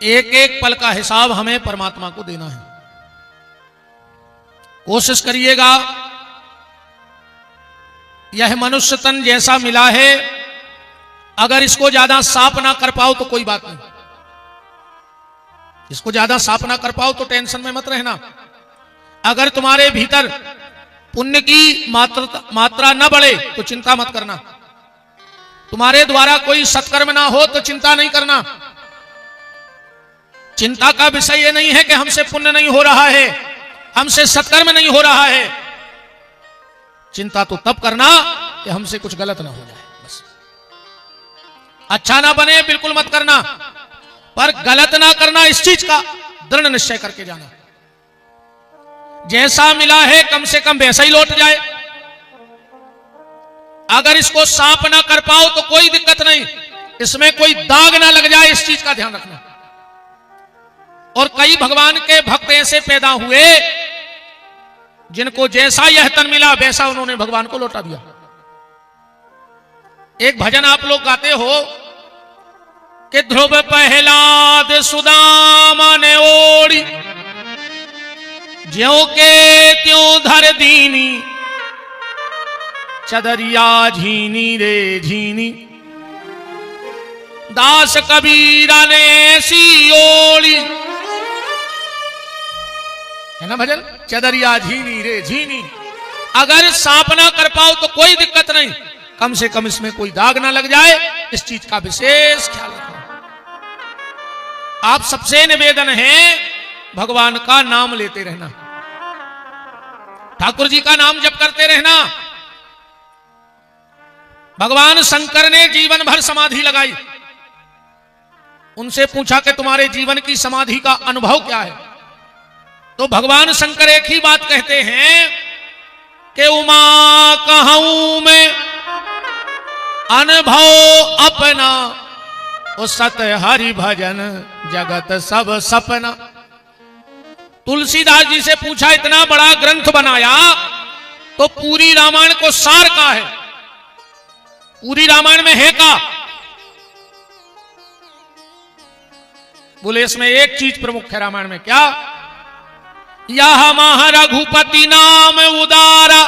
एक एक पल का हिसाब हमें परमात्मा को देना है। कोशिश करिएगा, यह मनुष्य तन जैसा मिला है, अगर इसको ज्यादा साफ ना कर पाओ तो कोई बात नहीं, इसको ज्यादा साफ ना कर पाओ तो टेंशन में मत रहना। अगर तुम्हारे भीतर पुण्य की मात्रा न बढ़े तो चिंता मत करना। तुम्हारे द्वारा कोई सत्कर्म ना हो तो चिंता नहीं करना। चिंता का विषय यह नहीं है कि हमसे पुण्य नहीं हो रहा है, हमसे सत्कर्म नहीं हो रहा है। चिंता तो तब करना कि हमसे कुछ गलत ना हो जाए, बस। अच्छा ना बने बिल्कुल मत करना, पर गलत ना करना इस चीज का दृढ़ निश्चय करके जाना। जैसा मिला है कम से कम वैसा ही लौट जाए। अगर इसको साफ ना कर पाओ तो कोई दिक्कत नहीं, इसमें कोई दाग ना लग जाए, इस चीज का ध्यान रखना। और कई भगवान के भक्त ऐसे पैदा हुए जिनको जैसा यह तन मिला वैसा उन्होंने भगवान को लौटा दिया। एक भजन आप लोग गाते हो कि ध्रुव प्रहलाद सुदामा ने ओढ़ी, ज्यों के त्यों धर दीनी, चदरिया झीनी रे झीनी, दास कबीरा ने ऐसी ओढ़ी, है ना भजन, चदरिया झीनी रे झीनी। अगर साफ ना कर पाओ तो कोई दिक्कत नहीं, कम से कम इसमें कोई दाग ना लग जाए, इस चीज का विशेष ख्याल रखना। आप सबसे निवेदन है भगवान का नाम लेते रहना, ठाकुर जी का नाम जप करते रहना। भगवान शंकर ने जीवन भर समाधि लगाई, उनसे पूछा कि तुम्हारे जीवन की समाधि का अनुभव क्या है, तो भगवान शंकर एक ही बात कहते हैं कि उमा कहूं मैं अनुभव अपना, ओ सत हरि भजन जगत सब सपना। तुलसीदास जी से पूछा, इतना बड़ा ग्रंथ बनाया तो पूरी रामायण को सार का है, पूरी रामायण में है का? बोले इसमें एक चीज प्रमुख है रामायण में, क्या? यह महा रघुपति नाम उदारा।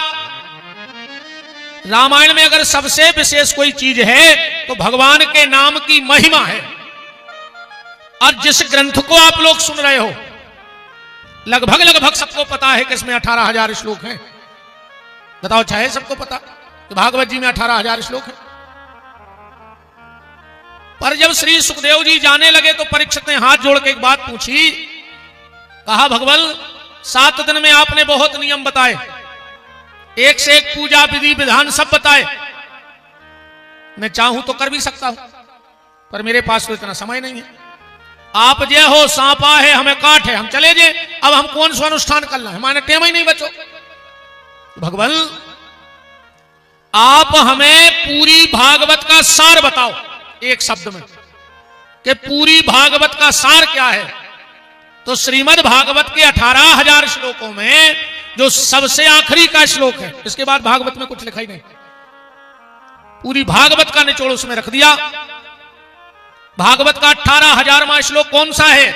रामायण में अगर सबसे विशेष कोई चीज है तो भगवान के नाम की महिमा है। और जिस ग्रंथ को आप लोग सुन रहे हो, लगभग सबको पता है कि इसमें 18,000 श्लोक हैं। बताओ, चाहे सबको पता कि भागवत जी में 18,000 श्लोक हैं। पर जब श्री सुखदेव जी जाने लगे तो परीक्षित ने हाथ जोड़ के एक बात पूछी, कहा भगवान 7 दिन में आपने बहुत नियम बताए, एक से एक पूजा विधि विधान सब बताए, मैं चाहूं तो कर भी सकता हूं, पर मेरे पास तो इतना समय नहीं है। आप जे हो सांपा है हमें काट है, हम चले जे, अब हम कौन सा अनुष्ठान करना है, हमारे टेम ही नहीं बचो। भगवान आप हमें पूरी भागवत का सार बताओ एक शब्द में, कि पूरी भागवत का सार क्या है। तो श्रीमद् भागवत के 18,000 श्लोकों में जो सबसे आखिरी का श्लोक है, इसके बाद भागवत में कुछ लिखा ही नहीं, पूरी भागवत का निचोड़ उसमें रख दिया। भागवत का 18,000वां श्लोक कौन सा है?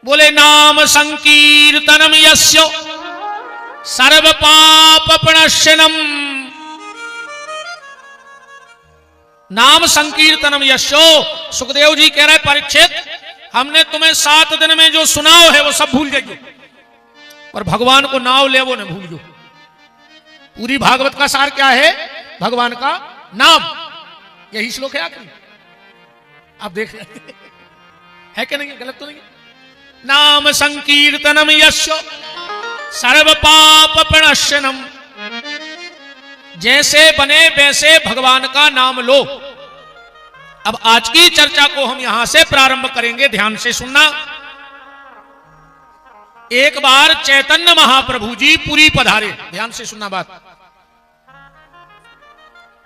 बोले नाम संकीर्तनम यस्य सर्व पाप प्रणश्यनम। नाम संकीर्तनम यशो। सुखदेव जी कह रहे परीक्षित, हमने तुम्हें 7 दिन में जो सुनाओ है वो सब भूल जाइए, और भगवान को नाम ले वो न भूल जाओ। पूरी भागवत का सार क्या है? भगवान का नाम, यही श्लोक है आखिरी। आप देख रहे है कि नहीं, गलत तो नहीं? नाम संकीर्तनम यस्य सर्व पाप प्रणश्यनम। जैसे बने वैसे भगवान का नाम लो। अब आज की चर्चा को हम यहां से प्रारंभ करेंगे, ध्यान से सुनना। एक बार चैतन्य महाप्रभु जी पुरी पधारे, ध्यान से सुनना बात।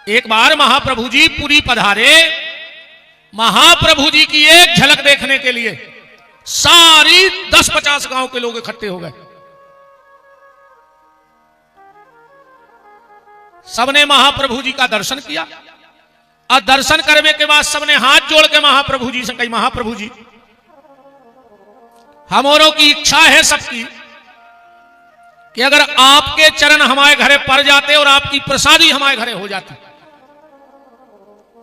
एक बार महाप्रभु जी पुरी पधारे, महाप्रभु जी की एक झलक देखने के लिए सारी 10-50 गांव के लोग इकट्ठे हो गए। सबने महाप्रभु जी का दर्शन किया, और दर्शन करने के बाद सबने हाथ जोड़ के महाप्रभु जी से कही, महाप्रभु जी हम औरों की इच्छा है सबकी कि अगर आपके चरण हमारे घरे पड़ जाते और आपकी प्रसादी हमारे घरे हो जाती।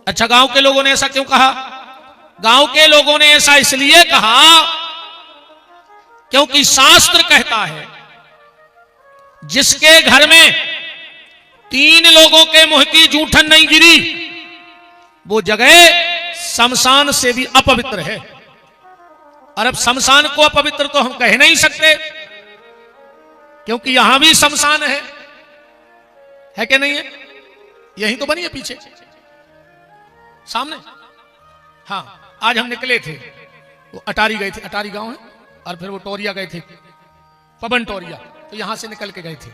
अच्छा, गांव के लोगों ने ऐसा क्यों कहा? गांव के लोगों ने ऐसा इसलिए कहा क्योंकि शास्त्र कहता है जिसके घर में 3 लोगों के मुंह की जूठन नहीं गिरी वो जगह शमशान से भी अपवित्र है। और अब शमशान को अपवित्र तो हम कह नहीं सकते क्योंकि यहां भी शमशान है कि नहीं है? यही तो बनी है पीछे सामने। हाँ, आज हम निकले थे, वो अटारी गए थे, अटारी गांव है, और फिर वो टोरिया गए थे, पवन टोरिया, तो यहां से निकल के गए थे।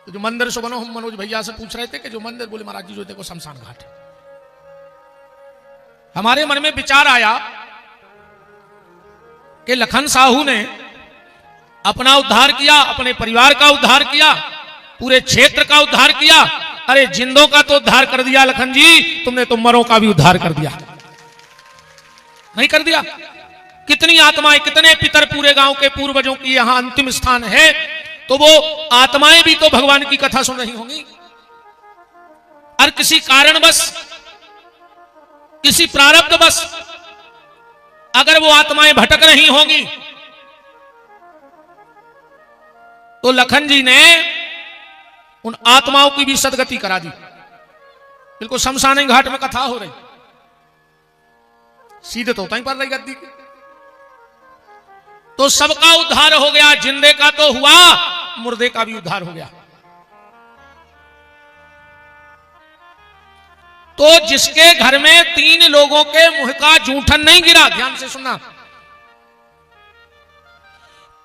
तो जो मंदिर सो बनो, हम मनोज भैया से पूछ रहे थे कि जो मंदिर, बोले महाराज जी जो देखो शमशान घाट है। हमारे मन में विचार आया कि लखन साहू ने अपना उद्धार किया, अपने परिवार का उद्धार किया, पूरे क्षेत्र का उद्धार किया। अरे जिंदों का तो उद्धार कर दिया लखन जी, तुमने तो मरों का भी उद्धार कर दिया, नहीं कर दिया? कितनी आत्माएं, कितने पितर पूरे गांव के पूर्वजों की यहां अंतिम स्थान है, तो वो आत्माएं भी तो भगवान की कथा सुन रही होंगी। और किसी कारणवश, किसी प्रारब्ध बस अगर वो आत्माएं भटक रही होंगी, तो लखन जी ने उन आत्माओं की भी सदगति करा दी। बिल्कुल शमशान घाट में कथा हो रही, सीधे तो ही पड़ रही गद्दी की, तो सबका उद्धार हो गया। जिंदे का तो हुआ, मुर्दे का भी उद्धार हो गया। तो जिसके घर में 3 लोगों के मुंह का जूठन नहीं गिरा, ध्यान से सुनना,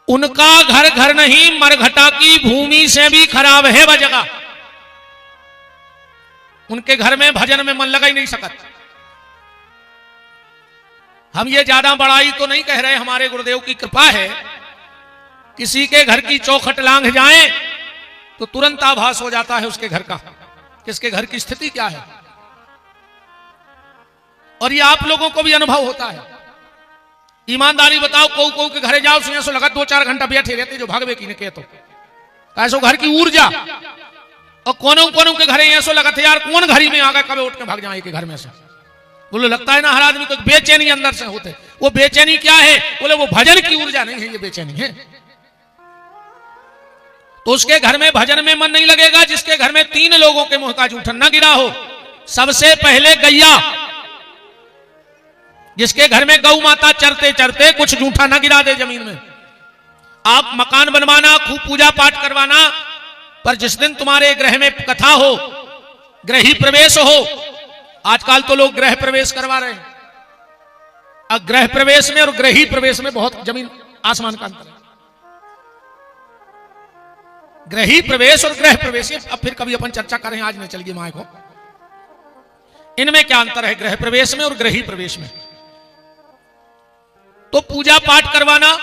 उनका घर घर नहीं, मरघटा की भूमि से भी खराब है वह जगह। उनके घर में भजन में मन लगा ही नहीं सकत। हम ये ज्यादा बड़ाई तो नहीं कह रहे, हमारे गुरुदेव की कृपा है। किसी के घर की चौखट लांघ जाए तो तुरंत आभास हो जाता है उसके घर का, किसके घर की स्थिति क्या है। और ये आप लोगों को भी अनुभव होता है। ईमानदारी बताओ, को के घरे जाओ, सुनिए सो लगा 2-4 घंटा बैठे रहते जो भागवे की ने के, तो कैसो घर की ऊर्जा। और कोनों के घरे ऐसो लगा थे यार कौन घरी में आ गए, कभी उठ के भाग जाए के घर में से। बोलो लगता है ना हर आदमी को बेचैनी अंदर से होते। वो बेचैनी क्या है? बोले वो भजन की ऊर्जा नहीं है, ये बेचैनी है। तो उसके घर में भजन में मन नहीं लगेगा जिसके घर में 3 लोगों के मुंह का जूठन न गिरा हो। सबसे पहले गैया, जिसके घर में गौ माता चरते चरते कुछ जूठा ना गिरा दे जमीन में। आप मकान बनवाना, खूब पूजा पाठ करवाना, पर जिस दिन तुम्हारे गृह में कथा हो, गृही प्रवेश हो, आजकल तो लोग गृह प्रवेश करवा रहे हैं। अब गृह प्रवेश में और गृही प्रवेश में बहुत जमीन आसमान का अंतर है। गृही प्रवेश और गृह प्रवेश, अब फिर कभी अपन चर्चा करें, आज नहीं चलिए माए को। इनमें क्या अंतर है गृह प्रवेश में और गृही प्रवेश में? तो पूजा पाठ करवाना,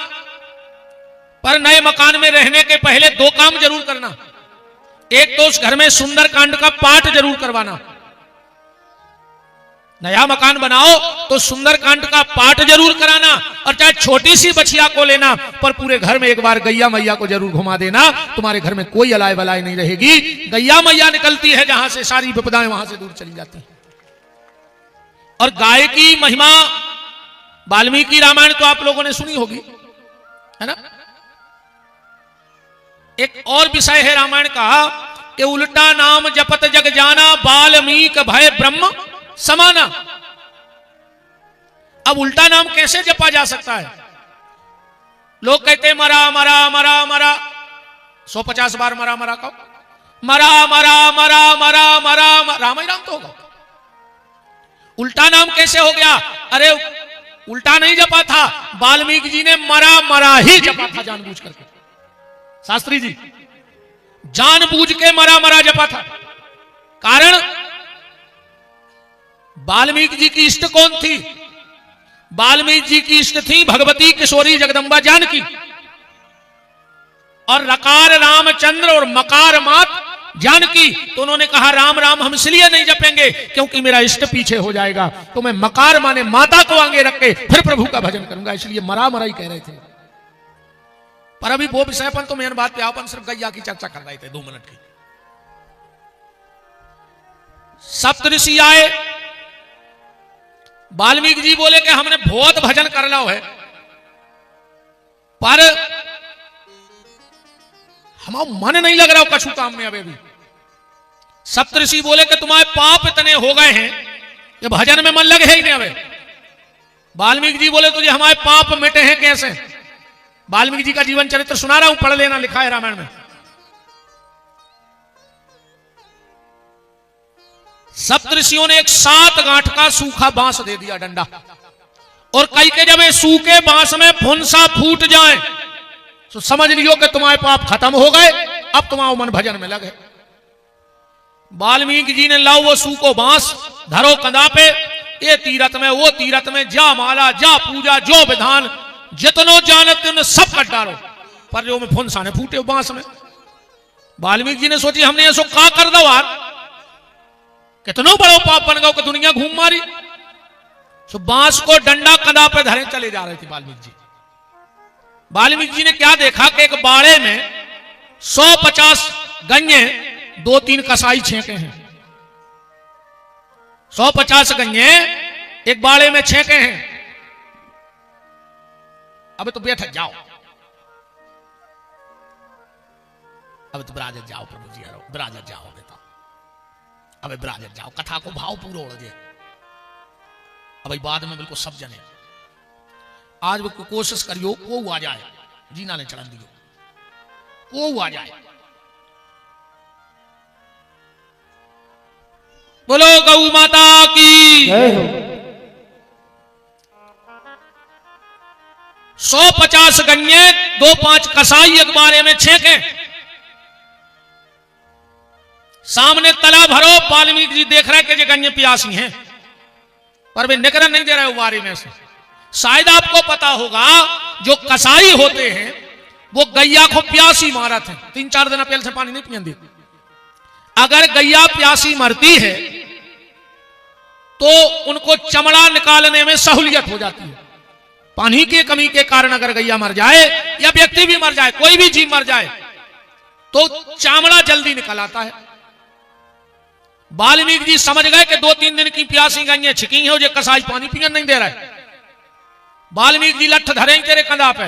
पर नए मकान में रहने के पहले 2 काम जरूर करना। एक तो उस घर में सुंदर कांड का पाठ जरूर करवाना। नया मकान बनाओ तो सुंदर कांड का पाठ जरूर कराना, और चाहे छोटी सी बछिया को लेना, पर पूरे घर में एक बार गैया मैया को जरूर घुमा देना। तुम्हारे घर में कोई अलाय बलाय नहीं रहेगी। गैया मैया निकलती है जहां से सारी विपदाएं वहां से दूर चली जाती हैं। और गाय की महिमा, वाल्मीकि रामायण तो आप लोगों ने सुनी होगी, है ना? एक और विषय है रामायण का कि उल्टा नाम जपत जग जाना, वाल्मीकि भय ब्रह्म समाना। अब उल्टा नाम कैसे जपा जा सकता है? लोग कहते मरा मरा मरा मरा, 150 बार मरा मरा कहो, मरा मरा मरा मरा मरा, राम ही राम तो होगा। उल्टा नाम कैसे हो गया? अरे उल्टा नहीं जपा था, वाल्मीकि जी ने मरा मरा ही जपा था जानबूझ करके। शास्त्री जी जानबूझ के मरा मरा जपा था। कारण वाल्मीकि जी की इष्ट कौन थी? वाल्मीकि जी की इष्ट थी भगवती किशोरी जगदम्बा जानकी। और रकार रामचंद्र और मकार मात जानकी, तो उन्होंने कहा राम राम हम इसलिए नहीं जपेंगे क्योंकि मेरा इष्ट पीछे हो जाएगा, तो मैं मकार माने माता को आगे रख के फिर प्रभु का भजन करूंगा, इसलिए मरा मरा ही कह रहे थे। पर अभी वो विषयपन तो मेन बात पे अपन सिर्फ गैया की चर्चा कर रहे थे 2 मिनट की। सप्तऋषि आए, वाल्मीकि जी बोले कि हमने बहुत भजन कर लो है, पर हमारा मन नहीं लग रहा कछु काम में अभी भी। सप्तऋषि बोले कि तुम्हारे पाप इतने हो गए हैं कि भजन में मन लगे ही नहीं अबे। वाल्मीकि जी बोले तुझे हमारे पाप मिटे हैं कैसे? वाल्मीकि जी का जीवन चरित्र सुना रहा हूं, पढ़ लेना, लिखा है रामायण में। सप्तऋषियों ने एक 7 गांठ का सूखा बांस दे दिया, डंडा, और कई के जब सूखे बांस में फुंसा फूट जाए तो समझ लियो कि तुम्हारे पाप खत्म हो गए, अब तुम्हारा मन भजन में लगे। वाल्मीकि जी ने लाओ वो सूखो बांस, धरो कंधा पे, ये तीरथ में वो तीरथ में, जा माला जा पूजा जो विधान जितनो जानते उन्हें सब कट डालो, पर जो में फुंसा ने फूटे बांस में। वाल्मीकि जी ने सोची हमने ऐसो का कर दो यार, कितनो बड़ो पाप बन गो कि दुनिया घूम मारी। तो बांस को डंडा कंधा पे धरे चले जा रहे थे वाल्मीकि जी। वाल्मीकि जी ने क्या देखा कि एक बाड़े में 150 गन्ने 2-3 कसाई छेके हैं। 150 गन्ने एक बाड़े में छेके हैं। अब तो बैठ जाओ, अब तो विराजत जाओ प्रभु जी, हरो विराजत जाओ बेटा, अब विराजत जाओ, कथा को भाव पूरा हो जाए। अब बाद में बिल्कुल सब जने आज वो कोशिश करियो को आ जाए, जीना ने चढ़न दियो, को आ जाए। बोलो गौ माता की। 150 गन्ने 2-5 कसाई एक बारे में छेके, सामने तला भरो। वाल्मीकि जी देख रहे कि ये गन्ने प्यासी हैं, पर वे निकलन नहीं दे रहे बारे में से। शायद आपको पता होगा जो कसाई होते हैं वो गैया को प्यासी मारत है, 3-4 दिन पहले से पानी नहीं पियन देती। अगर गैया प्यासी मरती है तो उनको चमड़ा निकालने में सहूलियत हो जाती है। पानी की कमी के कारण अगर गैया मर जाए या व्यक्ति भी मर जाए, कोई भी जीव मर जाए, तो चमड़ा जल्दी निकल आता है। वाल्मीकि जी समझ गए कि 2-3 दिन की प्यासी गैया छिकी है, जो कसाई पानी पियन नहीं दे रहा है। वाल्मीकि जी लठ धरेंगे तेरे कंधा पे।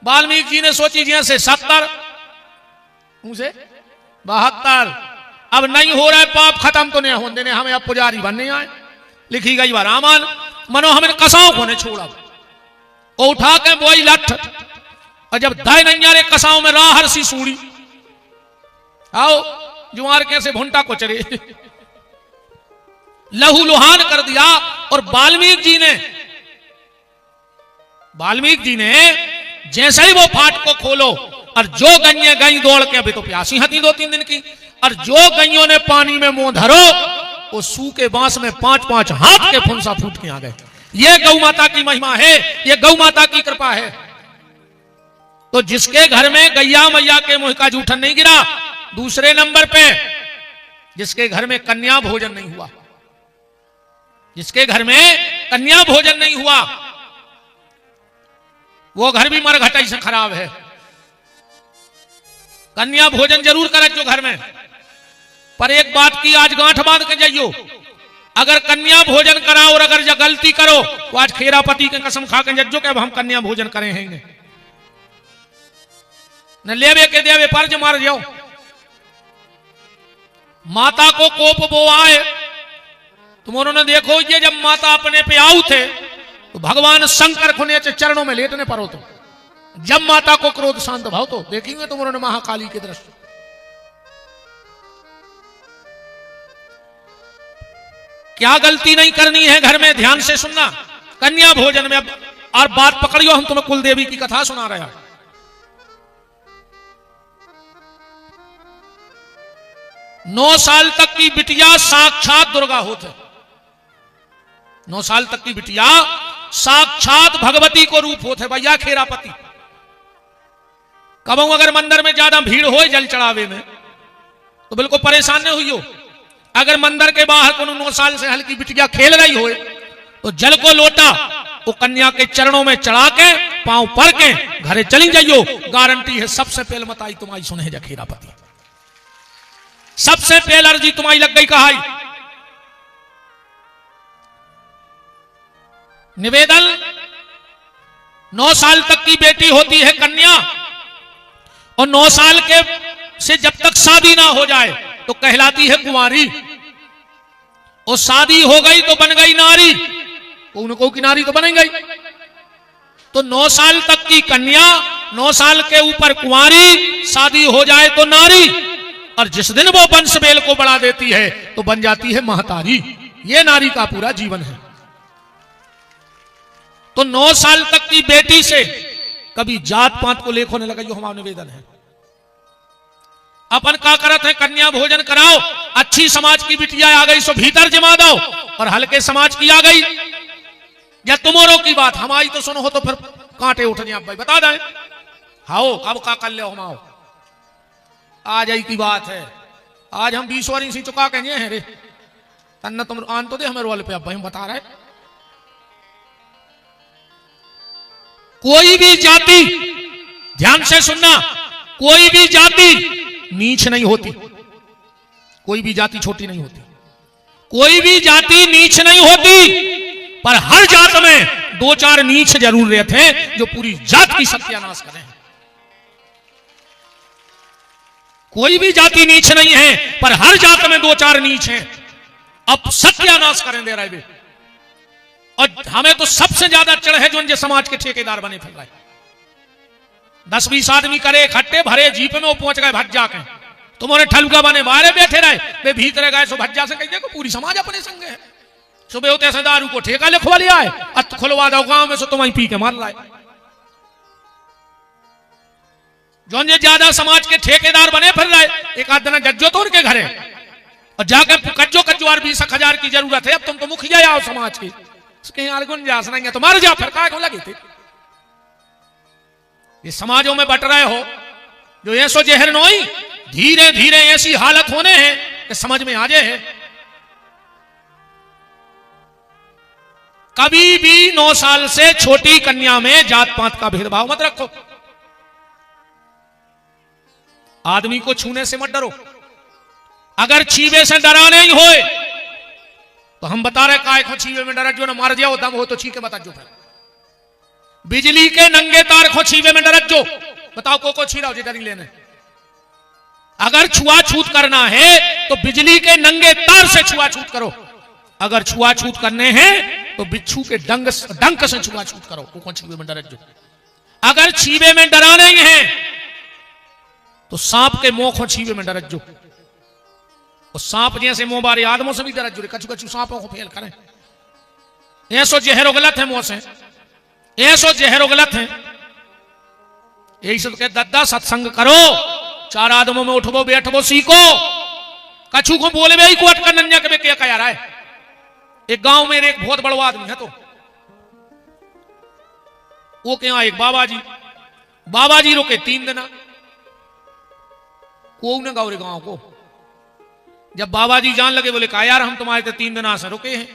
वाल्मीकि जी ने सोची जैसे 70 उसे 72, अब नहीं हो रहा है, पाप खत्म तो नहीं होने देने, हमें अब पुजारी बनने आए। लिखी गई वह रामायण, मनो हमें कसाओं को ने छोड़ा, वो उठा के वही लठ, और जब दाई नैया कसाओं में राहर सी सूड़ी, आओ जुआर कैसे भुंटा को चरे, लहू लुहान कर दिया। और वाल्मीकि जी ने जैसे ही वो फाट को खोलो, और जो गैया गई दौड़ के, अभी तो प्यासी हती 2-3 दिन की, और जो गैयों ने पानी में मुंह धरो, वो सूखे बांस में 5-5 हाथ के फुंसा फूट के आ गए। ये गौ माता की महिमा है, ये गौ माता की कृपा है। तो जिसके घर में गैया मैया के मुंह का जूठन नहीं गिरा, दूसरे नंबर पे जिसके घर में कन्या भोजन नहीं हुआ, जिसके घर में कन्या भोजन नहीं हुआ, वो घर भी मरघटाई से खराब है। कन्या भोजन जरूर करे जो घर में, पर एक बात की आज गांठ बांध के जाइयो, अगर कन्या भोजन करा और अगर जो गलती करो तो आज खेरापति के कसम खा के जज्जो के अब हम कन्या भोजन करें हैं न लेवे के देवे पर्ज मार जाओ। माता को कोप वो आए, तुम उन्होंने देखो ये जब माता अपने पे आऊ थे तो भगवान शंकर खुने चरणों में लेटने पर हो, तो जब माता को क्रोध शांत भाव तो देखेंगे तुम उन्होंने महाकाली के दृश्य। क्या गलती नहीं करनी है घर में, ध्यान से सुनना। कन्या भोजन में अब और बात पकड़ियो, हम तुम्हें कुल देवी की कथा सुना रहे हैं। 9 साल तक की बिटिया साक्षात दुर्गा होते, 9 साल तक की बिटिया साक्षात भगवती को रूप होते भैया खेरापति। कबू अगर मंदिर में ज्यादा भीड़ हो जल चढ़ावे में तो बिल्कुल परेशान नहीं हुई हो। अगर मंदिर के बाहर को 9 साल से हल्की बिटिया खेल रही हो तो जल को लोटा वो कन्या के चरणों में चढ़ा के पांव पर के घरे चली जाइयो। गारंटी है सबसे पहले मत आई तुम्हारी सुने जखीरापति, सबसे पहले अर्जी तुम्हारी लग गई कहाई। निवेदन 9 साल तक की बेटी होती है कन्या और 9 साल के से जब तक शादी ना हो जाए तो कहलाती है कुंवारी, और शादी हो गई तो बन गई नारी, को की नारी तो बन गई। तो 9 साल तक की कन्या, 9 साल के ऊपर कुंवारी, शादी हो जाए तो नारी, और जिस दिन वो वंश बेल को बढ़ा देती है तो बन जाती है महतारी। ये नारी का पूरा जीवन है। तो 9 साल तक की बेटी से कभी जात पात को लेखो न लगा, यो हमारा निवेदन है। अपन का करत है, कन्या भोजन कराओ, अच्छी समाज की बिटिया आ गई सो भीतर जमा दो, और हल्के समाज की आ गई या तुम्हारों की बात हमारी तो सुनो हो तो फिर कांटे उठने आप भाई बता दें। हाओ कब का कर ले हम आओ, आज आई की बात है। आज हम 20 वारी सी चुका कहें हैं रे तन्ना तुम आन तो दे हमें रोल पे अब भाई हम बता रहे। कोई भी जाति, ध्यान से सुनना, कोई भी जाति नीच नहीं होती, कोई भी जाति छोटी नहीं होती, कोई भी जाति नीच नहीं होती, पर हर जात में 2-4 नीच जरूर रहते हैं जो पूरी जात की सत्यानाश करें। कोई भी जाति नीच नहीं है, पर हर जात में 2-4 नीच हैं, अब सत्यानाश करें दे रहे। और हमें तो सबसे ज्यादा चढ़ है जो उनके समाज के ठेकेदार बने फिर रहे। 10-20 आदमी करे इकट्ठे भरे जीप में वो पहुंच गए भज्जा के, तुम्हारे ठलुका बने बाहर बैठे रहे, वे भीतर गए सो भज्जा से कही देखो पूरी समाज अपने संग है। सुबह होते से दारू को ठेका लिखवा लिया है, अत खुलवा दो गांव में सो तुम्हें पी के मार लाए। जो ज्यादा समाज के ठेकेदार बने फिर रहे, एक आध दिन जज्जो तोड़ के घरे और जाकर कज्जो कज्जो 20,000 की जरूरत है, अब तुम तो मुखिया आओ समाज के, गुंजाइश नहीं है तो मार जा फिर काय को लगे थे। ये समाजों में बट रहे हो जो ऐसो जहर नोई, धीरे धीरे ऐसी हालत होने हैं कि समझ में आ जाए है। कभी भी 9 साल से छोटी कन्या में जात पात का भेदभाव मत रखो। आदमी को छूने से मत डरो। अगर छीवे से डरा नहीं होए तो हम बता रहे काय को छीवे में डरा, जो ना मार जाओ दम हो तो छीके बता जो। बिजली के नंगे तार को छीवे में डरत जो, बताओ को छी रहा हो डरी लेने। अगर छुआछूत करना है तो बिजली के नंगे तार से छुआछूत करो, अगर छुआछूत करने हैं तो बिच्छू के डंक से छुआछूत करो, को छीवे में डरत जो। अगर छीवे में डरा नहीं है तो सांप के मुंह को छीवे में डरत जो, और सांप जैसे मुंह बारे आदमों से भी डरत जो, कछु कछु सांपों को फेल करें। ऐसो जहरो गलत है मुंह से, ऐसो जहरो गलत है। यही सब के दद्दा सत्संग करो, 4 आदमों में उठबो बैठबो सीखो। कछु को बोले भाई को अटकर नन्या के क्या कह रहा है। एक गांव में एक बहुत बड़ा आदमी है, तो वो क्या एक बाबा जी रुके 3 दिन, को न गाँव रे गांव को। जब बाबा जी जान लगे बोले कहा यार हम तुम्हारे तो 3 दिन से रुके हैं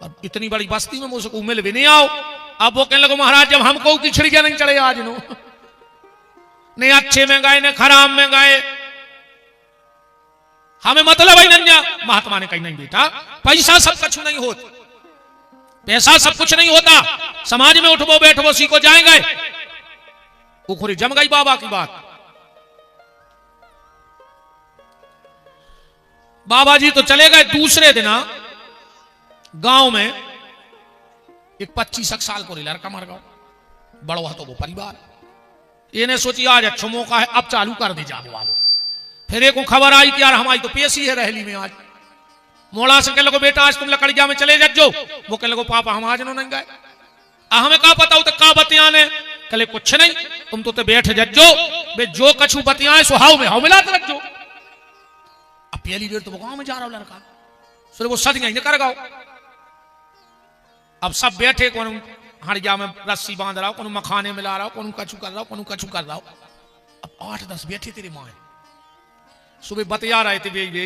और इतनी बड़ी बस्ती में मुझको मिल भी नहीं आओ। अब वो कहने लगे महाराज जब हमको की छिड़कियां नहीं चढ़े आज नो, नहीं अच्छे में गए न खराब में गए, हमें मतलब है नन्या। महात्मा ने कही नहीं बेटा पैसा सब कुछ नहीं होता, पैसा सब कुछ नहीं होता, समाज में उठबो बैठबो सीखो जाएंगे। वो खुरी जम गई बाबा की बात। बाबा जी तो चले गए। दूसरे दिन गांव में एक 25 साल को लड़का मर गया, बड़वा तो वो परिवार। इन्हें सोची आज अच्छा मौका है, अब चालू कर दी जाओ बाबू। फिर एक को खबर आई कि यार हमारी तो पेशी है रहली में आज। मोड़ा से कह लगो बेटा आज तुम लकड़िया में चले जाओ। वो कह लगो पापा हम आज नहीं गए। हमें का पता हो तो का बतिया ने कले कुछ नहीं, तुम तो बैठ जज्जो बे जो कछु बतियाए सो हाउ में हाउ मिलाते रखो। अब पहली बेर तो गांव में जा रहा हो लड़का, सो वो सदियां कर गाओ। अब सब बैठे, कौन हड़िया में रस्सी बांध रहा हो, कौन मखाने मिला रहा हो, कौन कछु कर रहा हो, कौन कछु कर रहा हो। अब 8-10 बैठे तेरी माँ सुबह बतिया रहे थे वे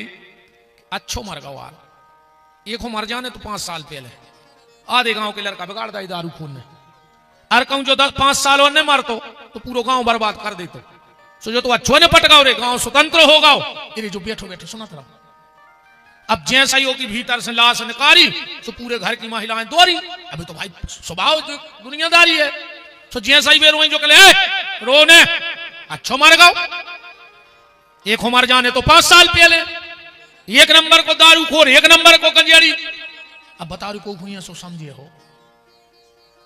अच्छो मर गो यार, एक हो मर जाने तो 5 साल पहले आधे गांव के लड़का बिगाड़ दा दारू खून ने। अरे कहूं जो 5 साल और ने मारतो तो पूरा गांव बर्बाद कर देते। सो जो तो अच्छो ने पटकाओ रे, गांव स्वतंत्र होगा। ये जो बैठो बैठो सुना था। अब जैसा ही हो कि भीतर से लाश निकाली तो पूरे घर की महिलाएं दौड़ी। अभी तो भाई स्वभाव दुनियादारी है। तो जैसा ही बेरो जो कहे रोने अच्छो मर गो, एक हो मर जाने तो 5 साल पहले, एक नंबर को दारू खोर, एक नंबर को गंजेड़ी। अब बता रू को हुई सो समझे हो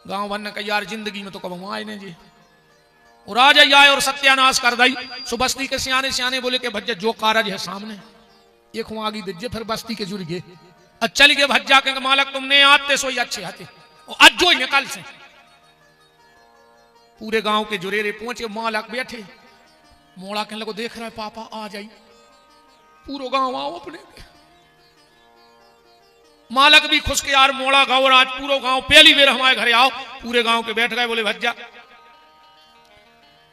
गांव वन का यार जिंदगी में तो कब आए ने जी और आ जाइए आए और सत्यानाश कर दई। सो बस्ती के सियाने सियाने बोले के भज्जे जो कारज है सामने एक हुआ आगे दीजिए, फिर बस्ती के जुड़ गए। चल गए भज्जा के मालक तुमने आते सोई अच्छे आते आज जो निकल से पूरे गांव के जुरेरे पहुंचे। मालक बैठे मोड़ा कहने लगो देख रहा है पापा आ जाई, पूरा गांव आओ अपने। मालक भी खुश के यार मोड़ा गाँव आज पूरा गांव पहली बेर हमारे घरे आओ। पूरे गांव के बैठ गए, बोले भज्जा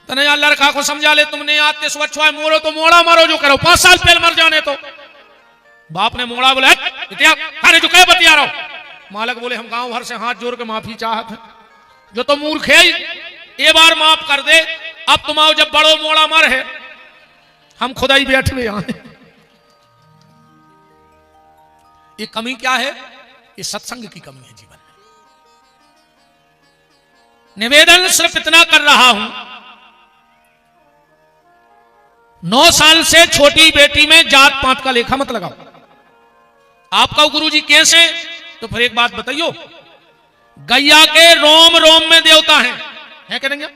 तने यार लड़का को समझा ले, तुमने आते सो अच्छा मोड़ो तो मोड़ा मारो जो करो, 5 साल पहले मर जाने तो। बाप ने मोड़ा बोला अरे जो कह बतिया रहो। मालक बोले हम गांव भर से हाथ जोड़ के माफी चाहत है, जो तो मूर्ख है ये बार माफ कर दे। अब तुम आओ जब बड़ो मोड़ा मर है हम खुदा ही बैठ हुए यहां। ये कमी क्या है? ये सत्संग की कमी है जीवन में। निवेदन सिर्फ इतना कर रहा हूं, 9 साल से छोटी बेटी में जात पात का लेखा मत लगाओ। आपका गुरुजी कैसे? तो फिर एक बात बताइयो, गैया के रोम रोम में देवता है करेंगे।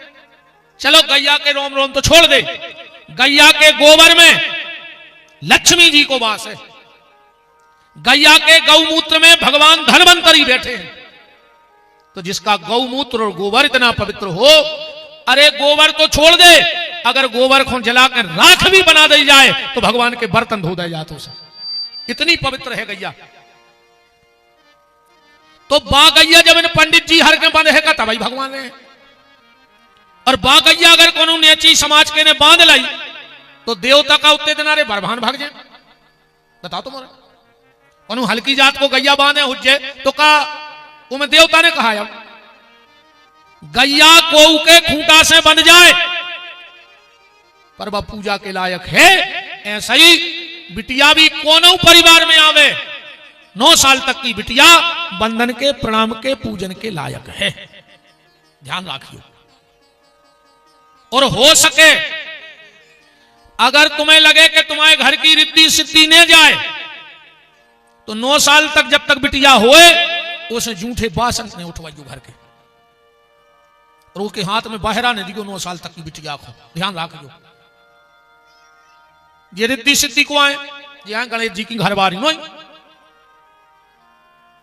चलो गैया के रोम रोम तो छोड़ दे, गैया के गोबर में लक्ष्मी जी को वास है। गैया के गौमूत्र में भगवान धनवंतरी बैठे हैं। तो जिसका गौमूत्र और गोबर इतना पवित्र हो, अरे गोबर तो छोड़ दे, अगर गोबर को जलाकर राख भी बना दी जाए तो भगवान के बर्तन धो दे जाते उसे, इतनी पवित्र है गैया। तो बा गैया जब इन पंडित जी हर के बांधे का तभी भगवान ने, और बा गैया अगर कोनो नेची समाज के ने बांध लाई तो देवता का उत्ते दिन अरे बरभान भाग जाए। बताओ तो मोरा कोनो हल्की जात को गैया बांधे हुज्जे तो का उमें देवता ने कहा अब गैया को के खूंटा से बंध जाए पर वह पूजा के लायक है। ऐसा ही बिटिया भी कोनो परिवार में आवे, 9 साल तक की बिटिया बंधन के प्रणाम के पूजन के लायक है। ध्यान रखियो। और हो सके अगर तुम्हें लगे कि तुम्हारे घर की रिद्धि सिद्धि न जाए तो 9 साल तक जब तक बिटिया होए उसे जूठे बासन ने उठवाइयो घर के, और उसके हाथ में बाहरा ने दियो 9 साल तक की बिटिया को। ध्यान रखियो। ये रिद्धि सिद्धि को आए, ये गणेश जी की घरवारी नो,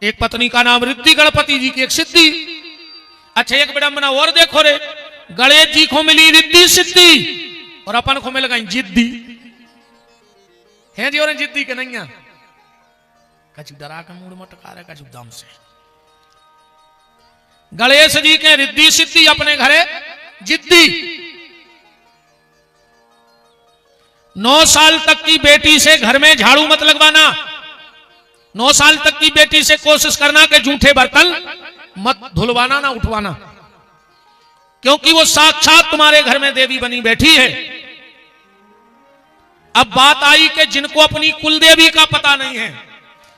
एक पत्नी का नाम रिद्धि, गणपति जी की एक सिद्धि। अच्छा एक विडंबना और देखो रे, गणेश जी को मिली रिद्धि सिद्धि और अपन को मिल गई जिद्दी है जी। और जिद्दी के नहीं है, कछु डरा के मूड मटका रहे, कछु दम से। गणेश जी के रिद्धि सिद्धि, अपने घरे जिद्दी। 9 साल तक की बेटी से घर में झाड़ू मत लगवाना। 9 साल तक की बेटी से कोशिश करना कि जूठे बर्तन मत धुलवाना ना उठवाना, क्योंकि वो साक्षात तुम्हारे घर में देवी बनी बैठी है। अब बात आई कि जिनको अपनी कुलदेवी का पता नहीं है,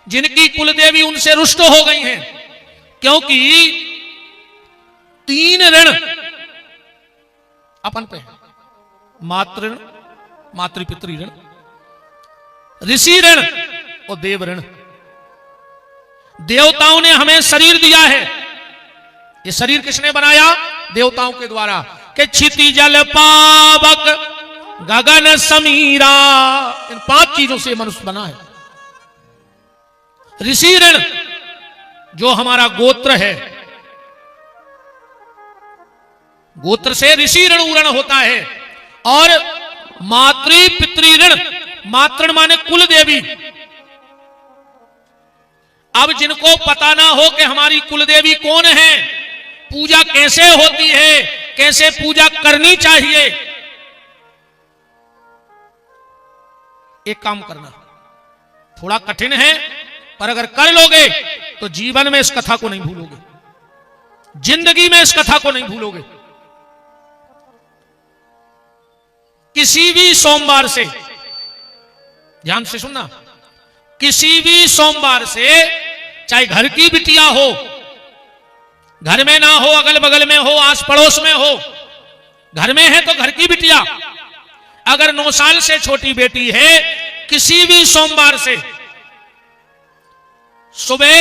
जिनकी कुलदेवी उनसे रुष्ट हो गई हैं, क्योंकि 3 ऋण अपन पे है, मातृ ऋण, मातृपितृ ऋण, ऋषि ऋण और देव ऋण। देवताओं ने हमें शरीर दिया है, ये शरीर किसने बनाया? देवताओं के द्वारा। कि क्षिति जल पावक गगन समीरा, इन 5 चीजों से मनुष्य बना है। ऋषि ऋण जो हमारा गोत्र है, गोत्र से ऋषि ऋण उरण होता है। और मातृ पितृ ऋण, मातृ माने कुल देवी। अब जिनको पता ना हो कि हमारी कुलदेवी कौन है, पूजा कैसे होती है, कैसे पूजा करनी चाहिए, एक काम करना, थोड़ा कठिन है पर अगर कर लोगे तो जीवन में इस कथा को नहीं भूलोगे, जिंदगी में इस कथा को नहीं भूलोगे। किसी भी सोमवार से, ध्यान से सुनना, किसी भी सोमवार से, चाहे घर की बिटिया हो, घर में ना हो, अगल बगल में हो, आस पड़ोस में हो, घर में है तो घर की बिटिया, अगर 9 साल से छोटी बेटी है, किसी भी सोमवार से सुबह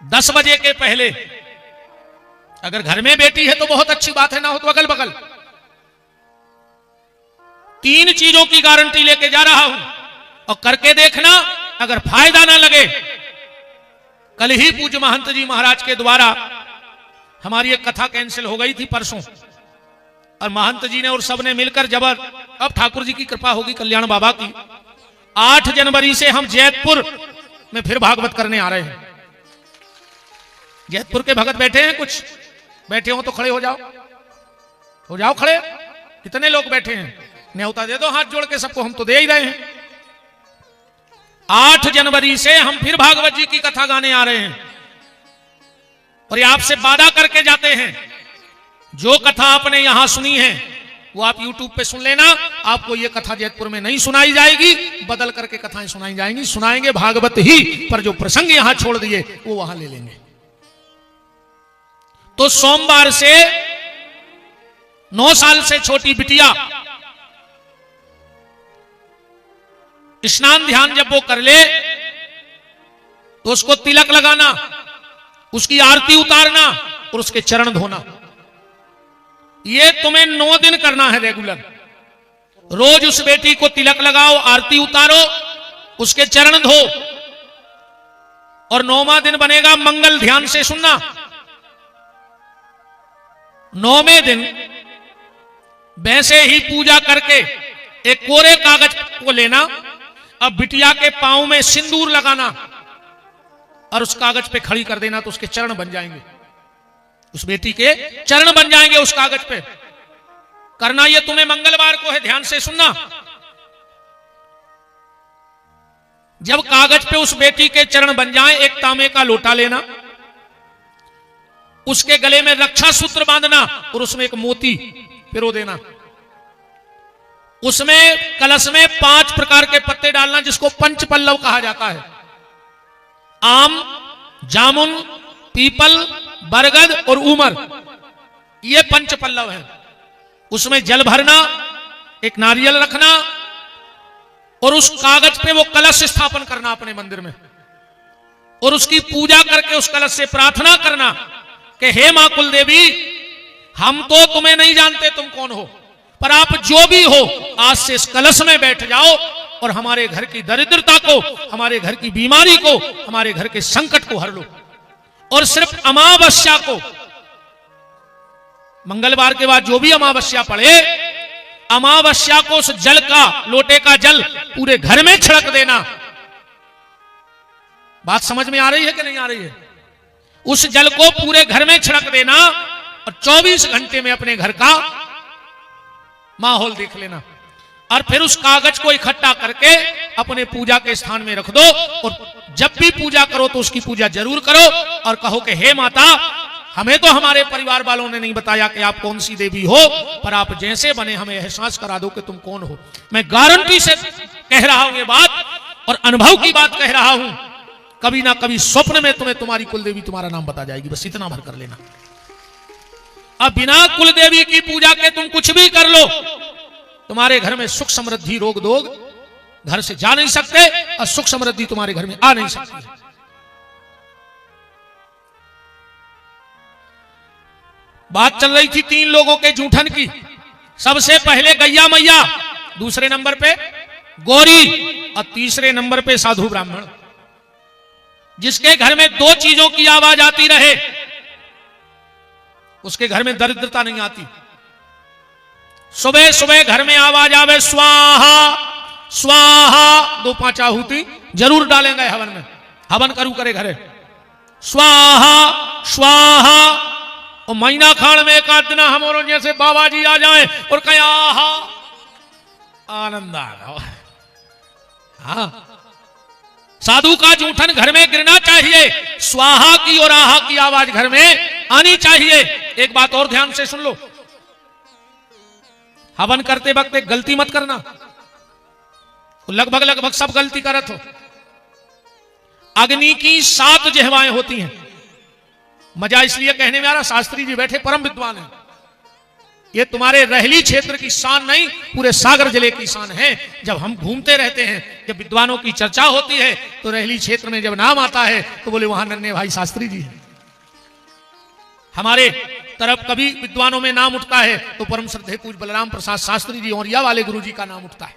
10 बजे के पहले, अगर घर में बेटी है तो बहुत अच्छी बात है, ना हो तो अगल बगल, 3 चीजों की गारंटी लेके जा रहा हूं और करके देखना। अगर फायदा ना लगे, कल ही पूज्य महंत जी महाराज के द्वारा हमारी एक कथा कैंसिल हो गई थी परसों, और महंत जी ने और सबने मिलकर जबर, अब ठाकुर जी की कृपा होगी कल्याण बाबा की, 8 जनवरी से हम जैतपुर में फिर भागवत करने आ रहे हैं। जैतपुर के भगत बैठे हैं, कुछ बैठे हो तो खड़े हो जाओ खड़े। कितने लोग बैठे हैं? न्योता दे दो हाथ जोड़ के सबको, हम तो दे ही रहे हैं। 8 जनवरी से हम फिर भागवत जी की कथा गाने आ रहे हैं, और ये आपसे वादा करके जाते हैं, जो कथा आपने यहां सुनी है वो आप YouTube पे सुन लेना। आपको ये कथा जैतपुर में नहीं सुनाई जाएगी, बदल करके कथाएं सुनाई जाएंगी। सुनाएंगे भागवत ही, पर जो प्रसंग यहां छोड़ दिए वो वहां ले लेंगे। तो सोमवार से 9 साल से छोटी बिटिया स्नान ध्यान जब वो कर ले तो उसको तिलक लगाना, उसकी आरती उतारना और उसके चरण धोना। ये तुम्हें 9 दिन करना है रेगुलर। रोज उस बेटी को तिलक लगाओ, आरती उतारो, उसके चरण धो, और 9वां दिन बनेगा मंगल। ध्यान से सुनना, 9वें दिन वैसे ही पूजा करके एक कोरे कागज को लेना, अब बिटिया के पांव में सिंदूर लगाना और उस कागज पे खड़ी कर देना, तो उसके चरण बन जाएंगे, उस बेटी के चरण बन जाएंगे उस कागज पे। करना ये तुम्हें मंगलवार को है, ध्यान से सुनना। जब कागज पे उस बेटी के चरण बन जाएं, एक तांबे का लोटा लेना, उसके गले में रक्षा सूत्र बांधना और उसमें एक मोती पिरो देना। उसमें कलश में 5 प्रकार के पत्ते डालना, जिसको पंच पल्लव कहा जाता है। आम, जामुन, पीपल, बरगद और उमर, ये 5 पल्लव हैं। उसमें जल भरना, एक नारियल रखना और उस कागज पे वो कलश स्थापन करना अपने मंदिर में, और उसकी पूजा करके उस कलश से प्रार्थना करना कि हे मां कुल देवी, हम तो तुम्हें नहीं जानते तुम कौन हो, पर आप जो भी हो, आज से इस कलश में बैठ जाओ और हमारे घर की दरिद्रता को, हमारे घर की बीमारी को, हमारे घर के संकट को हर लो। और सिर्फ अमावस्या को, मंगलवार के बाद जो भी अमावस्या पड़े, अमावस्या को उस जल का, लोटे का जल पूरे घर में छिड़क देना। बात समझ में आ रही है कि नहीं आ रही है? उस जल को पूरे घर में छिड़क देना और 24 घंटे में अपने घर का माहौल देख लेना, और फिर उस कागज को इकट्ठा करके अपने पूजा के स्थान में रख दो, और जब भी पूजा करो तो उसकी पूजा जरूर करो और कहो कि हे माता, हमें तो हमारे परिवार वालों ने नहीं बताया कि आप कौन सी देवी हो, पर आप जैसे बने हमें एहसास करा दो कि तुम कौन हो। मैं गारंटी से कह रहा हूं ये बात, और अनुभव की बात कह रहा हूं, कभी ना कभी स्वप्न में तुम्हें तुम्हारी कुलदेवी तुम्हारा नाम बता जाएगी। बस इतना भर कर लेना। अब बिना कुलदेवी की पूजा के तुम कुछ भी कर लो, तुम्हारे घर में सुख समृद्धि, रोग दोग घर से जा नहीं सकते, और सुख समृद्धि तुम्हारे घर में आ नहीं सकती। बात चल रही थी 3 लोगों के जूठन की। सबसे पहले गैया मैया, दूसरे नंबर पे गौरी, और तीसरे नंबर पे साधु ब्राह्मण। जिसके घर में 2 चीजों की आवाज आती रहे, उसके घर में दरिद्रता नहीं आती। सुबह सुबह घर में आवाज आवे स्वाहा स्वाहा, 2-5 आहुति जरूर डालेंगे हवन में, हवन करू करे घरे, स्वाहा स्वाहा। और महीना खान में एक आध दिन हमारे जैसे बाबा जी आ जाए और कहे आहा, आनंद आ गया। हाँ, साधु का जूठन घर में गिरना चाहिए, स्वाहा की और आहा की आवाज घर में आनी चाहिए। एक बात और ध्यान से सुन लो, हवन करते वक्त एक गलती मत करना, लगभग सब गलती करत हो। अग्नि की 7 जिह्वाएं होती हैं। मजा इसलिए कहने में आ रहा, शास्त्री जी बैठे परम विद्वान हैं। ये तुम्हारे रहली क्षेत्र की शान नहीं, पूरे सागर जिले की शान है। जब हम घूमते रहते हैं, जब विद्वानों की चर्चा होती है, तो रहली क्षेत्र में जब नाम आता है तो बोले वहां नन्हे भाई शास्त्री जी हैं। हमारे तरफ कभी विद्वानों में नाम उठता है तो परम श्रद्धेय पूज्य बलराम प्रसाद शास्त्री जी और या वाले गुरु जी का नाम उठता है।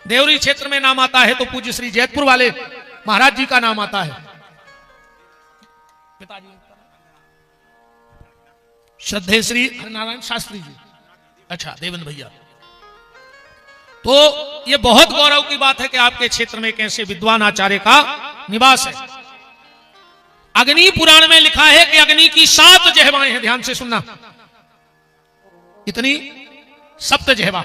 देवरी क्षेत्र में नाम आता है तो पूज्य श्री जैतपुर वाले महाराज जी का नाम आता है। पिताजी श्रद्धेय श्री हरिनारायण शास्त्री जी, अच्छा देवेंद्र भैया। तो ये बहुत गौरव की बात है कि आपके क्षेत्र में एक ऐसे विद्वान आचार्य का निवास है। अग्नि पुराण में लिखा है कि अग्नि की 7 जिह्वाएं हैं। ध्यान से सुनना, इतनी 7 जिह्वा,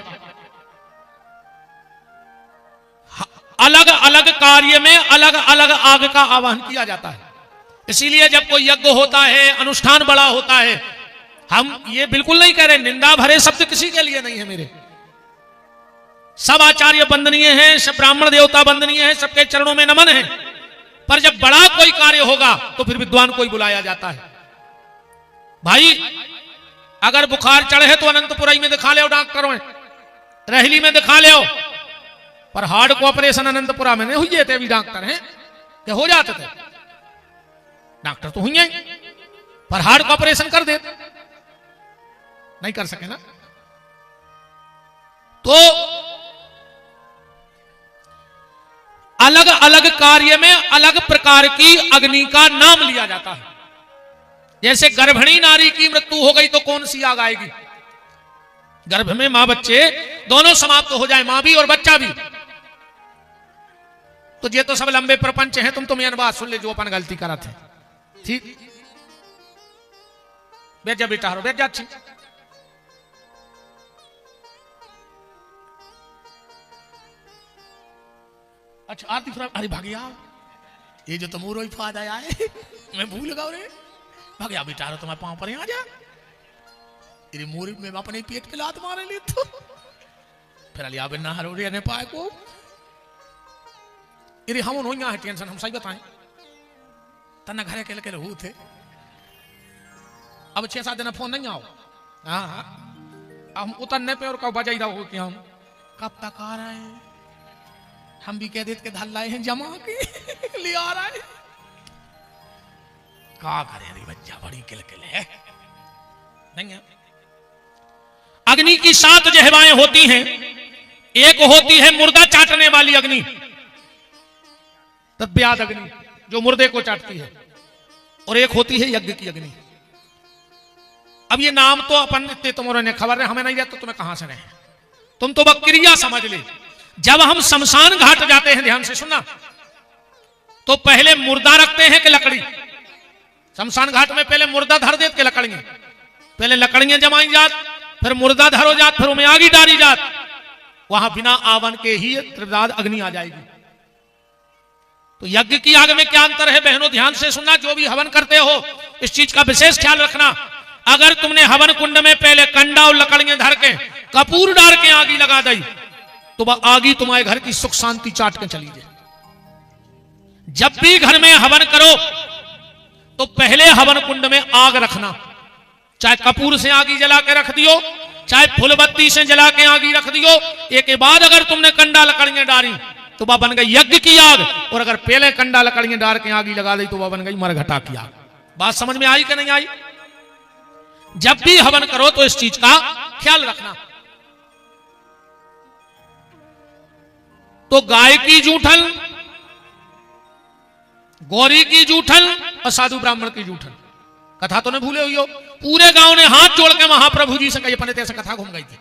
अलग अलग कार्य में अलग अलग आग का आवाहन किया जाता है। इसीलिए जब कोई यज्ञ होता है, अनुष्ठान बड़ा होता है, हम ये बिल्कुल नहीं कह रहे, निंदा भरे शब्द किसी के लिए नहीं है मेरे। सब आचार्य वंदनीय हैं, सब ब्राह्मण देवता वंदनीय हैं, सबके चरणों में नमन है। पर जब बड़ा कोई कार्य होगा तो फिर विद्वान को ही बुलाया जाता है। भाई अगर बुखार चढ़े है तो अनंतपुरई में दिखा ले डॉक्टरों में, रहली में दिखा ले, पर हार्ट को ऑपरेशन अनंतपुरा में नहीं हुई थे। अभी डॉक्टर हैं कि हो जाते थे, डॉक्टर तो हुई पर हार्ट का ऑपरेशन कर देते, नहीं कर सके ना। तो अलग अलग कार्य में अलग प्रकार की अग्नि का नाम लिया जाता है। जैसे गर्भिणी नारी की मृत्यु हो गई तो कौन सी आग आएगी? गर्भ में मां बच्चे दोनों समाप्त हो जाए, मां भी और बच्चा भी। तो ये तो सब लंबे प्रपंच हैं, तुम तो मेरी बात सुन ले जो अपन गलती करा थे। ठीक, बैठ जा बेटा, बैठ जा। अच्छी अच्छा आरती फिर, अरे भाग्या ये जो तुम रोई फाद आया है मैं भूल गया रे। भाग्या बेटा तुम्हारे पांव पर आ जा, तेरी मोरी में अपने पेट पे लात मारे ले तो फिर अलिया बिना हरो रे ने पाए को इरे हम होइया है टेंशन। हम सही बताएं तना घरे के लगे हो थे, अब 6-7 दिन फोन नहीं आओ। हाँ हाँ हम उतरने पे और कब बजाई रहो कि हम कब तक आ रहे हैं, हम भी कह देते के धल लाए हैं जमा के ले आ रहा है। का करे रे बच्चा, बड़ी किलकिल है नहीं है। अग्नि की 7 जिह्वाएं होती हैं। एक होती है मुर्दा चाटने वाली अग्नि, तद्व्याद अग्नि जो मुर्दे को चाटती है, और एक होती है यज्ञ की अग्नि। अब ये नाम तो अपन इतने तुम्हारे ने खबर है, हमें नहीं रहता, तुम्हें कहां से रहे, तुम तो बक्रिया समझ ले। जब हम शमशान घाट जाते हैं, ध्यान से सुनना, तो पहले मुर्दा रखते हैं कि लकड़ी? शमशान घाट में पहले मुर्दा धर देते के लकड़ियां, पहले लकड़ियां जमाई जात, फिर मुर्दा धरो जात, फिर उनमें आगी डाली जात। वहां बिना आवन के ही त्रिदाद अग्नि आ जाएगी। तो यज्ञ की आग में क्या अंतर है बहनों? ध्यान से सुनना, जो भी हवन करते हो इस चीज का विशेष ख्याल रखना। अगर तुमने हवन कुंड में पहले कंडा और लकड़ियां धर के कपूर डाल के आगी लगा दी तो वह आगी तुम्हारे घर की सुख शांति चाट के चली जाए। जब भी घर में हवन करो तो पहले हवन कुंड में आग रखना, चाहे कपूर से आगी जला के रख दियो, चाहे फुलबत्ती से जला के आगी रख दियो। एक के बाद अगर तुमने कंडा लकड़ियां डाली तो वह बन गई यज्ञ की आग, और अगर पहले कंडा लकड़ियां डाल के आगी लगा दी तो वह बन गई मरघटा की आग। बात समझ में आई कि नहीं आई? जब भी हवन करो तो इस चीज का ख्याल रखना। तो गाय की जूठन, गौरी की जूठन और साधु ब्राह्मण की जूठन, कथा तो नहीं भूले हुई हो। पूरे गांव ने हाथ जोड़ के महाप्रभु जी से कही, अपने तैसे कथा घूम गई थी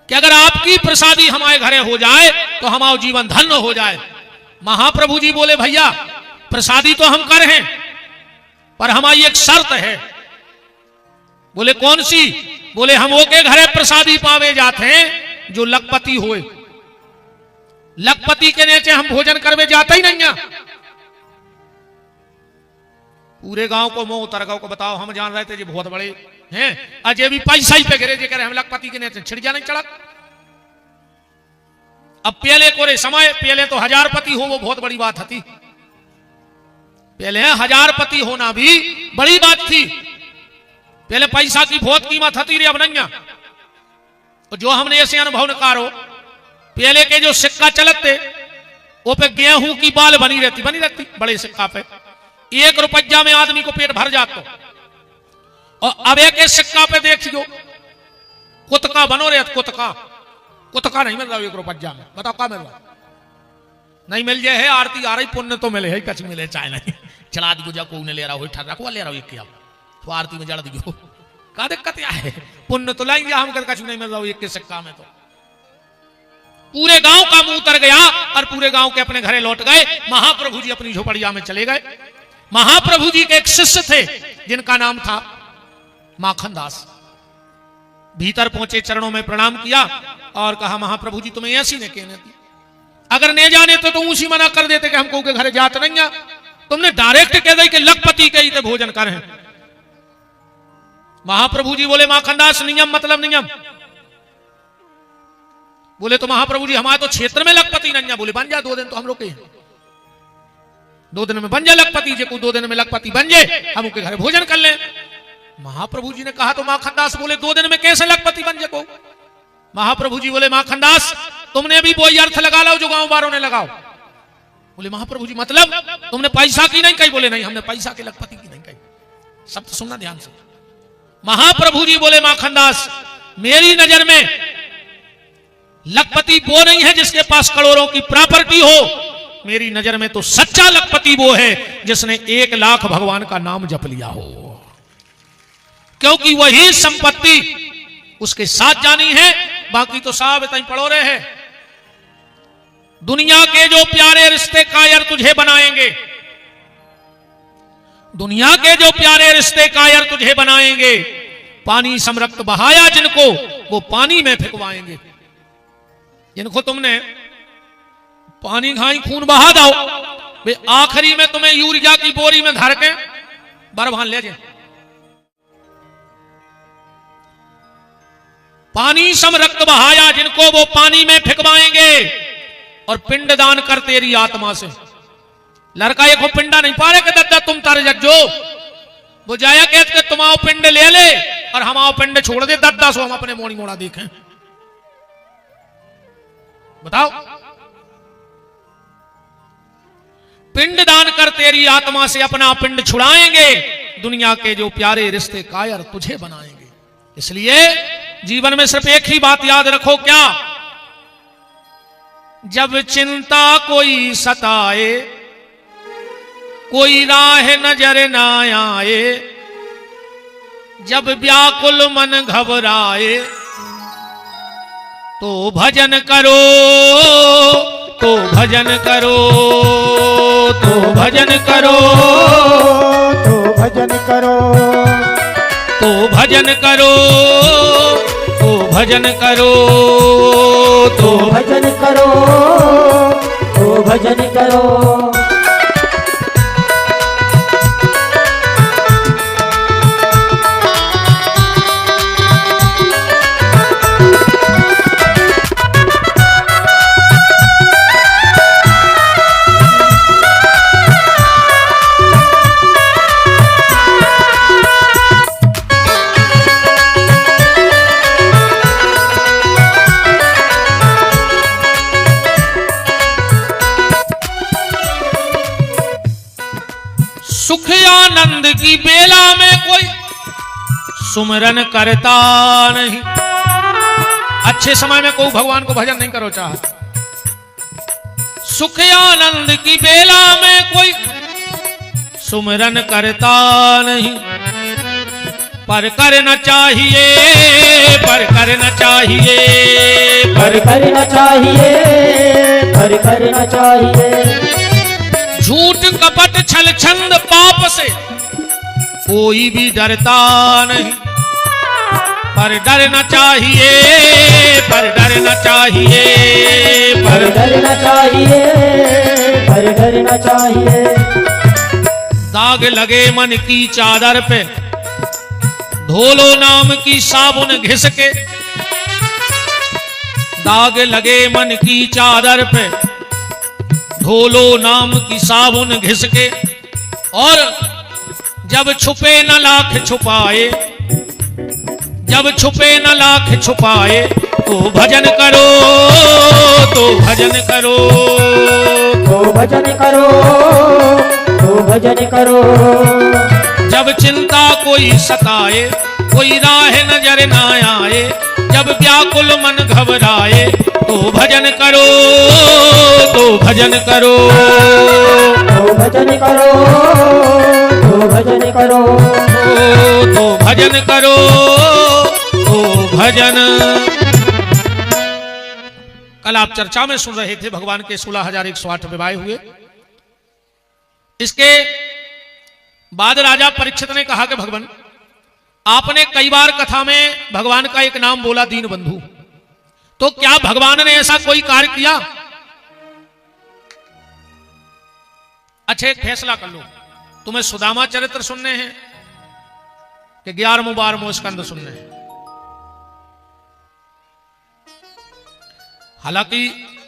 कि अगर आपकी प्रसादी हमारे घरे हो जाए तो हमारा जीवन धन्य हो जाए। महाप्रभु जी बोले, भैया प्रसादी तो हम कर हैं, पर हमारी एक शर्त है। बोले कौन सी? बोले हम वो के घरे प्रसादी पावे जाते हैं जो लखपति होए। लखपति के नीचे हम भोजन करवे जाता ही नहीं है। पूरे गांव को मोह उतर गांव को बताओ, हम जान रहे थे जी बहुत बड़े हैं, अजय भी पैसा ही पे गिरे जे करे हम लखपति के नीचे छिड़ जा नहीं चढ़ा। अब पहले कोरे समय, पहले तो 1000 पति हो वो बहुत बड़ी बात थी। पहले 1000 पति होना भी बड़ी बात थी। पहले पैसा की बहुत कीमत थी रे, अब नहीं। तो जो हमने ऐसे अनुभव नकारो, पहले के जो सिक्का चलते वो पे गेहूं की बाल बनी रहती बड़े सिक्का पे। 1 रुपया में आदमी को पेट भर जाता। और अब एक सिक्का पे देखियो कुतका बनो रहे, कुतका नहीं मिल रहा 1 रुपया में। बताओ क्या मिल रहा? नहीं मिल जाए है आरती आ रही, पुण्य तो मिले है, कच मिले चाहे नहीं। चढ़ा दी जा को ले रहा हो, ठर्रा को ले रहा हो, एक तो आरती में जड़ दियो, का दिक्कत क्या है? पुण्य तो लाएंगे हम, कर कच नहीं मिल रहा हो एक के सिक्का में। तो पूरे गांव का मुंह उतर गया और पूरे गांव के अपने घरे लौट गए। महाप्रभु जी अपनी झोपड़िया में चले गए। महाप्रभु जी के एक शिष्य थे जिनका नाम था माखन दास। भीतर पहुंचे, चरणों में प्रणाम किया और कहा, महाप्रभु जी तुम्हें ऐसी ने कहने थी, अगर नहीं जाने तो तुम उसी मना कर देते कि हमको के घरे जात नहीं है। तुमने डायरेक्ट कह दी कि लखपति के ही भोजन कर हैं। महाप्रभु जी बोले, माखन दास नियम मतलब नियम। बोले तो महाप्रभु जी हमारे तो क्षेत्र में लखपति नहीं है। बोले बन जा 2 दिन तो हम लोग के 2 दिन में बन जा लखपति जी को, 2 दिन में लखपति बन जाए, हम उनके घर भोजन कर ले। महाप्रभु जी ने कहा तो माखन दास बोले 2 दिन में कैसे लखपति बन जाए को? महाप्रभु जी बोले, माखन दास तुमने भी वही अर्थ लगा लो जो गांव वालों ने लगाओ। बोले महाप्रभु जी मतलब तुमने पैसा की नहीं कही? बोले नहीं, हमने पैसा के लखपति की नहीं कही। सब तो सुनना ध्यान से। महाप्रभु जी बोले, माखन दास मेरी नजर में लखपति वो नहीं है जिसके पास करोड़ों की प्रॉपर्टी हो। मेरी नजर में तो सच्चा लखपति वो है जिसने 1 लाख भगवान का नाम जप लिया हो, क्योंकि वही संपत्ति उसके साथ जानी है। बाकी तो साहब इतना ही पड़ो रहे हैं। दुनिया के जो प्यारे रिश्ते कायर तुझे बनाएंगे, दुनिया के जो प्यारे रिश्ते कायर तुझे बनाएंगे। पानी समरक्त बहाया जिनको, वो पानी में फेंकवाएंगे। जिनको तुमने पानी घाई खून बहा दो, वे आखिरी में तुम्हें यूरिया की बोरी में धर के बरभान ले जाए। पानी सम रक्त बहाया जिनको, वो पानी में फेंकवाएंगे। और पिंड दान कर तेरी आत्मा से। लड़का एक पिंडा नहीं पा रहे कि दद्दा तुम तारे जज्जो, वो जाया कहते कि तुम आओ पिंड ले ले और हम आओ पिंड छोड़ दे दद्दा सो हम अपने मोड़ी मोड़ा देखें। बताओ, पिंड दान कर तेरी आत्मा से अपना पिंड छुड़ाएंगे। दुनिया के जो प्यारे रिश्ते कायर तुझे बनाएंगे। इसलिए जीवन में सिर्फ एक ही बात याद रखो, क्या? जब चिंता कोई सताए, कोई राह नजर ना आए, जब व्याकुल मन घबराए, तो भजन करो, तो भजन करो, तो भजन करो, तो भजन करो, तो भजन करो, तो भजन करो, तो भजन करो, तो भजन करो। सुख आनंद की बेला में कोई सुमरन करता नहीं। अच्छे समय में कोई भगवान को भजन नहीं करो चाहता। सुख आनंद की बेला में कोई सुमरन करता नहीं। पर करना चाहिए, पर करना चाहिए, पर करना चाहिए, पर करना चाहिए। झूठ कपट छल छंद पाप से कोई भी डरता नहीं। पर डरना चाहिए, पर डरना चाहिए, पर डरना चाहिए, पर डरना चाहिए। दाग लगे मन की चादर पे, धोलो नाम की साबुन घिस के। दाग लगे मन की चादर पे, धोलो नाम की साबुन घिस के। और जब छुपे न लाख छुपाए, जब छुपे न लाख छुपाए, तो भजन करो, तो भजन करो, तो भजन करो, तो भजन करो। जब चिंता कोई सताए, कोई राह नजर ना आए, जब व्याकुल मन घबराए, तो भजन करो, तो भजन करो, तो भजन करो, तो भजन करो, तो भजन करो, तो भजन। कल आप चर्चा में सुन रहे थे भगवान के 16,108 विवाह हुए। इसके बाद राजा परीक्षित ने कहा कि भगवान, आपने कई बार कथा में भगवान का एक नाम बोला, दीन बंधु, तो क्या भगवान ने ऐसा कोई कार्य किया? अच्छा, एक फैसला कर लो, तुम्हें सुदामा चरित्र सुनने हैं कि 11वें 12वें स्कंद सुनने हैं? हालांकि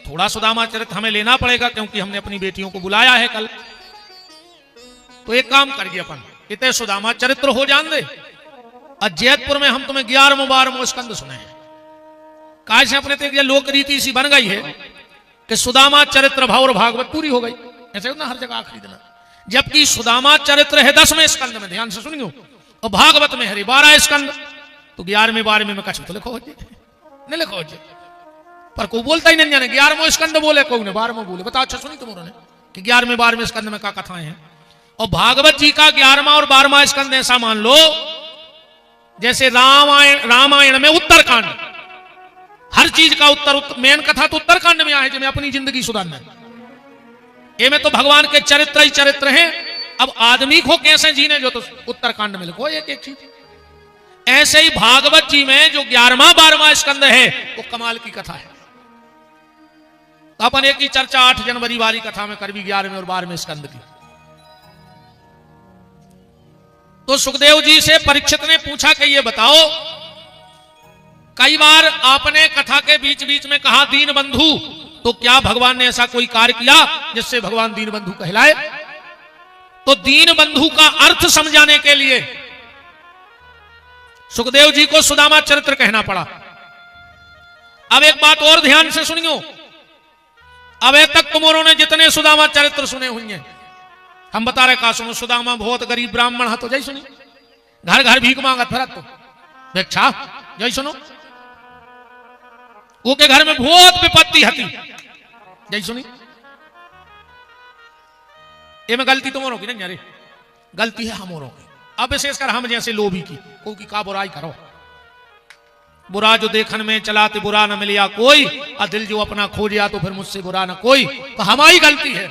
थोड़ा सुदामा चरित्र हमें लेना पड़ेगा, क्योंकि हमने अपनी बेटियों को बुलाया है कल। तो एक काम करिए, अपन इतने सुदामा चरित्र हो जान दे, और जैतपुर में हम तुम्हें 11वें 12वें स्कंद सुने हैं। काहे से अपने तो लोक रीति सी बन गई है कि सुदामा चरित्र भाव और भागवत पूरी हो गई, ऐसे ना हर जगह आखिरी दिन। जबकि सुदामा चरित्र है 10वें स्कंद में, ध्यान से सुनियो, और भागवत में है 12 स्कंद। तो 11वें 12वें में कछु तो लिखो हो नहीं लिखो हो, पर कोई बोलता ही नहीं जाने 11वें स्कंद बोले, कोई ने 12वें बोले। बताओ, अच्छा सुनी तुम उन्होंने कि 11वें 12वें स्कंद में क्या कथाएं हैं? और भागवत जी का 11वां और 12वां स्कंद ऐसा मान लो जैसे रामायण में उत्तरकांड, हर चीज का उत्तर मेन कथा तो उत्तरकांड में आए, जिसमें अपनी जिंदगी सुधारना है। ये में तो भगवान के चरित्र ही चरित्र हैं। अब आदमी को कैसे जीने, जो तो उत्तरकांड में लिखो एक एक चीज। ऐसे ही भागवत जी में जो 11वां 12वां स्कंद है, वो कमाल की कथा है। तो अपन एक ही चर्चा 8 जनवरी वाली कथा में कर भी 11वें और 12वें स्कंद की। तो सुखदेव जी से परीक्षित ने पूछा कि ये बताओ, कई बार आपने कथा के बीच बीच में कहा दीन बंधु, तो क्या भगवान ने ऐसा कोई कार्य किया जिससे भगवान दीन बंधु कहलाए? तो दीन बंधु का अर्थ समझाने के लिए सुखदेव जी को सुदामा चरित्र कहना पड़ा। अब एक बात और ध्यान से सुनियो, अब तक तुमों ने जितने सुदामा चरित्र सुने हुए हैं, हम बता रहे का सुनो, सुदामा बहुत गरीब ब्राह्मण है, तो जय सुनी, घर घर भीख मांगत फिरत, तो भिक्षा जय सुनो, वो के घर में बहुत विपत्ति हती, जय सुनी। ये में गलती तुमों की नहीं, अरे गलती है हमों की। अब विशेषकर हम जैसे लोभी की, को की का बुराई करो, बुरा जो देखन में चलाते बुरा न मिलिया कोई, और दिल जो अपना खो गया तो फिर मुझसे बुरा न कोई। तो हमारी गलती है,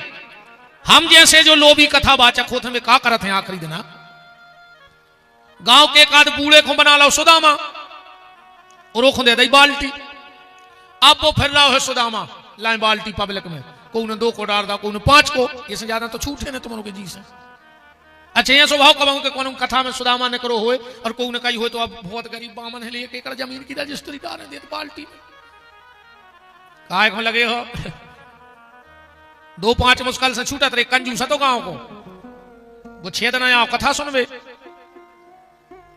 हम जैसे जो लोभी कथावाचक होते में का करते हैं आखिरी दिन। गांव के एक आध बूढ़े को बना लो सुदामा, और वो दे दी बाल्टी। अब वो फिर रहा है सुदामा लाए बाल्टी पब्लिक में, को ने 2 को डाल दा, को ने 5 को, इससे ज्यादा तो छूटे ना तुम्हारों के जी से। अच्छा, ये स्वभाव कमाऊं के कौन कथा में सुदामा ने करो हुए, और को ने कही हो तो अब बहुत गरीब बामन है, लिए एकड़ जमीन की रजिस्ट्री डाल दे बाल्टी में, काय को लगे हो 2-5 मुश्किल से छूटत रहे कंजूस तो गांव को, वो 6 दिन आओ कथा सुनवे।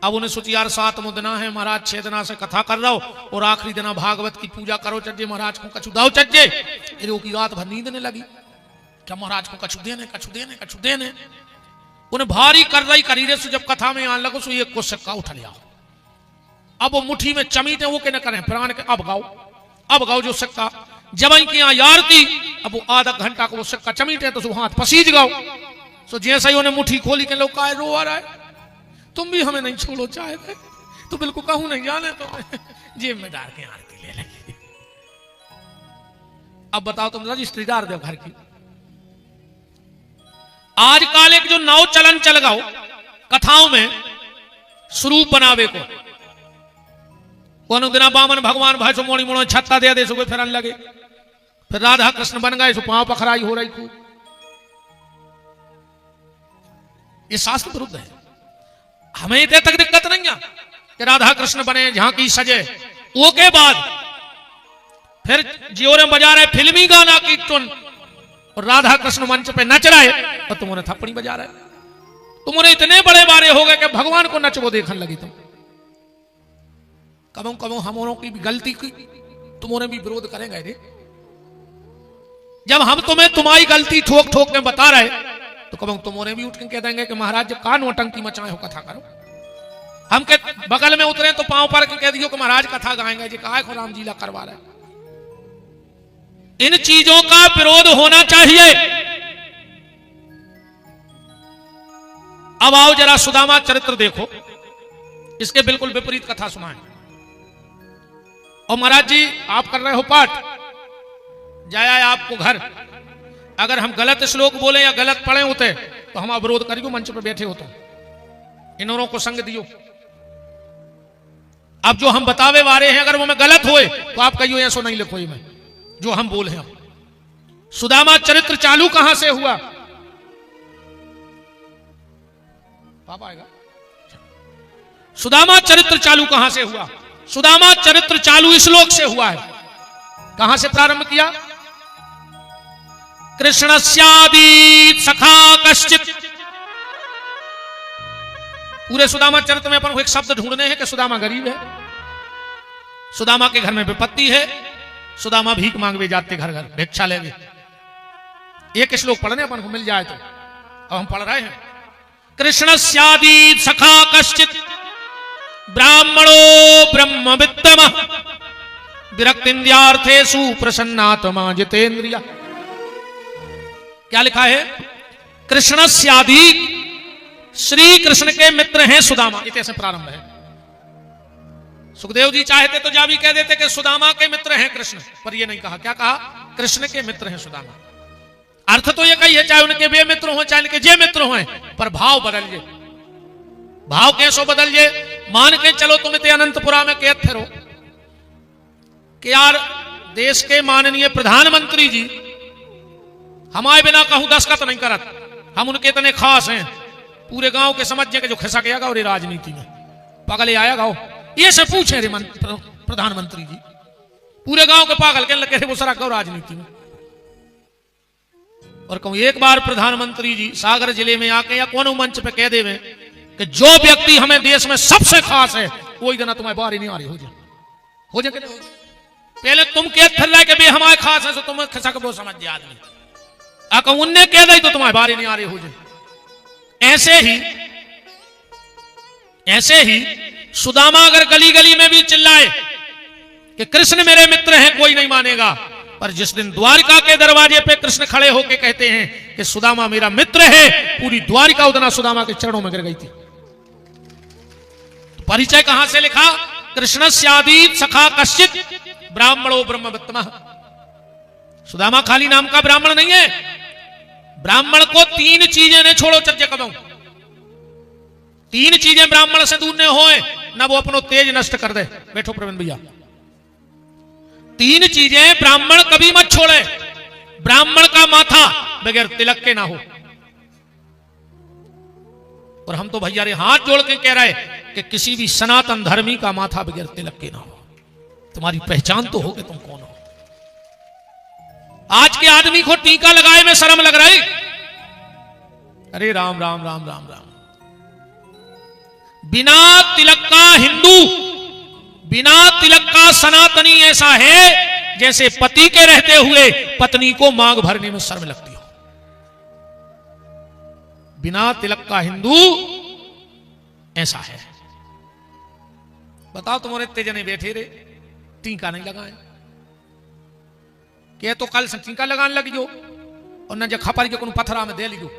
अब उन्हें सोची यार 7वां दिन है महाराज, 6 दिन से कथा कर रहा हो, और आखिरी दिन भागवत की पूजा करो चज्जे, महाराज को कछु दाओ चज्जे। की रात भर नींद ने लगी, क्या महाराज को कछु देने कछु देने कछु देने। उन्हें भारी कर रही करी रे, जब कथा में आने लगो सो एक को सिक्का उठा लिया। अब वो मुट्ठी में चमीटे वो के न करें प्राण के, अब गाओ जो सिक्का जब की यार थी। अब वो आधा घंटा को वो सिक्का चमीटे तो हाथ पसीज गाओ। सो जैसे ही उन्हें मुट्ठी खोली के लोग का रो आ रहा है, तुम भी हमें नहीं छोड़ो चाहे तो बिल्कुल कहूं नहीं जाने, तो जेब में डाल के आरती ले लेंगे। अब बताओ तुम रजिस्ट्री डाल दो घर की। आजकल एक जो नौ चलन चल गाओ कथाओं में स्वरूप बनावे को, कोनो दिना बामन भगवान भाई सो मोड़ी मोड़ो छत्ता दे दे सुबह फिरन लगे, फिर राधा कृष्ण बन गए, सो पांव पखराई हो रही खूब। ये शास्त्र विरुद्ध है। हमें इतने तक दिक्कत नहीं है कि राधा कृष्ण बने, झांकी सजे, वो के बाद फिर जियोरे बजा रहे फिल्मी गाना की टुन और राधा कृष्ण मंच पे नच रहे और तुम उन्हें थप्पड़ी बजा रहे। तुम उन्हें इतने बड़े बारे हो गए कि भगवान को नच वो देखने लगी। तुम कबों कबों हमों की भी गलती की तुम उन्हें भी विरोध करेंगे रे। जब हम तुम्हें तुम्हारी गलती ठोक ठोक में बता रहे तो कबों तुम उन्हें भी उठ के कह देंगे कि महाराज जब का नोटंकी मचाए हो कथा करो। हम के बगल में उतरे तो पांव पर के कह दियो कि महाराज कथा गाएंगे जी, कहा है राम जीला करवा रहे। इन चीजों का विरोध होना चाहिए। अब आओ जरा सुदामा चरित्र देखो, इसके बिल्कुल विपरीत कथा सुनाए। और महाराज जी आप कर रहे हो पाठ, जाया आपको घर, अगर हम गलत श्लोक बोले या गलत पढ़े होते तो हम विरोध करियो, मंच पर बैठे होते। इन्होंने को संग दियो। अब जो हम बतावे वारे हैं अगर वो में गलत होए तो आप कहियो ऐसो नहीं लिखो मैं जो हम बोले हैं। सुदामा चरित्र चालू कहां से हुआ? पापा आएगा। सुदामा चरित्र चालू कहां से हुआ? सुदामा चरित्र चालू श्लोक से हुआ है। कहां से प्रारंभ किया? कृष्णस्यादीत सखा कश्चित। पूरे सुदामा चरित्र में अपन को एक शब्द ढूंढने हैं कि सुदामा गरीब है, सुदामा के घर में विपत्ति है, सुदामा भीख मांगवे जाते घर घर भिक्षा लेंगे। एक श्लोक पढ़ने अपन को मिल जाए तो। अब हम पढ़ रहे हैं कृष्णस्यादीत सखा कश्चित ब्राह्मणो ब्रह्मवित्तम विरक्तिन्द्यार्थेषु प्रसन्नात्मा जितेन्द्रिय। क्या लिखा है? कृष्णस्यादीत, श्री कृष्ण के मित्र हैं सुदामा। इतने से प्रारंभ है। सुखदेव जी चाहते तो जा भी कह देते कि सुदामा के मित्र हैं कृष्ण, पर ये नहीं कहा। क्या कहा? कृष्ण के मित्र हैं सुदामा। अर्थ तो ये कही है चाहे उनके वे मित्र हो चाहे उनके जे मित्र हो, पर भाव बदलिए। भाव कैसो बदलिए? मान के चलो तुम इतने अनंतपुरा में कहते रहो कि यार देश के माननीय प्रधानमंत्री जी हमारे बिना कहूं दस्तखत नहीं करत, हम उनके इतने खास हैं, पूरे गांव के समझ के जो खिसा गया और राजनीति में पागल आया गाओ। ये से पूछे रे प्रधानमंत्री जी, पूरे गांव के पागल के लगे वो सरा राजनीति में। और कहूं एक बार प्रधानमंत्री जी सागर जिले में आके या कोनो मंच पे कह देवे कि जो व्यक्ति हमें देश में सबसे खास है कोई दिन तुम्हारे बाहर ही नहीं आ रही हो जाए कि नहीं? पहले तुम कह रहे कि हमारे खास है तो तुम्हें खिसा के वो समझ जाए आदमी, आका उनने कह दी तो तुम्हारे बाहर ही नहीं आ रही हो जाए। ऐसे ही सुदामा अगर गली गली में भी चिल्लाए कि कृष्ण मेरे मित्र हैं कोई नहीं मानेगा, पर जिस दिन द्वारिका के दरवाजे पे कृष्ण खड़े होके कहते हैं कि सुदामा मेरा मित्र है, पूरी द्वारिका उतना सुदामा के चरणों में गिर गई थी। तो परिचय कहां से लिखा? कृष्णस्यादीत सखा कश्चित ब्राह्मणो ब्रह्मवित्तमः। सुदामा खाली नाम का ब्राह्मण नहीं है। ब्राह्मण को तीन चीजें ने छोड़ो चर्चे कदम, तीन चीजें ब्राह्मण से दूर ने होए ना वो अपनो तेज नष्ट कर दे। बैठो प्रवीण भैया। तीन चीजें ब्राह्मण कभी मत छोड़े। ब्राह्मण का माथा बगैर तिलक के ना हो। और हम तो भैया रे हाथ जोड़ के कह रहे कि किसी भी सनातन धर्मी का माथा बगैर तिलक के ना हो। तुम्हारी पहचान तो हो कि तुम कौन हो। आज के आदमी को टीका लगाए में शर्म लग रही। अरे राम राम राम राम राम। बिना तिलक का हिंदू, बिना तिलक का सनातनी ऐसा है जैसे पति के रहते हुए पत्नी को मांग भरने में शर्म लगती हो। बिना तिलक का हिंदू ऐसा है। बताओ तुम्हारे इतने जने बैठे रे टीका नहीं लगाए, के तो कल से टीका लगाने लगी जो और न जो खपर के पत्थरा में दे लीजो।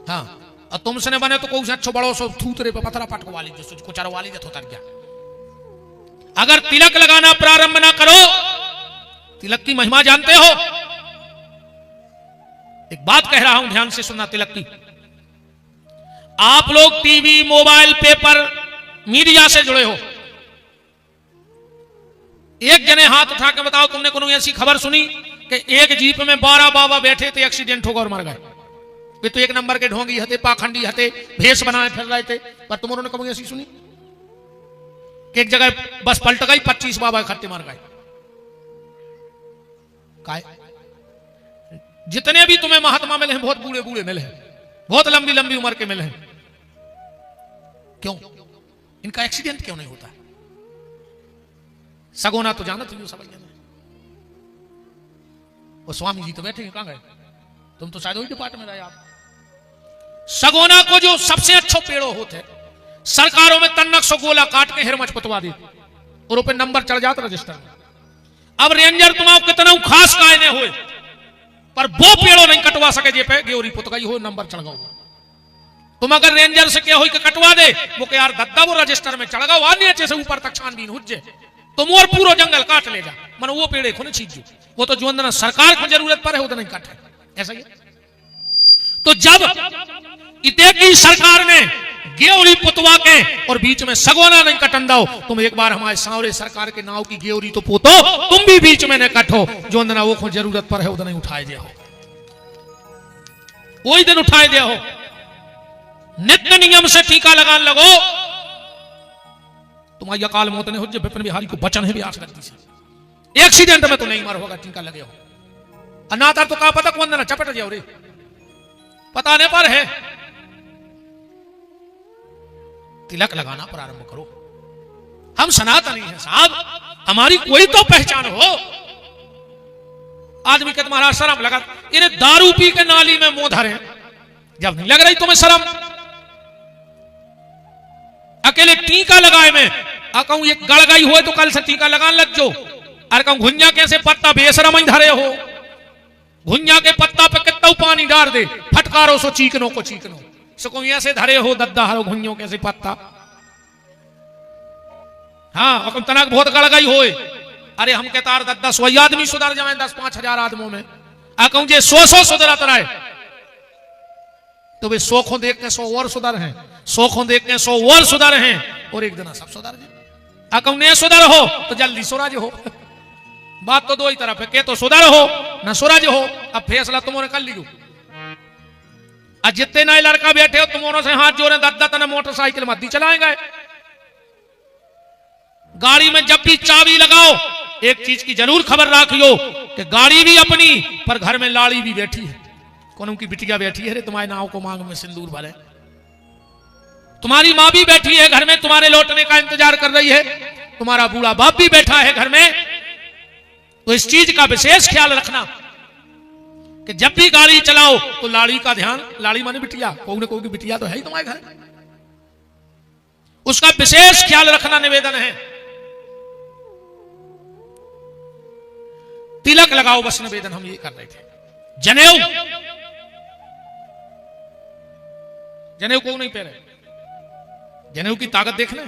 हाँ, और तुमसे ने बने तो कोई अच्छो बड़ो सो थूतरे पे पत्थरा पटकवा लीजिए, कुछ चरवा लीजिए तो तर गया। अगर तिलक लगाना प्रारंभ ना करो, तिलक की महिमा जानते हो? एक बात कह रहा हूं, ध्यान से सुनना तिलक की। आप लोग टीवी, मोबाइल, पेपर, मीडिया से जुड़े हो, एक जने हाथ उठा के बताओ, तुमने कोई ऐसी खबर सुनी कि एक जीप में 12 बाबा बैठे थे, एक्सीडेंट होगा और मर गए? वे तो एक नंबर के ढोंगी हते, पाखंडी हते, भेष बनाए फिर रहे थे, पर तुम उन्होंने कभी ऐसी सुनी कि एक जगह बस पलट गई, 25 बाबा इकट्ठे मर गए? काय? जितने भी तुम्हें महात्मा मिले हैं बहुत बूढ़े बूढ़े मिले हैं, बहुत लंबी लंबी उम्र के मिले हैं। क्यों? इनका एक्सीडेंट क्यों नहीं होता? सगोना तो जाना तुम सब जने। वो स्वामी जी तो बैठे हैं, कहां गए? तुम तो शायद वही डिपार्टमेंट में रहे आप। सगोना को जो सबसे अच्छो पेड़ो होते सरकारों में तन्नक सो गोला काट के हिरमच पुतवा दी और ऊपर नंबर चढ़ जाता रजिस्टर में। अब रेंजर तुम्हारा कितना खास कायने हुए पर वो पेड़ो नहीं कटवा सके जे पे गेवरी पुत गई हो, नंबर चढ़ गओ। तुम अगर रेंजर से क्या हो कि कटवा दे, वो के यार दद्दा वो रजिस्टर में चढ़ गओ, आने अच्छे से ऊपर तक छानबीन हुज्जे तो मोर पूरा जंगल काट ले जा, मन वो पेड़े को नहीं छींचो। वो तो जो अंदर सरकार को जरूरत पड़े वो तो नहीं काटे, ऐसा ही। तो जब इतने की सरकार ने गेवरी पुतवा के और बीच में सगोना नहीं कटन दो, तुम एक बार हमारे सांवरे सरकार के नाव की गेवरी तो पोतो, तुम भी बीच में न कटो, जो अंदर वो को जरूरत पर है उधर नहीं उठाए दे हो, वही दिन उठाए दे हो। नित्य नियम से टीका लगान लगो, तुम्हारी अकाल मौत ने हो जब विपिन बिहारी को बचन है भी आज करती से एक्सीडेंट में तो नहीं मर होगा, टीका लगे हो। अनाथर तो कहा पता कौन देना चपट जाओ रे, पता नहीं पर है। तिलक लगाना प्रारंभ करो। हम सनातनी हैं साहब, हमारी कोई तो पहचान हो। आदमी के तुम्हारा शर्म लगा, इन्हें दारू पी के नाली में मुंह धरे, जब नहीं लग रही तुम्हें शर्म? अकेले टीका लगाए में कहूं ये गड़ गई हो तो कल से टीका लगाने लग जो। अरे कहूं घुंजा कैसे पत्ता बेशरम ही धरे हो, घुंजा के पत्ता पे कितना पानी डाल दे, फटकारो सो चीकनो को चीकनो, सो कोई ऐसे धरे हो दद्दा हरो घुंजो कैसे पत्ता। हाँ तनक बहुत गड़ गई हो। अरे हम कहता दद्दा 100 आदमी सुधर जाए 10-5 हजार आदमों में, कहूं जे 100 सुधरत रहे तो वे 100 को देख के 100 और सुधर हैं, 100 को देख के 100 और सुधर हैं, और एक दिन सब सुधर जाए। कहूं नहीं सुधर हो तो जल्दी सूरज हो। बात तो दो ही तरफ है, के तो सुधर हो न सूरज हो। अब फैसला तुमने कर लियो। जितने नए लड़का बैठे हो तुमों से हाथ जोड़े, दद्दा तना मोटरसाइकिल मत दी चलाएंगे। गाड़ी में जब भी चाबी लगाओ एक चीज की जरूर खबर रखियो कि गाड़ी भी अपनी पर घर में लाड़ी भी बैठी है, कौन की बिटिया बैठी है रे तुम्हारे नाव को मांग में सिंदूर भरे, तुम्हारी माँ भी बैठी है घर में तुम्हारे लौटने का इंतजार कर रही है, तुम्हारा बूढ़ा बाप भी बैठा है घर में। तो इस चीज का विशेष ख्याल रखना कि जब भी गाड़ी चलाओ तो लाड़ी का ध्यान, लाड़ी माने बिटिया, कोई न कोई की बिटिया तो है ही तुम्हारे घर, उसका विशेष ख्याल रखना निवेदन है। तिलक लगाओ बस निवेदन हम ये कर रहे थे। जनेऊ, जनेऊ को नहीं पहने, जनेऊ की ताकत देखना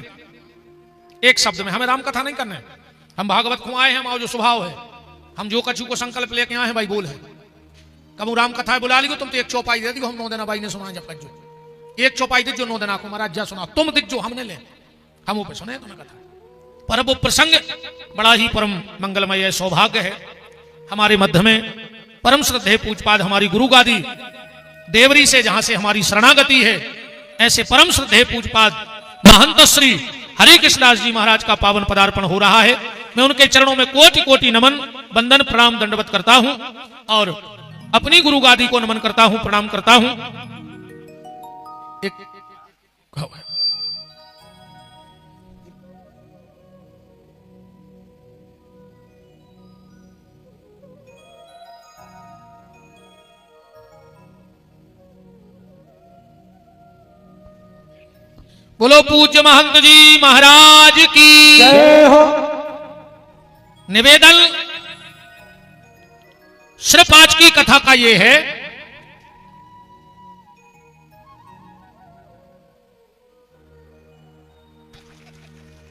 एक शब्द में। हमें राम कथा नहीं करना है, हम भागवत को आए हैं, हमारा जो स्वभाव है, हम जो कछु को संकल्प लेके आए हैं भाई बोल है। कब राम कथा बुला ली तुम तो एक चौपाई दे दी, हम 9 देना भाई ने सुना, जब जो एक चौपाई दे जो 9 देना को महाराज जा सुना, तुम दिख जो हमने ले, हम ऊपर सुने तुम्हें कथा। पर वो प्रसंग बड़ा ही परम मंगलमय सौभाग्य है। हमारे मध्य में परम श्रद्धेय पूजपाद हमारी गुरु गादी देवरी से जहां से हमारी शरणागति है, ऐसे परम श्रद्धेय पूजपाद महंत श्री हरि कृष्णदास जी महाराज का पावन पदार्पण हो रहा है। मैं उनके चरणों में कोटि कोटि नमन वंदन प्रणाम दंडवत करता हूं और अपनी गुरु गादी को नमन करता हूं, प्रणाम करता हूं। एक बोलो पूज्य महंत जी महाराज की जय हो। निवेदन सिर्फ आज की कथा का ये है,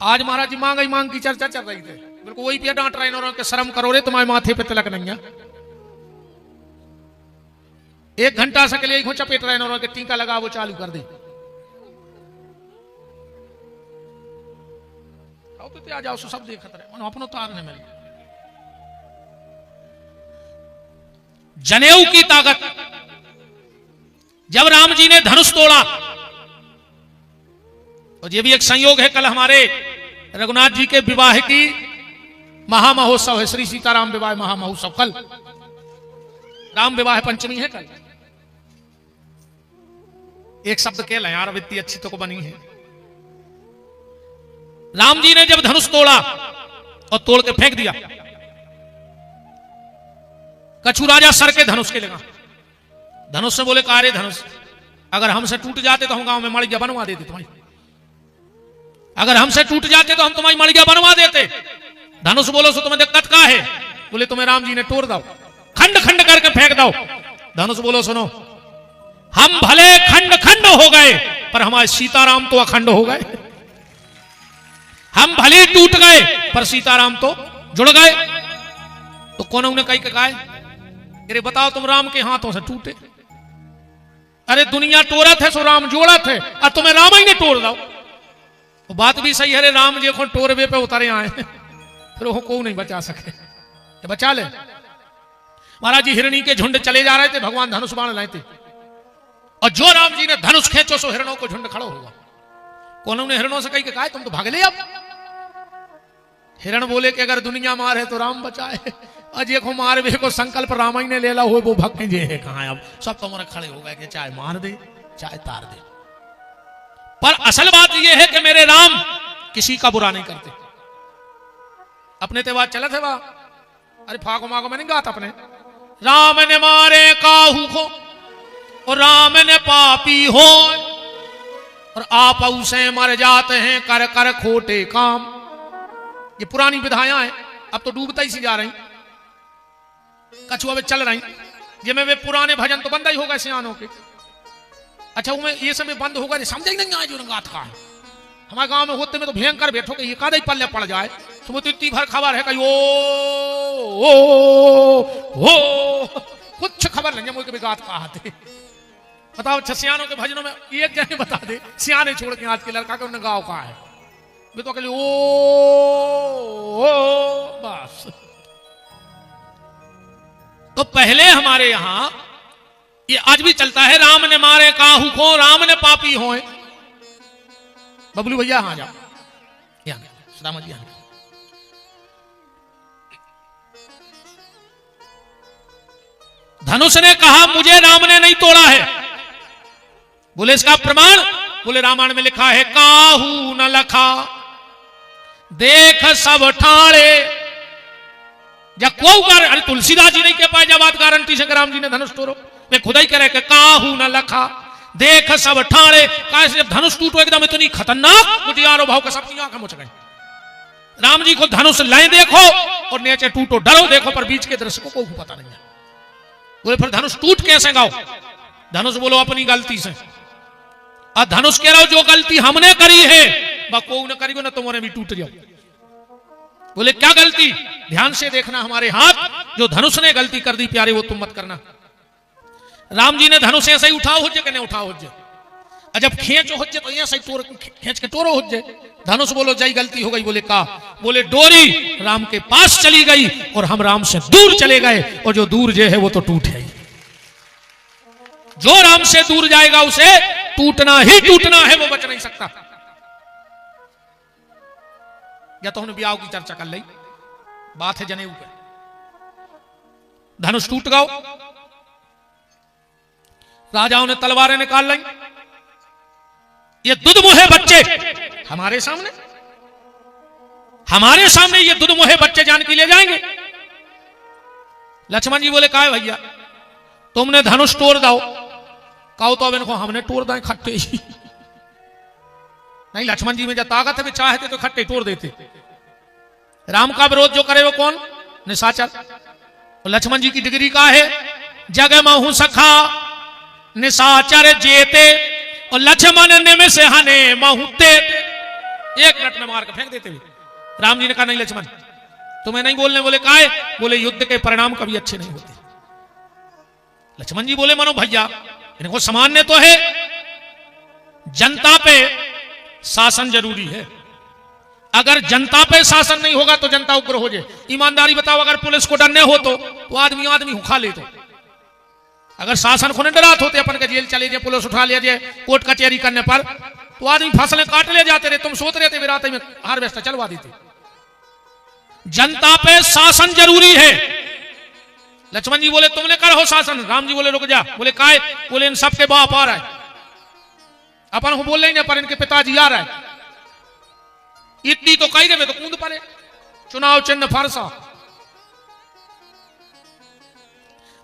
आज महाराज जी मांग मांग की चर्चा चल रही थी, बिल्कुल वही पे डांट रहे के शर्म करो रे तुम्हारे माथे पे तिलक नहीं है। 1 घंटा से के लिए चपेट रहे के टीका लगा वो चालू कर दे। आओ तो आ जाओ सब देखत रहे मन अपनो तार ने मिल जनेऊ की ताकत। जब राम जी ने धनुष तोड़ा, और ये भी एक संयोग है, कल हमारे रघुनाथ जी के विवाह की महामहोत्सव है, श्री सीताराम विवाह महामहोत्सव कल, राम विवाह पंचमी है कल। एक शब्द कह लें यार, इतनी अच्छी तो को बनी है। राम जी ने जब धनुष तोड़ा और तोड़ के फेंक दिया, कछु राजा सर के धनुष के लगा। धनुष से बोले कारे धनुष, अगर हमसे टूट जाते तो हम गांव में मड़िया बनवा देते तुम्हारी, अगर हमसे टूट जाते तो हम तुम्हारी मड़िया बनवा देते। धनुष बोलो सो तुम्हें दिक्कत का है? बोले तुम्हें राम जी ने तोड़ दो, खंड खंड करके फेंक दो। धनुष बोलो सुनो, हम भले खंड खंड हो गए पर हमारे सीताराम तो अखंड हो गए। हम भले टूट गए पर सीताराम तो जुड़ गए। तो कौन ने कही कहा, अरे बताओ तुम राम के हाथों से टूटे, अरे दुनिया तोड़त है सो राम जोड़त है, और तुम्हें राम ही ने तोड़ दो। तो बात भी सही है, अरे राम जी को टोरवे पे उतरे आए फिर वो को नहीं बचा सके, तो बचा ले। महाराज जी हिरणी के झुंड चले जा रहे थे, भगवान धनुष बाण लाए थे, और जो राम जी ने धनुष खींचो सो हिरणों को झुंड खड़ा होगा। कौन ने हिरणों से कही कहा तुम तो भाग ले। अब हिरण बोले कि अगर दुनिया मारे तो राम बचाए, अजय को मार वे को संकल्प राम ही ने ले ला हो, वो भक्त जे है कहां। अब सब तुम्हारे खड़े हो गए कि चाहे मार दे चाहे तार दे। पर असल बात यह है कि मेरे राम किसी का बुरा नहीं करते। अपने तेवार चले थे वहां, अरे फाको माको में नहीं गाता अपने, राम ने मारे काहू को और राम ने पापी हो, और आप उसे मर जाते हैं कर कर खोटे काम। ये पुरानी विधाएं हैं, अब तो डूबता ही सी जा रही, कछुआ में चल रही। जिसमें वे पुराने भजन तो बंद ही होगा सियानों के। अच्छा वो ये समय बंद होगा, समझ ही नहीं आए जो रंगात का है। हमारे गांव में होते में तो भयंकर बैठो कि ये कादे पल्ले पड़ जाए, तो तो इतनी भर खबर है कि ओ कुछ खबर नहीं मुझे कभी गात कहा थे। बताओ सियानों के भजनों में एक जने बता दे, सियाने छोड़ के आज के लड़का के उन्हें गाँव कहा है, वे तो अकेले ओ बस। तो पहले हमारे यहां ये आज भी चलता है, राम ने मारे काहू को राम ने पापी होए। बबलू भैया हाँ जाओ, राम जी धनुष ने कहा मुझे राम ने नहीं तोड़ा है। बोले इसका प्रमाण, बोले रामायण में लिखा है काहू न लखा देख सब ठाड़े। जब को अरे तुलसीदास जी नहीं कह पाए जब बात गारंटी से राम जी ने धनुष तोड़ो, वे खुदा ही कह रहे काहू न लखा देख सब ठाड़े। कैसे जब धनुष टूटो एकदम इतनी खतरनाक गुटियारो भाव का सबकी आंखें मुझ गई। राम जी को धनुष लाए देखो और नीचे टूटो डरो देखो, पर बीच के दृश्य को पता नहीं है। बोले फिर धनुष टूट कैसे गाओ? धनुष बोलो अपनी गलती से, और धनुष कह रहा हो जो गलती हमने करी है बको न करी ना तुम्हारे भी टूट जाओ। बोले क्या गलती? ध्यान से देखना, हमारे हाथ जो धनुष ने गलती कर दी प्यारे वो तुम मत करना। राम जी ने धनुष ऐसे ही उठाओ हो जाए, उठाओ हो जाए, जब खींचो हो जाए तो ऐसे ही खींच के तोड़ो हो जाए। धनुष बोलो जय गलती हो गई। बोले का? बोले डोरी राम के पास चली गई और हम राम से दूर चले गए, और जो दूर जे है वो तो टूट है। जो राम से दूर जाएगा उसे टूटना ही टूटना है, वो बच नहीं सकता। या तो हमने ब्याह की चर्चा कर ली, बात है जनेऊ पे। धनुष टूट गओ, राजाओं ने तलवारें निकाल ली। ये दुधमुहे बच्चे हमारे सामने ये दुधमुहे बच्चे जान के ले जाएंगे। लक्ष्मण जी बोले काहे भैया तुमने धनुष तोड़ दो। कहो तो अब इनको हमने तोड़ दें खट्टे ही। नहीं, लक्ष्मण जी में जब ताकत है वे चाहते तो खट्टे तोड़ देते। राम का विरोध जो करे वो कौन? निशाचर। तो लक्ष्मण जी की डिग्री का है जग महु सखा निशाचर जेते, और लक्ष्मण ने में से हने महुते। एक मिनट में मार के फेंक देते हुए राम जी ने कहा नहीं लक्ष्मण तुम्हें नहीं बोलने। बोले काहे? बोले युद्ध के परिणाम कभी अच्छे नहीं होते। लक्ष्मण जी बोले मानो भैया इनको सामान्य तो है, जनता पे शासन जरूरी है। अगर जनता पे शासन नहीं होगा तो जनता उग्र हो जाए। ईमानदारी बताओ, अगर पुलिस को डर न हो तो आदमी आदमी उखा ले। तो अगर शासन को न डरात होते अपन के जेल चले जाए, पुलिस उठा ले जाए कोर्ट कचहरी करने पर, तो आदमी फसलें काट ले जाते रहे। तुम सोच रहे थे विराते में हार्वेस्टर चलवा देते। जनता पे शासन जरूरी है। लक्ष्मण जी बोले तुमने करो शासन। राम जी बोले रुक जा। बोले काय? बोले इन सबके बाप आ रहा है। अपन को बोल रहे पर इनके पिताजी आ रहा है। इतनी तो कही में तो कूद पड़े। चुनाव चिन्ह फरसा।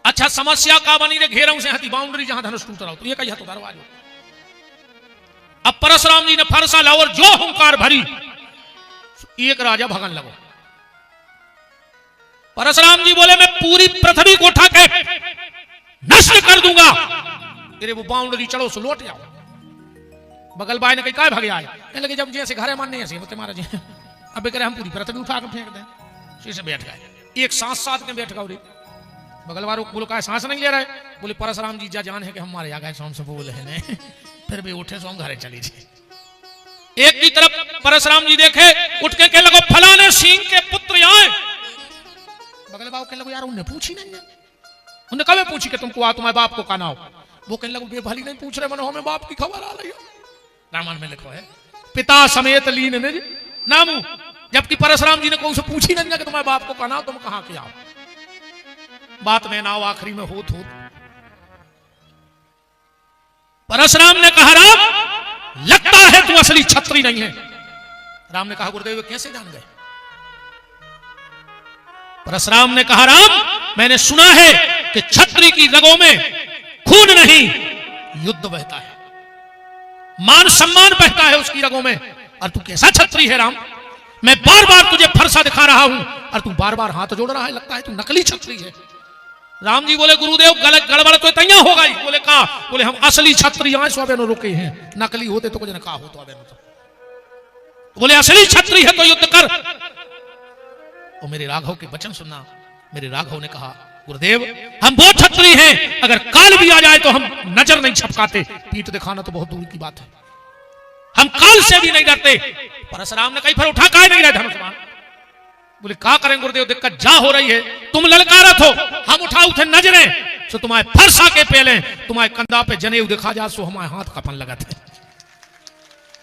अच्छा समस्या का बनी रे घेरों से हती बाउंड्री जहां धनुष टूट रहा तो ये कही तो दरवाजा। अब परशुराम जी ने फरसा लाओ और जो हुंकार भरी, एक राजा भगन लगो। परशुराम जी बोले मैं पूरी पृथ्वी को उठा के नष्ट कर दूंगा। तेरे वो बाउंड्री चढ़ो सो लौट जाओ। बगल बाई ने कही काय भागे आए? कहने लगे जब जैसे घरे मानने ऐसे होते महाराज जी। अब कह रहे हम पूरी पृथ्वी उठा के फेंक दें। शीशे बैठ गए एक सांस साथ में बैठ गए। बगल वालों बोलो काय सांस नहीं ले रहा है? बोले परशुराम जी जा जान है कि हमारे आ गए सोम से बोले हैं फिर भी उठे सो हम घरे चले जाए। एक की तरफ परशुराम जी देखे उठ के कहने लगो फलाने सिंह के पुत्र आए। बगल बाबू कहने लगो यार उन्हें पूछी नहीं। उन्हें कभी पूछी कि तुमको आ तुम्हारे बाप को कहना हो? वो कहने लगो बेभली नहीं पूछ रहे मनो हमें बाप की खबर आ रही है। रामायण में लिखो है पिता समेत लीन निज नामू। जबकि परशुराम जी ने कोई से पूछी नहीं कि तुम्हारे बाप को कहना हो तुम कहां के आओ। बात में ना आखिरी में होत परशुराम ने कहा राम लगता है तू असली छत्री नहीं है। राम ने कहा गुरुदेव कैसे जान गए? परशुराम ने कहा राम मैंने सुना है कि छत्री की रगों में खून नहीं युद्ध बहता है, मान सम्मान बहता है उसकी रगों में। और तू कैसा छत्री है राम? मैं बार बार तुझे फरसा दिखा रहा हूं और तू बार बार हाथ जोड़ रहा है, लगता है तू नकली छत्री है। राम जी बोले गुरुदेव गड़बड़ तो तैया होगा ही। बोले कहा? बोले हम असली छत्री आज स्वाबेनो रुके हैं, नकली होते तो कुछ न कहा हो तो। बोले असली छत्री है तो युद्ध कर। और मेरे राघव के वचन सुनना। मेरे राघव ने कहा गुरुदेव हम वो छत्री हैं अगर काल भी आ जाए तो हम नजर नहीं छपकाते। पीठ दिखाना तो बहुत दूर की बात है, हम काल से भी नहीं डरते। परशुराम ने कही फिर उठा काहे नहीं रहे धनुष बाण? बोले क्या करें गुरुदेव दिक्कत जा हो रही है, तुम ललकारत हो हम उठा उठे नजरें सो तुम्हारे फरसा के पहले तुम्हारे कंधा पे जनेऊ दिखा जा सो हमारे हाथ कपन लगा थे।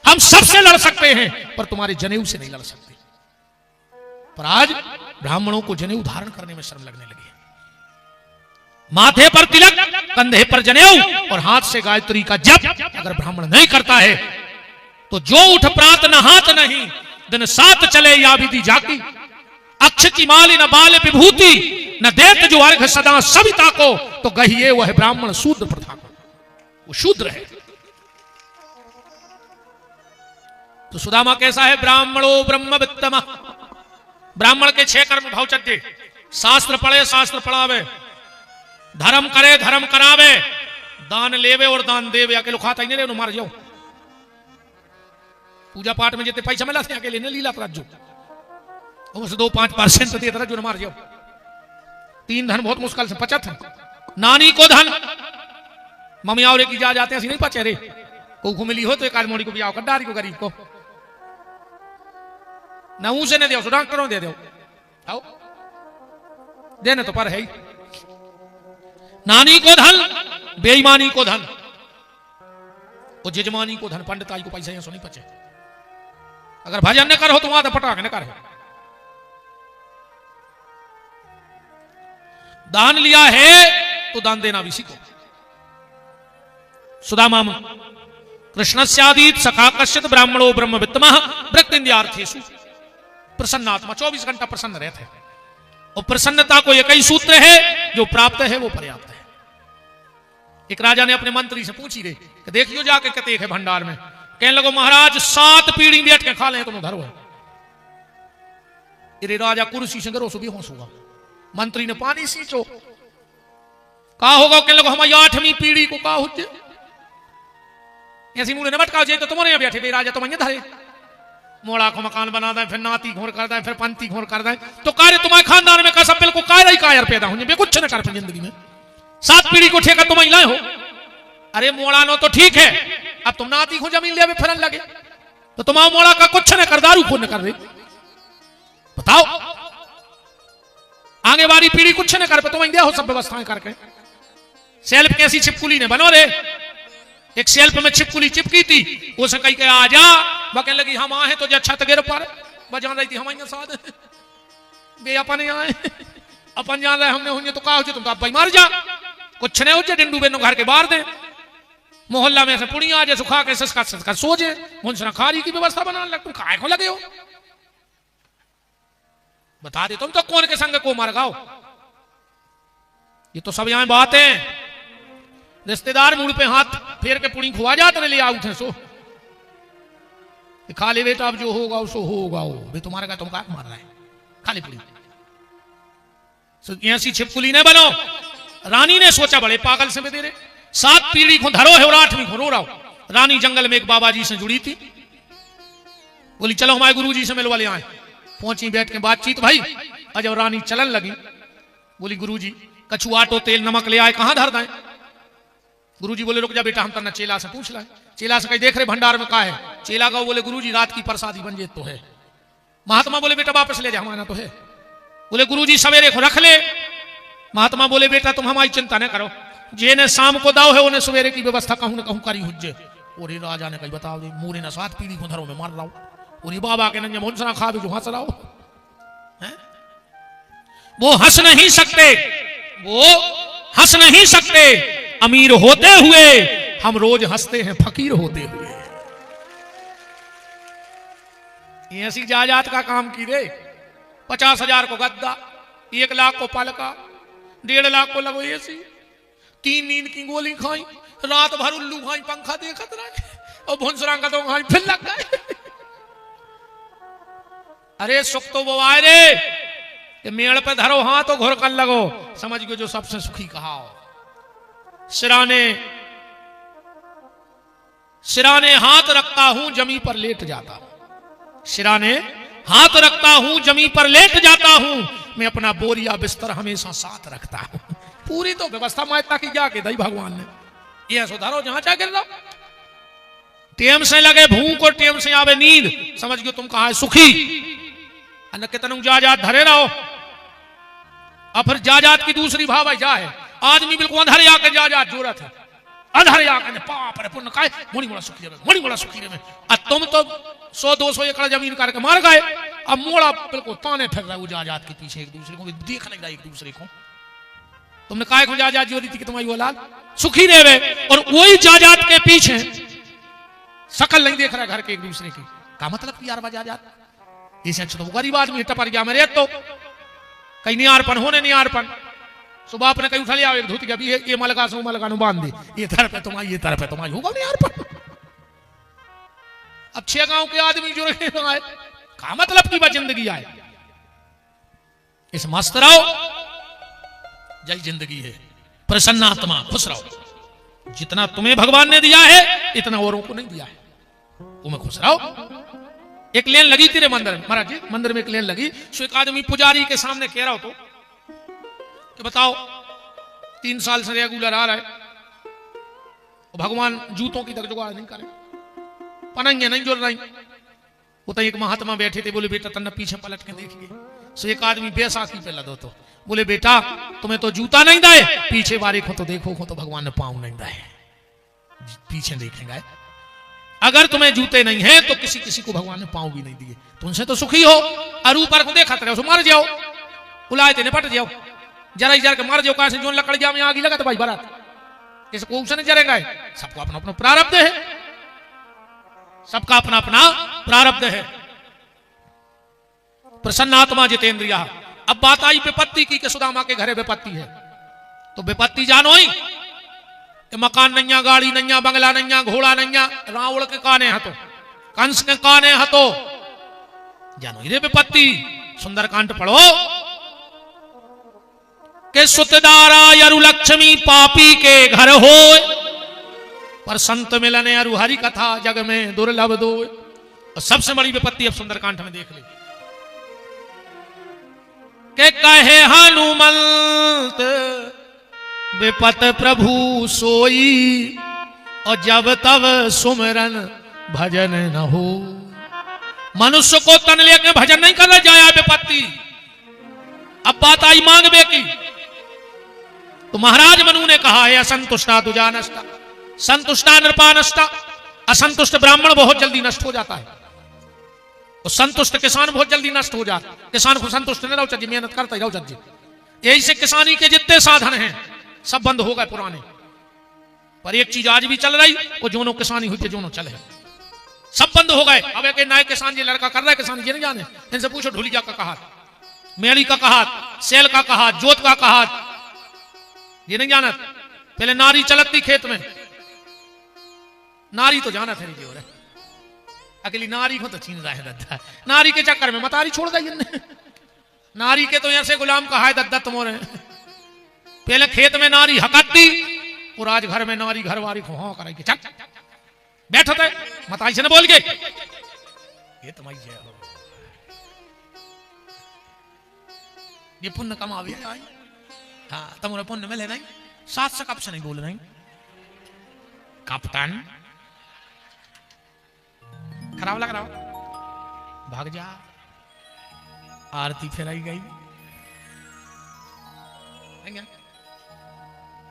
हम सबसे लड़ सकते हैं पर तुम्हारे जनेऊ से नहीं लड़ सकते। पर आज ब्राह्मणों को जनेऊ धारण करने में शर्म लगने लगी है। माथे पर तिलक, कंधे पर जनेऊ और हाथ से गायत्री का जप अगर ब्राह्मण नहीं करता है तो जो उठ प्रात न हाथ नहीं दिन सात चले या विधि जाकी। अक्ष की माली न बाल विभूति न देत जो अर्घ सदा सविता को। तो गहिए वह ब्राह्मण शूद्र प्रथा को, वो शूद्र है। तो सुदामा कैसा है? ब्राह्मणो ब्रह्म वित्तम। ब्राह्मण के 6 कर्म भौचर्य, शास्त्र पढ़े शास्त्र पढ़ावे, धर्म करे धर्म करावे, दान लेवे और दान देवे। अकेले खाता ही नहीं रहे मार जाओ। पूजा पाठ में जितने पैसा मिला थे अकेले ने लीला तराजू 2-5% दे तराजू ने मार जाओ। 3 धन बहुत मुश्किल से पचत है। नानी को धन मम्मी और की जा जाते हैं नहीं पचे रे को मिली हो तो एक आदमी को भी आओ कड्डारी को गरीब को ना उसे ने दो डॉक्टरों दे दो आओ देने तो पर है ही। नानी को धन बेईमानी को धन और जजमानी को धन। पंडिताई को पैसा सो नहीं पचे। अगर भजन न कर हो तो वहां तो पटाख न कर। दान लिया है तो दान देना भी सीखो। सुदामा कृष्णस्यादीत सखा कश्चित ब्राह्मणो ब्रह्म वित्तमः वृत्तिन्द्रियार्थेषु प्रसन्नात्मा। 24 घंटा प्रसन्न रहते हैं और प्रसन्नता को एक ही सूत्र है जो प्राप्त है वो पर्याप्त है। एक राजा ने अपने मंत्री से पूछी रे कि देखियो जाके कहते है भंडार में। कहने लगो महाराज 7 पीढ़ी बैठ के खा ले तुम उधर हो। ये राजा कुर्सी से गरो सो बेहोश होगा। मंत्री ने पानी सींचो कहा होगा। कहने लगो हमारी 8वीं पीढ़ी को कहा होते ऐसी मुझे नमट का तो तुम्हारे यहाँ बैठे राजा तुम धरे मोड़ा को मकान बना दें फिर नाती घोर कर दें फिर पंथी घोर कर दें तो कार्य तुम्हारे खानदान में कसम बिल्कुल कायर ही कायर पैदा होंगे कुछ न कर जिंदगी में। 7 पीढ़ी को ठेका तुम लाए हो। अरे मोड़ा नो तो ठीक है अब तुम नाती को जमीन ले फिरन लगे तो तुम्हारा मोड़ा का कुछ न कर, दारू खून न कर रही, बताओ। आगे वाली पीढ़ी कुछ न कर पे, तुम इंडिया हो सब व्यवस्थाएं करके। सेल्फ कैसी छिपकुली ने बनो रे, एक सेल्फ में छिपकुली चिपकी थी, उसे कही के आ जा, बकने लगी हम आए तो जा छत गिर पर बजान रही थी हमारे साथ बे अपन आए, अपन जान रहे हमने हुए तो कहा हो तुम तो आप भाई मार जा, कुछ नहीं हो डिंडू बेनो घर के बाहर दे, मोहल्ला में से पुड़ी आ जाए सुखा के सस्का सस्का सो जाए, मुंसना खारी की व्यवस्था बनाने लग, तुम काय को लगे हो, बता दे तुम तो कौन के संग को मार गाओ। ये तो सब यहां बात है, रिश्तेदार मुड़ पे हाथ फेर के पुड़ी खुआ जाते ले आओ थे सो खा ले बेटा, अब जो होगा सो होगा, वो तुम्हारे का तुम का मार रहा है, खाली पुड़ी। ऐसी छिपकुली ने बनो। रानी ने सोचा बड़े पागल से दे रहे, 7 पीढ़ी को धरो है और 8वीं को रो रहा हो। रानी जंगल में एक बाबा जी से जुड़ी थी, बोली चलो हमारे गुरु जी से मिलवा ले आए। पहुंची, बैठ के बातचीत भाई, और जब रानी चलन लगी बोली गुरु जी कछु आटो तेल नमक ले आए, कहां धर दें। गुरु जी बोले रुक जा बेटा, हम तन्ना चेला से पूछ लाए। चेला से कहीं देख रहे भंडार में का है, चेला का बोले गुरु जी रात की प्रसादी बन जे तो है। महात्मा बोले बेटा वापस ले जा, हमारा तो है। बोले गुरु जी सवेरे को रख ले। महात्मा बोले बेटा तुम हमारी चिंता न करो, जे ने शाम को दाव है उन्हें सवेरे की व्यवस्था कहूं न कहूं करी हुज्जे। और राजा ने कही बताओ मूरे न 7 पीढ़ी को धरो में मार रहा हूं, और बाबा के नंगे मुंसना खा भी जो हंस रहा हो। वो हंस नहीं सकते, वो हंस नहीं सकते। अमीर होते हुए हम रोज हंसते हैं फकीर होते हुए। ऐसी जायदाद का काम की रे, 50,000 को गद्दा, 1 लाख को पलका, 1.5 लाख को लगो एसी, 3 नींद की गोली खाई, रात भर उल्लू खाई, पंखा देखत रहे, और भुंसरांग का तो खाई फिर लग गए। अरे सुख तो वो आए रे कि मेड़ पे धरो हाथ तो घुर कर लगो, समझ गयो जो सबसे सुखी कहा। सिराने हाथ रखता हूं जमी पर लेट जाता हूं, सिराने हाथ रखता हूं जमी पर लेट जाता हूं, मैं अपना बोरिया बिस्तर हमेशा साथ रखता हूं। पूरी तो व्यवस्था मायता की जाके दई भगवान ने, ये सुधारो जहां चाहे गिर रहा। टेम से लगे भूख और टेम से आवे नींद, समझ गयो तुम कहा है सुखी। अन्न कितनु जायदाद धरे रहो, और फिर जायदाद की दूसरी भाव जा है, आदमी बिल्कुल अंधर आके जायदाद जोरत है, अंधर आके पाप रे पुण्य खाए, मुड़ी बड़ा सुखी रहे, मुड़ी बड़ा सुखी रहे। और तुम तो 100-200 एकड़ जमीन करके मार गए, अब मोड़ा बिल्कुल ताने फिर रहे वो जायदाद के पीछे, एक दूसरे को भी देख नहीं रहा, एक दूसरे को। तुमने काय को जायदाद जोड़ी थी कि तुम्हारी औलाद सुखी रहे, और वही जायदाद के पीछे शकल नहीं देख रहा घर के एक दूसरे की। का मतलब कि यार जायदाद इसे अच्छा तो गरीब आदमी टपर गया मेरे, तो कहीं नियारपन होने नियारपन। सुबह आपने कहीं उठा लिया एक धोती का भी है, ये मलका से मलका बांध दे, ये तरफ है तुम्हारी, ये तरफ है तुम्हारी, होगा नियारपन। अब 6 गांव के आदमी जो रहे आए, का मतलब की बात जिंदगी आए, इस मस्त रहो जय जिंदगी है, प्रसन्न आत्मा खुश रहो। जितना तुम्हें भगवान ने दिया है इतना औरों को नहीं दिया है, तुम्हें खुश रहो। एक लेन लगी तेरे मंदिर में, महाराज जी मंदिर में एक लेन लगी, सो एक आदमी पुजारी के सामने कह रहा हो तो बताओ 3 साल से रेगुलर आ रहा है, भगवान जूतों की तक जुगाड़ नहीं करे, पनंगे नहीं जुड़ रही। वो तो एक महात्मा बैठे थे, बोले बेटा तन्ना पीछे पलट के देखिए। सो एक आदमी बैसाखी पे लदो तो बोले बेटा तुम्हें तो जूता नहीं दाए, पीछे बारी को तो देखो को तो भगवान ने पाँव नहीं दाए, पीछे देखेंगे। अगर तुम्हें जूते नहीं हैं तो किसी किसी को भगवान ने पाँव भी नहीं दिए, तुमसे तो सुखी हो, और ऊपर को देखा रहे मर जाओ, बुलाए थे निपट जाओ, जरा ही जरा के मर जाओ, कहां से जोन लकड़ जाओ में आगे लगा तो भाई बारात किसको उसने जरेगा। सबको अपना अपना प्रारब्ध है, सबका अपना अपना प्रारब्ध है। प्रसन्न आत्मा जितेंद्रिया। अब बात आई विपत्ति की कि सुदामा के घरे विपत्ति है, तो विपत्ति जानो ही कि मकान नैया, गाड़ी नैया, बंगला नैया, घोड़ा नैया, रावण के काने हतो, कंस के काने हतो, जानो ये विपत्ति। सुंदरकांड पढ़ो के सुतदारा यरु लक्ष्मी पापी के घर हो, पर संत मिलने अरु हरि कथा जग में दुर्लभ दो। और सबसे बड़ी विपत्ति अब सुंदरकांड में देख ली के कहे हनुमंत विपत प्रभु सोई, और जब तब सुमरन भजन न हो। मनुष्य को तन लेके भजन नहीं करना जाया विपत्ति। अब बात आई मांगवे की, तो महाराज मनु ने कहा है असंतुष्टा दुजा नष्टा, संतुष्टा नृपा नष्टा। असंतुष्ट ब्राह्मण बहुत जल्दी नष्ट हो जाता है, और संतुष्ट किसान बहुत जल्दी नष्ट हो जाता है। किसान को संतुष्ट नहीं रहो जी, मेहनत करता ही रहो जी। यही से किसानी के जितने साधन हैं सब बंद हो गए पुराने, पर एक चीज आज भी चल रही, वो जोनो किसानी हुई थे जोनो चले, सब बंद हो गए। अब एक नए किसान जी लड़का कर रहा है किसान जी नहीं जाने, इनसे पूछो ढुलिया का कहा, मेड़ी का कहा, सेल का कहा, जोत का कहा, ये नहीं जाना। पहले नारी चलती खेत में, नारी तो जाना थे नहीं हो रहा, अकेली नारी को तो छीन रहा है दद्दा, नारी के चक्कर में मतारी छोड़ दी इनने। नारी के तो ऐसे गुलाम कहा है दद्दा तुमोरे। पहले खेत में नारी हकती, और आज घर में नारी घरवारी को हाँ कराई, चल बैठो थे मताई से न बोल गए, ये तुम्हारी जय हो, ये पुण्य कमावे आई। हाँ तुम्हारा पुण्य मिले नहीं, साथ से कब से नहीं बोल नहीं। कप्तान खराब लग रहा हो, भाग जा। आरती फेराई गई,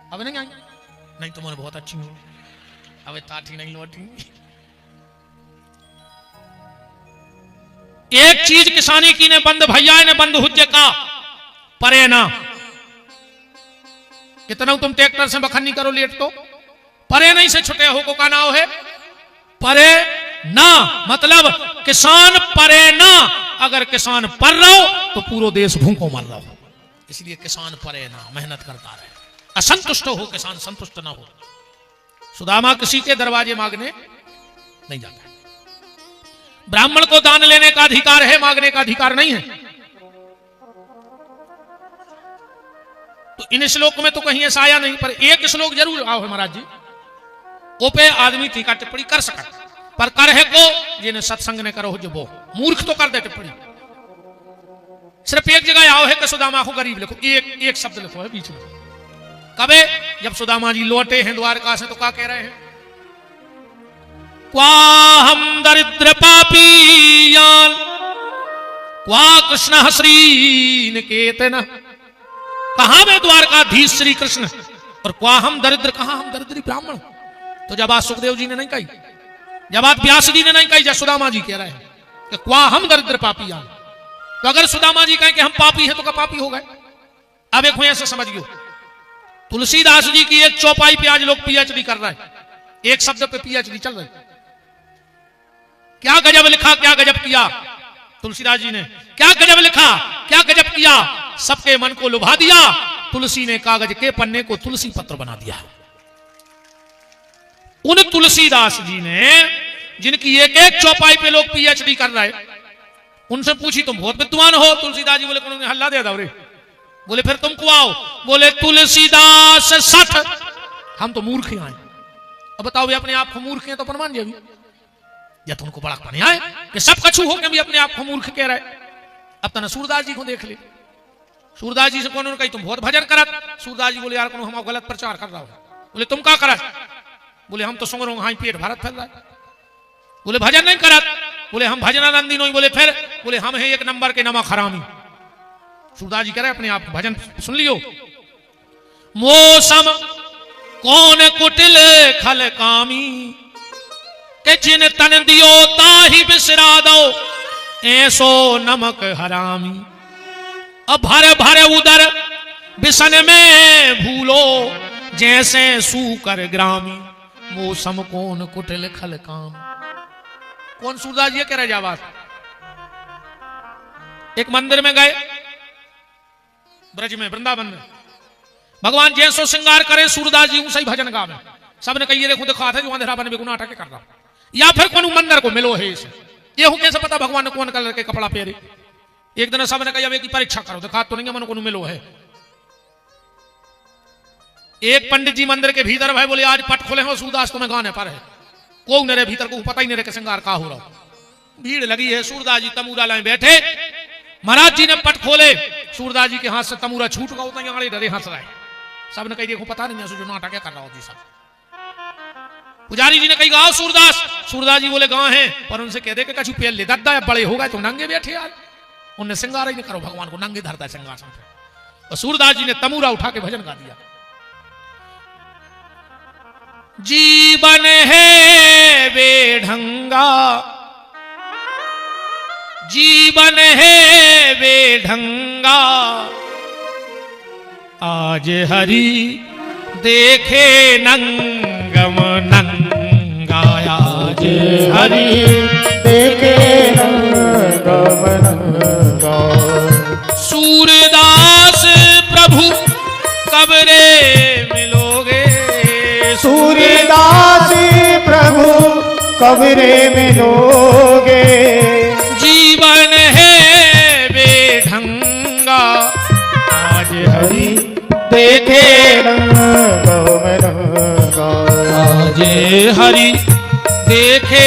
अब नहीं आई, नहीं तुम्हारे बहुत अच्छी हो, अब ताठी नहीं लौटी। एक चीज किसानी की ने बंद भैया ने बंद हुज्जे का परे ना, कितना तुम ट्रैक्टर से बखन्नी करो लेट तो परे नहीं से छुटे हो को का नाव है परे ना, मतलब किसान परे ना। अगर किसान पर रहो तो पूरा देश भूखों मर रहा हो, इसलिए किसान परे ना, मेहनत करता रहे। असंतुष्ट हो किसान, संतुष्ट ना हो। सुदामा किसी के दरवाजे मांगने नहीं जाता। ब्राह्मण को दान लेने का अधिकार है, मांगने का अधिकार नहीं है। तो इन श्लोक में तो कहीं ऐसा आया नहीं, पर एक श्लोक जरूर आओ है महाराज जी, ओपे आदमी टीका टिप्पणी कर सका, पर कर है को जिन्हें सत्संग ने करो जो वो मूर्ख तो कर दे टिप्पणी। सिर्फ एक जगह आओ है कि सुदामा को गरीब लिखो, एक शब्द लिखो है बीच में। कबे जब सुदामा जी लौटे हैं द्वारका से, तो क्या कह रहे हैं, क्वा हम दरिद्र पापीयान क्वा कृष्ण श्री निकेतन। कहां में द्वारकाधीश श्री कृष्ण, और क्वा हम दरिद्र, कहां हम दरिद्री ब्राह्मण। तो जब आज सुखदेव जी ने नहीं कही, जब आज व्यास जी ने नहीं कही, जब सुदामा जी कह रहे हैं कि क्वा हम दरिद्र पापीयान। तो अगर सुदामा जी कहें कि हम पापी हैं तो क्या पापी हो गए। अब एक ऐसे समझियो, तुलसीदास जी की एक चौपाई पे आज लोग पीएचडी कर रहे हैं, एक शब्द पे पीएचडी चल रही। क्या गजब लिखा, क्या गजब किया तुलसीदास जी ने, क्या गजब लिखा, क्या गजब किया, सबके मन को लुभा दिया। तुलसी ने कागज के पन्ने को तुलसी पत्र बना दिया। उन तुलसीदास जी ने जिनकी एक एक चौपाई पे लोग पीएचडी कर रहे, उनसे पूछी तुम बहुत विद्वान हो। तुलसीदास जी बोले उन्होंने हल्ला दे दो रे, बोले फिर तुमको आओ, बोले तुलसीदास 60, हम तो मूर्ख हैं। अब बताओ भी अपने आप को मूर्ख हैं तो प्रमाण जी, या तो उनको बड़ा पने आए कि सब कछु हो के भी अपने आप को मूर्ख कह रहे। अब तो सूरदास जी को देख ले, सूरदास जी से कौन कही तुम बहुत भजन करत। सूरदास जी बोले यार कौन हम गलत प्रचार कर रहा हो। बोले तुम क्या करत, बोले हम तो सुन रहे हाँ पेट भारत फैल रहा है। बोले भजन नहीं करत, बोले हम भजनानंदी नहीं। बोले फिर, बोले हम हैं एक नंबर के नमक हरामी। सूरदास जी कह रहे अपने आप भजन सुन लियो। मौसम कौन कुटिल खल कामी, के जिन तन दियो ताही बिसरा दो, ऐसो नमक हरामी। अब भर भर उदर बिसन में भूलो, जैसे सूकर ग्रामी। मौसम कौन कुटिल खल काम। कौन सूरदास जी कह रहे जावाज। एक मंदिर में गए ब्रज में, वृंदावन में, भगवान जैसो श्रृंगार करे, सूरदास जी सही भजन गावे। सबने कही देखो दिखा था जो अंधेरा बन बेगुना अटके कर रहा, या फिर कौन मंदिर को मिलो है इसे। ये हो कैसे पता भगवान ने कौन कलर के कपड़ा पहरे। एक दिन सबने कहा अब की परीक्षा करो, दिखा तो नहीं मन को मिलो है। एक पंडित जी मंदिर के भीतर भाई बोले आज पट खोले हो सूरदास तुम्हें गाने पर है। को मेरे भीतर को पता ही नहीं रहे श्रृंगार का हो रहा। भीड़ लगी है, सूरदास जी तमूरा लाए बैठे। महाराज जी ने पट खोले, सूरदास जी के हाथ से तमूरा छूट गया, उतना गाड़ी डरे हंस रहे। सबने कही देखो पता नहीं जो नाटक क्या कर रहा होती सब। पुजारी जी ने कही गाओ सूरदास। सूरदास जी बोले गांव है, पर उनसे कह दे कि कछु पेल ले दद्दा या बड़े हो गए तो नंगे बैठे यार। उनने श्रृंगार ही नहीं करो, भगवान को नंगे धरता है सिंहासन पे। और सूरदास जी ने तमूरा उठा के भजन गा दिया। जीवन है बेढंगा, जीवन है बेढंगा, आज हरि देखे नंगम नंगा, आज हरि देखे नंगम नंगा। सूरदास प्रभु कब रे मिलोगे, सूरदास प्रभु कब रे मिलोगे। जीवन है बेढंगा, आज हरि देखे नंगम नंगा, आज हरि देखे।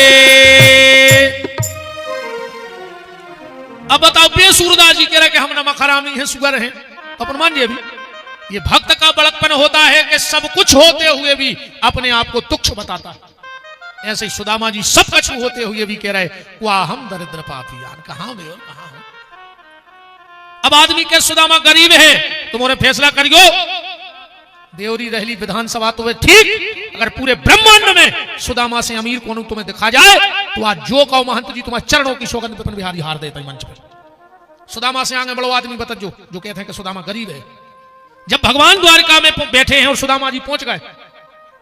अब बताओ, बे सूरदास जी कह रहे कि हम नमक हरामी हैं, सुगर हैं, तो अपन मान अभी ये भक्त का बड़कपन होता है कि सब कुछ होते हुए भी अपने आप को तुच्छ बताता है। ऐसे ही सुदामा जी सब कुछ होते हुए भी कह रहे वाह हम दरिद्र पापी यार, कहां में हो कहां हो। अब आदमी के सुदामा गरीब है, तुम्हारे फैसला करियो। देवरी रहली विधानसभा तो वे ठीक, अगर पूरे ब्रह्मांड में सुदामा से अमीर कौन तुम्हें दिखा जाए तो आज जो कहो महंत जी तुम्हारे चरणों की सौगंध पे बिहारी हार देता है मंच पर। सुदामा से आगे बड़ो आदमी बता जो कहते हैं कि सुदामा गरीब है। जब भगवान द्वारका में बैठे हैं और सुदामा जी पहुंच गए,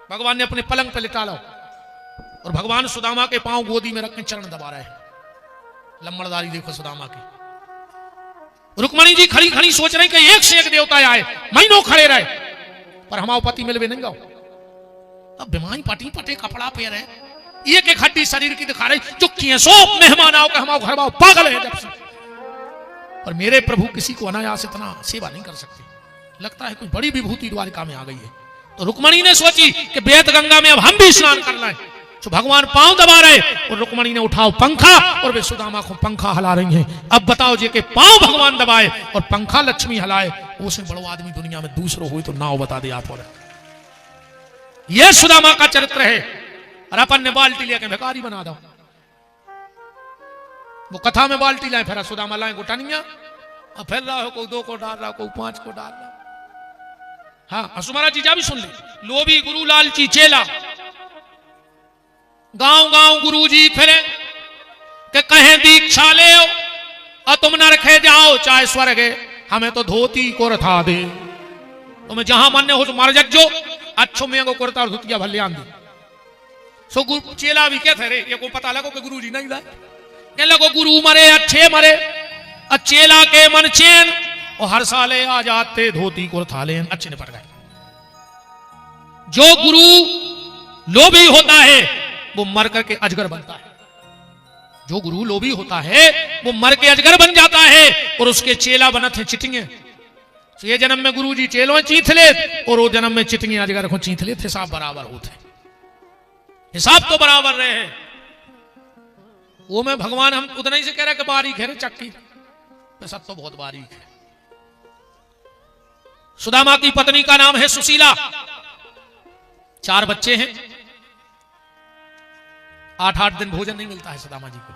भगवान ने अपने पलंग पर लिटा लो और भगवान सुदामा के पांव गोदी में रख के चरण दबा रहे हैं। लम्बड़दारी देखो सुदामा की। रुक्मणी जी खड़ी खड़ी सोच रही कि एक से एक देवता आए, महीनों खड़े रहे, पर हमारे पति मिलवे नहीं गाओ। अब बीमारी पटी पटे कपड़ा पे रहे, एक एक हड्डी शरीर की दिखा रही, जो कैसो मेहमान आओ कि हमारे घर आओ, पागल है जब से। और मेरे प्रभु किसी को अनायास इतना सेवा नहीं कर सकते, लगता है कुछ बड़ी विभूति द्वारिका में आ गई है। तो रुक्मणी ने सोची कि बेत गंगा में अब हम भी स्नान करना है। तो भगवान पांव दबा रहे और रुक्मणी ने उठाओ पंखा और वे सुदामा को पंखा हला रही हैं। अब बताओ जे के पांव भगवान दबाए और पंखा लक्ष्मी हलाए, उससे बड़ो आदमी दुनिया में दूसरो हुई तो नाव बता दे आप। और यह सुदामा का चरित्र है। और अपन ने बाल्टी लेके भिखारी बना दो। वो कथा में बाल्टी लाए, फिर सुदामा लाए गुटानिया, अब फिर रहा हो कोई 2 को डाल रहा, कोई 5 को डाल रहा। हाँ, असुमारा जीजा भी सुन ले। लोभी गुरु लालची चेला, गांव गांव गुरु जी फिरे के कहें दीक्षा ले और तुम न रखे जाओ चाहे स्वर्ग, हमें तो धोती को रथा दे। तुम्हें जहां मान्य हो तो मार जो अच्छो में को कुर्ता और धोतिया भले आंदी। सो गुरु चेला भी कहते रे, ये को पता लगो कि गुरु जी नहीं लाए, कह लगो गुरु मरे अच्छे मरे, चेला के मन चैन और हर साले आ जाते धोती को रथा ले, अच्छे निपट गए। जो गुरु लोभी होता है वो मर करके अजगर बनता है। जो गुरु लोभी होता है वो मर के अजगर बन जाता है और उसके चेला बनत है चिटिंगे। तो ये जन्म में गुरु जी चेलो चीथ ले और वो जन्म में चिटिंगे अजगर को चीथ ले, हिसाब बराबर होते, हिसाब तो बराबर रहे हैं। वो में भगवान हम उतना ही से कह रहे कि बारीक है रे चक्की, सब तो बहुत बारीक है। सुदामा की पत्नी का नाम है सुशीला, 4 बच्चे हैं। 8-8 दिन भोजन नहीं मिलता है सुदामा जी को,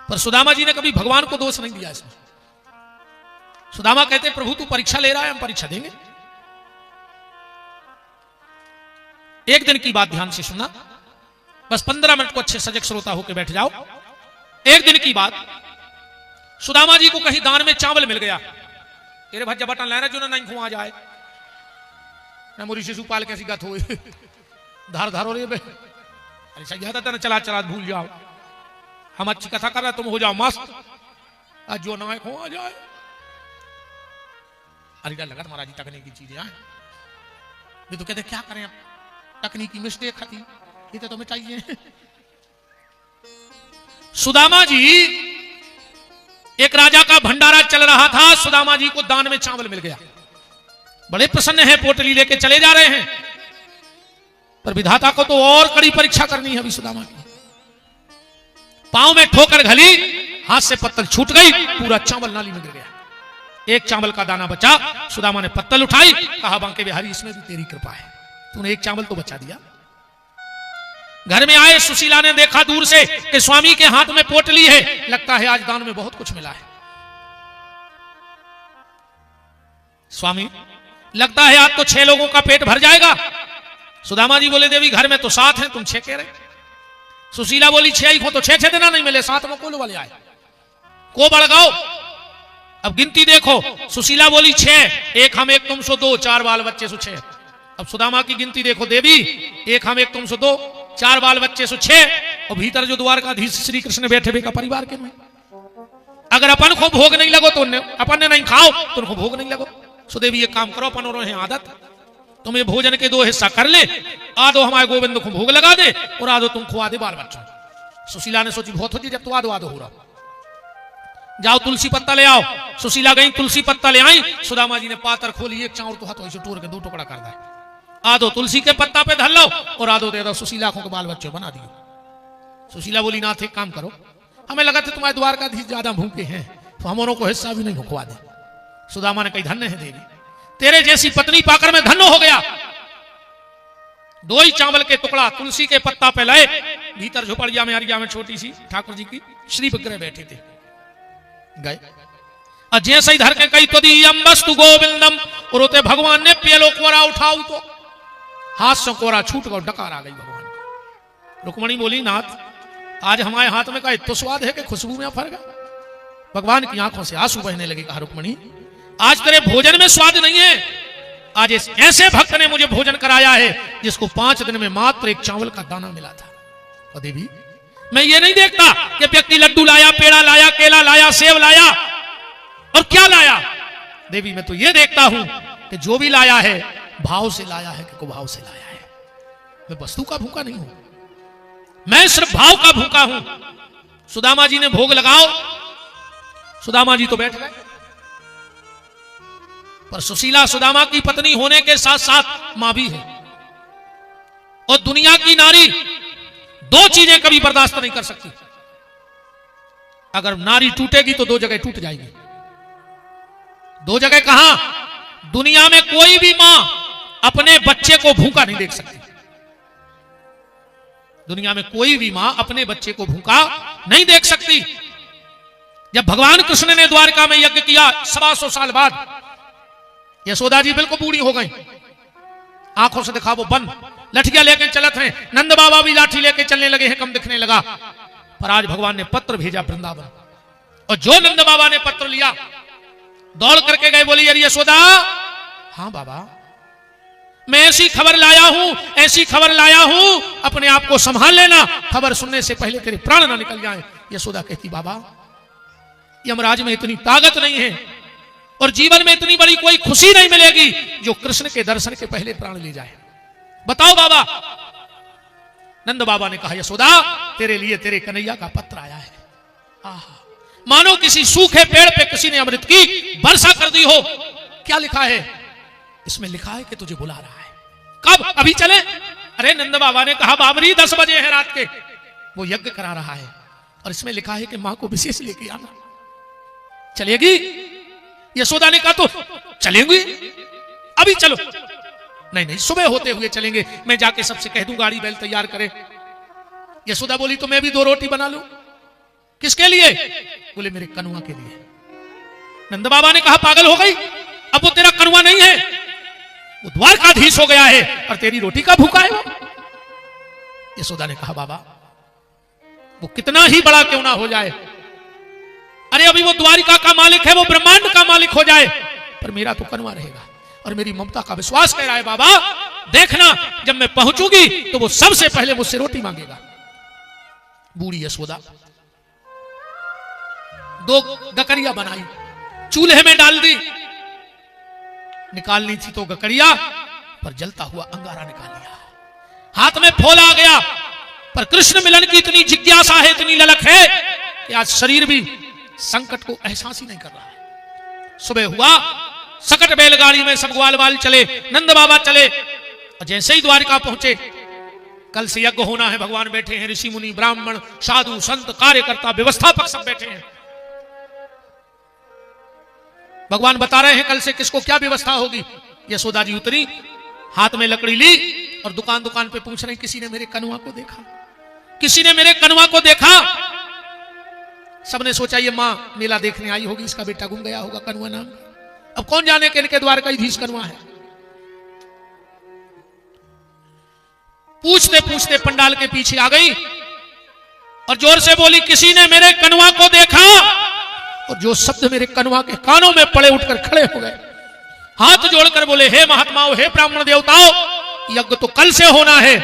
पर सुदामा जी ने कभी भगवान को दोष नहीं दिया इसमें। सुदामा कहते प्रभु तू परीक्षा ले रहा है, हम परीक्षा देंगे। एक दिन की बात ध्यान से सुनना, बस 15 मिनट को अच्छे सजग श्रोता होकर बैठ जाओ। एक दिन की बात, सुदामा जी को कहीं दान में चावल मिल गया। तेरे भज्जा बटन लेना जो ना नहीं खुआ जाए ना, मोरी शिशुपाल कैसी गत हो धार धारो रे बे, अरे सही था ना, चला चला भूल जाओ। हम अच्छी कथा कर रहे, तुम हो जाओ मस्त, आज जो ना खुआ जाए। अरे डर लगा महाराज जी तकनीकी चीजें आए, ये तो कहते क्या करें, तकनीकी मिस्टेक खाती, ये तो तुम्हें चाहिए। सुदामा जी, एक राजा का भंडारा चल रहा था, सुदामा जी को दान में चावल मिल गया। बड़े प्रसन्न हैं, पोटली लेके चले जा रहे हैं, पर विधाता को तो और कड़ी परीक्षा करनी है अभी सुदामा की। पांव में ठोकर घली, हाथ से पत्तल छूट गई, पूरा चावल नाली में गिर गया। एक चावल का दाना बचा। सुदामा ने पत्तल उठाई, कहा बांके बिहारी इसमें भी तेरी कृपा है, तूने एक चावल तो बचा दिया। घर में आए, सुशीला ने देखा दूर से कि स्वामी के हाथ में पोटली है, लगता है आज दान में बहुत कुछ मिला है। स्वामी, लगता है आज तो 6 लोगों का पेट भर जाएगा। सुदामा जी बोले, देवी घर में तो 7 हैं, तुम 6 कह रहे। सुशीला बोली, 6 ही हो तो 6 देना, नहीं मिले 7 में कोल वाले आए, को बढ़ाओ। अब गिनती देखो, सुशीला बोली 6, 1 हम 1 तुम सो 2, 4 बाल बच्चे सो 6। अब सुदामा की गिनती देखो, देवी 1 हम 1 तुम सो 2, 4 बाल बच्चे सो 6, और भीतर जो द्वारकाधीश श्री कृष्ण बैठे का परिवार के में। अगर अपन को भोग नहीं लगो तो अपन ने नहीं खाओ तो उनको भोग नहीं लगो। सो देवी ये काम करो, अपन और आदत, तुम्हें भोजन के 2 हिस्सा कर ले, आधो हमारे गोविंद को भोग लगा दे और आधो तुम खुआ दे बाल बच्चों। सुशीला ने सोची बहुत होती, जब तो आधो आधो हो रहा, जाओ तुलसी पत्ता ले आओ। सुशीला गई, तुलसी पत्ता ले आई। सुदामा जी ने पातर खोली, एक चाउर तो हाथों से टूर के 2 टुकड़ा कर दे, आधो तुलसी के पत्ता पे धर लो और आधो दे दो सुशीला को बाल बच्चों बना दियो। सुशीला बोली, नाथ एक काम करो, हमें लगा था तुम्हारे द्वारकाधीश ज्यादा भूखे हैं, तो हम को हिस्सा भी नहीं खुआ दे। सुदामा ने कही, धन्य है देवी, तेरे जैसी पत्नी पाकर मैं धन्य हो गया। 2 ही चावल के टुकड़ा तुलसी के पत्ता पे लाए, भीतर झोपड़िया में अरिया में छोटी सी ठाकुर जी की श्री विग्रह बैठे थे, गए और जैसे ही धर के कही तदीयम वस्तु गोविंदम, और होते भगवान ने पेलो कोरा उठाऊ तो हाथ से कोरा छूट गया, डकार आ गई भगवान को। रुक्मणी बोली, नाथ आज हमारे हाथ में का इतना स्वाद है कि खुशबू में फर गया। भगवान की आंखों से आंसू बहने लगे। कहा, रुक्मणी आज तेरे भोजन में स्वाद नहीं है, आज ऐसे भक्त ने मुझे भोजन कराया है जिसको 5 दिन में मात्र 1 चावल का दाना मिला था। और देवी मैं ये नहीं देखता कि व्यक्ति लड्डू लाया, पेड़ा लाया, केला लाया, सेब लाया और क्या लाया। देवी मैं तो ये देखता हूं कि जो भी लाया है भाव से लाया है कि कुभाव से लाया है। मैं वस्तु का भूखा नहीं हूं, मैं सिर्फ भाव का भूखा हूं। सुदामा जी ने भोग लगाओ, सुदामा जी तो बैठ गए, पर सुशीला सुदामा की पत्नी होने के साथ साथ मां भी है। और दुनिया की नारी 2 चीजें कभी बर्दाश्त नहीं कर सकती। अगर नारी टूटेगी तो 2 जगह टूट जाएगी। 2 जगह कहां? दुनिया में कोई भी मां अपने बच्चे को भूखा नहीं देख सकती। दुनिया में कोई भी मां अपने बच्चे को भूखा नहीं देख सकती। जब भगवान कृष्ण ने द्वारका में यज्ञ किया 125 साल बाद, यशोदा जी बिल्कुल बूढ़ी हो गई, आंखों से दिखा वो बंद, लठियां लेके चलत हैं। नंद बाबा भी लाठी लेके चलने लगे हैं, कम दिखने लगा। पर आज भगवान ने पत्र भेजा वृंदावन, और जो नंद बाबा ने पत्र लिया दौड़ करके गए, बोली अरे यशोदा, हाँ बाबा मैं ऐसी खबर लाया हूं, ऐसी खबर लाया हूं, अपने आप को संभाल लेना, खबर सुनने से पहले तेरे प्राण ना निकल जाए। यशोदा कहती, बाबा यमराज में इतनी ताकत नहीं है और जीवन में इतनी बड़ी कोई खुशी नहीं मिलेगी जो कृष्ण के दर्शन के पहले प्राण ले जाए। बताओ बाबा। नंद बाबा ने कहा, यशोदा तेरे लिए तेरे कन्हैया का पत्र आया है। आहा, मानो किसी सूखे पेड़ पे किसी ने अमृत की वर्षा कर दी हो। क्या लिखा है इसमें? लिखा है कि तुझे बुला रहा है। कब? अभी चले? अरे नंद बाबा ने कहा, बाबरी 10 बजे है रात के, वो यज्ञ करा रहा है और इसमें लिखा है कि मां को विशेष लेके आना। चलेगी? यशोदा ने कहा, तो चलेंगे, अभी चलो। नहीं नहीं, सुबह होते हुए चलेंगे, मैं जाके सबसे कह दूं गाड़ी बैल तैयार करे। यशोदा बोली, तो मैं भी 2 रोटी बना लूं। किसके लिए? बोले मेरे कनुआ के लिए। नंद बाबा ने कहा, पागल हो गई, अब वो तेरा कनुआ नहीं है, वो द्वारकाधीश हो गया है और तेरी रोटी का भूखा है वो। यशोदा ने कहा, बाबा वो कितना ही बड़ा क्यों ना हो जाए, अरे अभी वो द्वारिका का मालिक है, वो ब्रह्मांड का मालिक हो जाए, पर मेरा तो कनुआ रहेगा। और मेरी ममता का विश्वास कह रहा है, बाबा देखना जब मैं पहुंचूंगी तो वो सबसे पहले मुझसे रोटी मांगेगा। बूढ़ी यशोदा 2 गकरिया बनाई, चूल्हे में डाल दी, निकालनी थी तो गकरिया, पर जलता हुआ अंगारा निकाल लिया, हाथ में फूल आ गया। पर कृष्ण मिलन की इतनी जिज्ञासा है, इतनी ललक है कि आज शरीर भी संकट को एहसास ही नहीं कर रहा है। सुबह हुआ, सकट बैलगाड़ी में सब ग्वाल बाल चले, नंद बाबा चले, और जैसे ही द्वारिका पहुंचे, कल से यज्ञ होना है, भगवान बैठे हैं, ऋषि मुनि ब्राह्मण साधु संत कार्यकर्ता व्यवस्थापक सब बैठे हैं। भगवान बता रहे हैं कल से किसको क्या व्यवस्था होगी। यशोदा जी उतरी, हाथ में लकड़ी ली और दुकान दुकान पे पूछ रहे किसी ने मेरे कनुआ को देखा, किसी ने मेरे कनुआ को देखा। सबने सोचा ये माँ मेला देखने आई होगी, इसका बेटा गुम गया होगा कनुआ नाम। अब कौन जाने कि इनके द्वारकाधीश कनुआ है। पूछते पूछते पंडाल के पीछे आ गई और जोर से बोली किसी ने मेरे कनुआ को देखा। और जो शब्द मेरे कनुआ के कानों में पड़े उठकर खड़े हो गए, हाथ जोड़कर बोले हे महात्माओं, हे ब्राह्मण देवताओं, यज्ञ तो कल से होना है,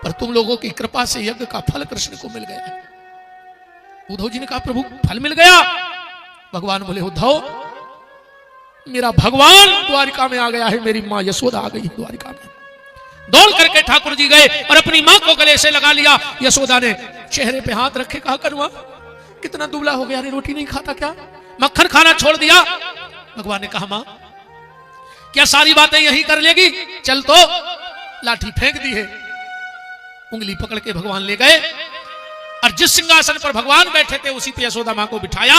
पर तुम लोगों की कृपा से यज्ञ का फल कृष्ण को मिल गया। उद्धव जी ने कहा प्रभु फल मिल गया। भगवान बोले उद्धव, मेरा भगवान द्वारिका में आ गया है, मेरी मां यशोदा आ गई है द्वारिका में। दौड़ करके ठाकुर जी गए और अपनी मां को गले से लगा लिया। यशोदा ने चेहरे पे हाथ रखे कहा कनुआ कितना दुबला हो गया रे, रोटी नहीं खाता क्या, मक्खन खाना छोड़ दिया। भगवान ने कहा मां क्या सारी बातें यही कर लेगी, चल तो। लाठी फेंक दी है, उंगली पकड़ के भगवान ले गए और जिस सिंहासन पर भगवान बैठे थे उसी पे यशोदा मां को बिठाया।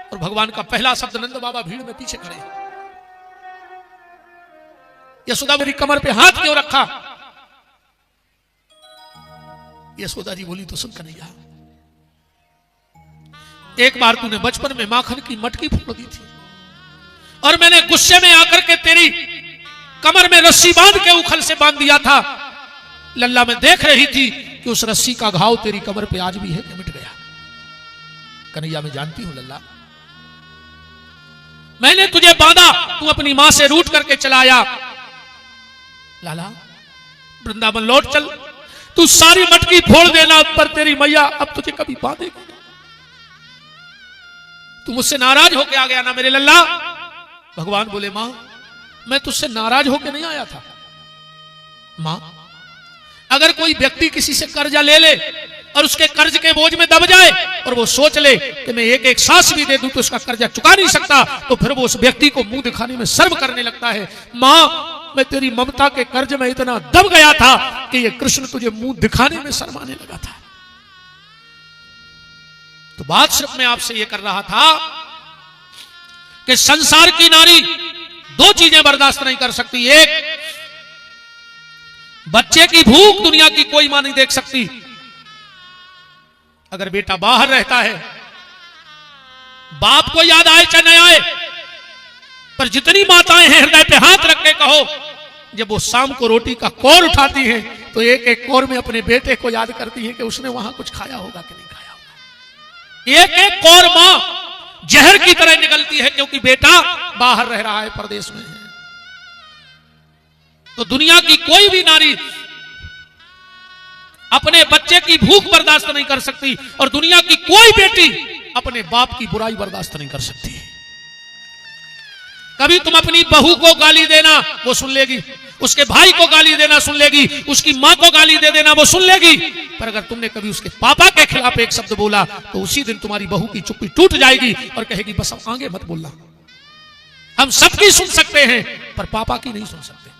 और भगवान का पहला शब्द, नंद बाबा भीड़ में पीछे खड़े, यशोदा मेरी कमर पे हाथ क्यों रखा। यशोदा जी बोली तो सुन कन्हैया, एक बार तूने बचपन में माखन की मटकी फोड़ दी थी और मैंने गुस्से में आकर के तेरी कमर में रस्सी बांध के उखल से बांध दिया था। लल्ला मैं देख रही थी कि उस रस्सी का घाव तेरी कमर पे आज भी है कि मिट गया। कन्हैया मैं जानती हूं लल्ला, मैंने तुझे बांधा, तू अपनी मां से रूठ करके चलाया। लाला वृंदावन लौट चल, तू सारी मटकी फोड़ देना पर तेरी मैया अब तुझे कभी बांधेगी। तू मुझसे नाराज होके आ गया ना मेरे लल्ला। भगवान बोले मां मैं तुझसे नाराज होके नहीं आया था। मां अगर कोई व्यक्ति किसी से कर्जा ले ले और उसके कर्ज के बोझ में दब जाए और वो सोच ले कि मैं एक एक सांस भी दे दूं तो उसका कर्जा चुका नहीं सकता, तो फिर वो उस व्यक्ति को मुंह दिखाने में शर्म करने लगता है। मां मैं तेरी ममता के कर्ज में इतना दब गया था कि ये कृष्ण तुझे मुंह दिखाने में शर्माने लगा था। तो बात सिर्फ मैं आपसे ये कर रहा था कि संसार की नारी दो चीजें बर्दाश्त नहीं कर सकती। एक, बच्चे की भूख दुनिया की कोई मां नहीं देख सकती। अगर बेटा बाहर रहता है, बाप को याद आए चाहे न आए, पर जितनी माताएं हैं हृदय पे हाथ रख के कहो, जब वो शाम को रोटी का कौर उठाती हैं तो एक एक कौर में अपने बेटे को याद करती है कि उसने वहां कुछ खाया होगा कि नहीं खाया होगा। एक एक कौर मां जहर की तरह निकलती है क्योंकि बेटा बाहर रह रहा है, परदेश में है। तो दुनिया की कोई भी नारी अपने बच्चे की भूख बर्दाश्त नहीं कर सकती और दुनिया की कोई बेटी अपने बाप की बुराई बर्दाश्त नहीं कर सकती। कभी तुम अपनी बहू को गाली देना वो सुन लेगी, उसके भाई को गाली देना सुन लेगी, उसकी मां को गाली दे देना वो सुन लेगी, पर अगर तुमने कभी उसके पापा के खिलाफ एक शब्द बोला तो उसी दिन तुम्हारी बहू की चुप्पी टूट जाएगी और कहेगी बस अब आगे मत बोलना। हम सबकी सुन सकते हैं पर पापा की नहीं सुन सकते,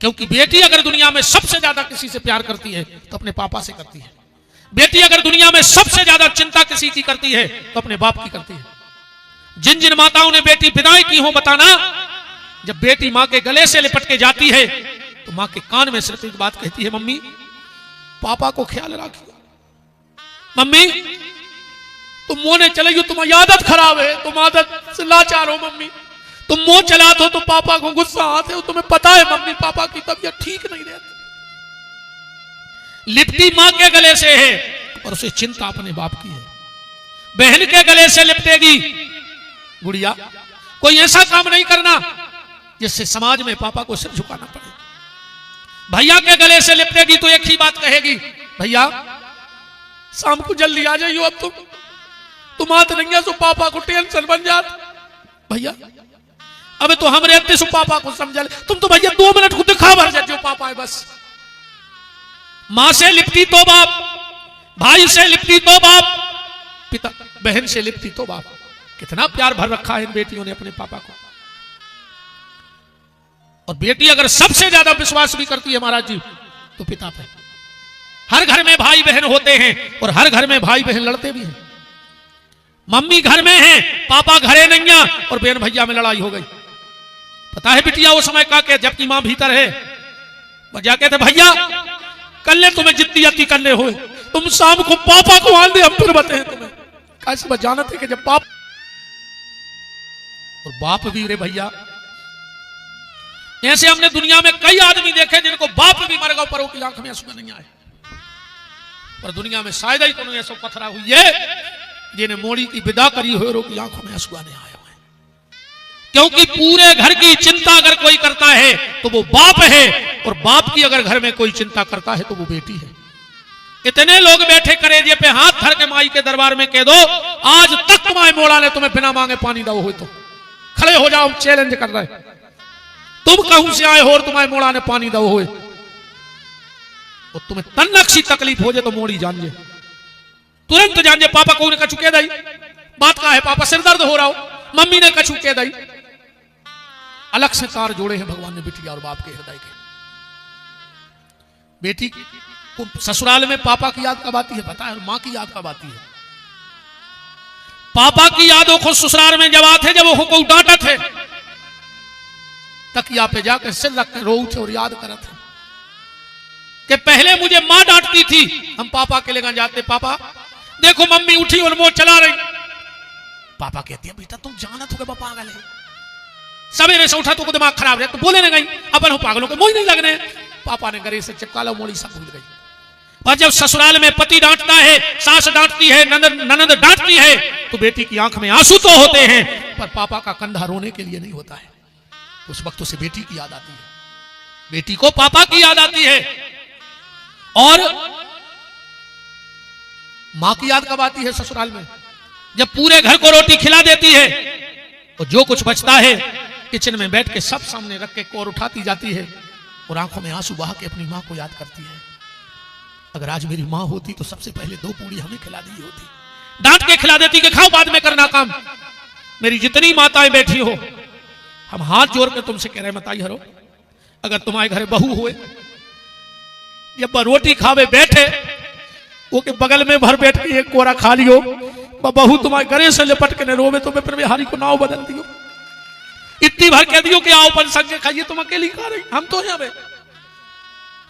क्योंकि बेटी अगर दुनिया में सबसे ज्यादा किसी से प्यार करती है तो अपने पापा से करती है। बेटी अगर दुनिया में सबसे ज्यादा चिंता किसी की करती है तो अपने बाप की करती है। जिन जिन माताओं ने बेटी विदाई की हो बताना, जब बेटी मां के गले से लिपट के जाती है तो मां के कान में सिर्फ एक बात कहती है, मम्मी पापा को ख्याल रखिए, मम्मी तुम मोने चले गई, तुम्हारी आदत खराब है, तुम आदत से लाचार हो मम्मी, तुम मुंह चलाते हो तो पापा को गुस्सा आते हो, तुम्हें पता है मम्मी पापा की तबीयत ठीक नहीं रहती। लिपटी मां के गले से है और उसे चिंता अपने बाप की है। बहन के गले से लिपटेगी, गुड़िया कोई ऐसा काम नहीं करना जिससे समाज में पापा को सिर झुकाना पड़े। भैया के गले से लिपटेगी तो एक ही बात कहेगी, भैया शाम को जल्दी आ जाइयो, अब तुम आते नहीं है तो पापा को टेंशन बन जात। भैया अब तो हम रहते सो पापा को समझा ले, तुम तो भैया 2 मिनट को दिखा भर जाते हो पापा है बस। मां से लिपटी तो बाप, भाई से लिपटी तो बाप, पिता बहन से लिपटी तो बाप। कितना प्यार भर रखा है इन बेटियों ने अपने पापा को। और बेटी अगर सबसे ज्यादा विश्वास भी करती है महाराज जी तो पिता पे। हर घर में भाई बहन होते हैं और हर घर में भाई बहन लड़ते भी हैं। मम्मी घर में है, पापा घरे नहीं है और बहन भैया में लड़ाई हो गई। पता है बिटिया वो समय का, जबकि मां भीतर है बजा कहते भैया कल ले तुम्हें जितनी अति करने हो तुम शाम को पापा को आन दे, हम फिर बताए तुम्हें कैसे बजाना थे कि जब बाप और बाप भी रे भैया। ऐसे हमने दुनिया में कई आदमी देखे जिनको बाप भी मर गए पर उनकी आंख में आंसू नहीं आए, पर दुनिया में शायद ही कोई ऐसा पथरा हुई है जिन्हें मोड़ी की विदा करी हो और की आंखों में आंसू नहीं आए हुए, क्योंकि पूरे घर की चिंता अगर कोई करता है तो वो बाप है, और बाप की अगर घर में कोई चिंता करता है तो वो बेटी है। इतने लोग बैठे करेजे पे हाथ धर के माई के दरबार में कह दो आज तक तुम्हारे मोड़ा ने तुम्हें बिना मांगे पानी दो हो तो खड़े हो जाओ, चैलेंज कर रहे तुम कहूं से आए हो और तुम्हारे मोड़ा ने पानी दो हो, और तुम्हें तन्नक सी तकलीफ हो जाए तो मोड़ी जान जाए, तुरंत जान जाए पापा को कछु कह दई बात का है, पापा सिर दर्द हो रहा हो, मम्मी ने कछु कह दई। अलग से तार जोड़े हैं भगवान ने बिटिया और बाप के हृदय के। बेटी को ससुराल में पापा की याद कब आती है पता है, और मां की याद कब आती है? पापा की यादों को ससुराल में जब आते जब वो को डांटा थे तकिया पे जाकर सिर रख कर रो उठे और याद करा था कि पहले मुझे मां डांटती थी, हम पापा के लेकर जाते पापा देखो मम्मी उठी और वो चला रही, पापा कहती है बेटा तुम जाना तो पापा पागल है, सवेरे से उठा तो दिमाग खराब है तो बोले नहीं गई अपन हो पागलों के मोही नहीं लगने, पापा ने गले से चिपका लो मोड़ी सब भूल गई। और जब ससुराल में पति डांटता है, सास डांटती है, ननद डांटती है तो बेटी की आंख में आंसू तो होते हैं पर पापा का कंधा रोने के लिए नहीं होता है, उस वक्त उसे बेटी की याद आती है, बेटी को पापा की याद आती है। और मां की याद कब आती है ससुराल में? जब पूरे घर को रोटी खिला देती है और जो कुछ बचता है किचन में बैठ के सब सामने रख के कोर उठाती जाती है और आंखों में आंसू बहा के अपनी मां को याद करती है। अगर आज मेरी मां होती तो सबसे पहले 2 पूड़ी हमें खिला दी होती, डांट के खिला देती कि खाओ बाद में करना काम। मेरी जितनी माताएं बैठी हो हम हाथ जोड़ के तुमसे कह रहे मताई हरो, अगर तुम्हारे घर बहू हुए जब रोटी खावे बैठे वो के बगल में भर बैठ के एक कोरा खा लियो, बहू तुम्हारे घरे से लिपट के न रोवे तो मैं फिर बिहारी को नाव बदल दियो, इतनी भर कह दियो कि आओ पन संग खाइए, तुम अकेली खा रही हम तो यहाँ पे,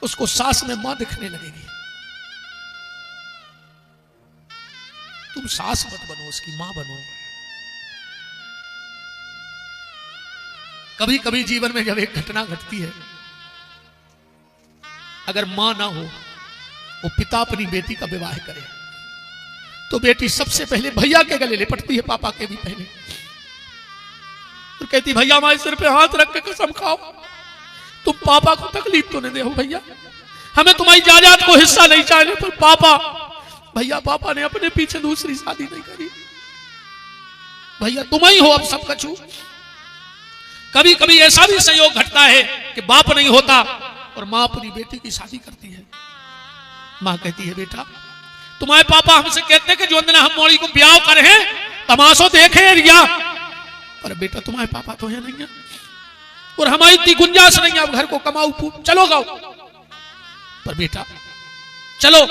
उसको सास में मां दिखने लगेगी। तुम सास मत बनो, उसकी मां बनो। कभी कभी जीवन में जब एक घटना घटती है, अगर मां ना हो वो पिता अपनी बेटी का विवाह करे तो बेटी सबसे पहले भैया के गले लिपटती है, पापा के भी पहले, और कहती भैया हमारे सिर पे हाथ रख के कसम खाओ तुम पापा को तकलीफ तो नहीं दे हो भैया, हमें तुम्हारी जायदाद को हिस्सा नहीं चाहिए, पर पापा भैया पापा ने अपने पीछे दूसरी शादी नहीं करी, भैया तुम ही हो अब सब कछु। कभी कभी ऐसा भी संयोग घटता है कि बाप नहीं होता और मां अपनी बेटी की शादी करती है। मां कहती है बेटा तुम्हारे पापा हमसे कहते कि जो दिन हम मोड़ी को ब्याह करे हैं तमाशो देखे रिया, पर बेटा तुम्हारे पापा तो है नहीं है और हमारी इतनी गुंजाइश नहीं है अब घर को कमाऊ चलो गाओ, पर बेटा चलो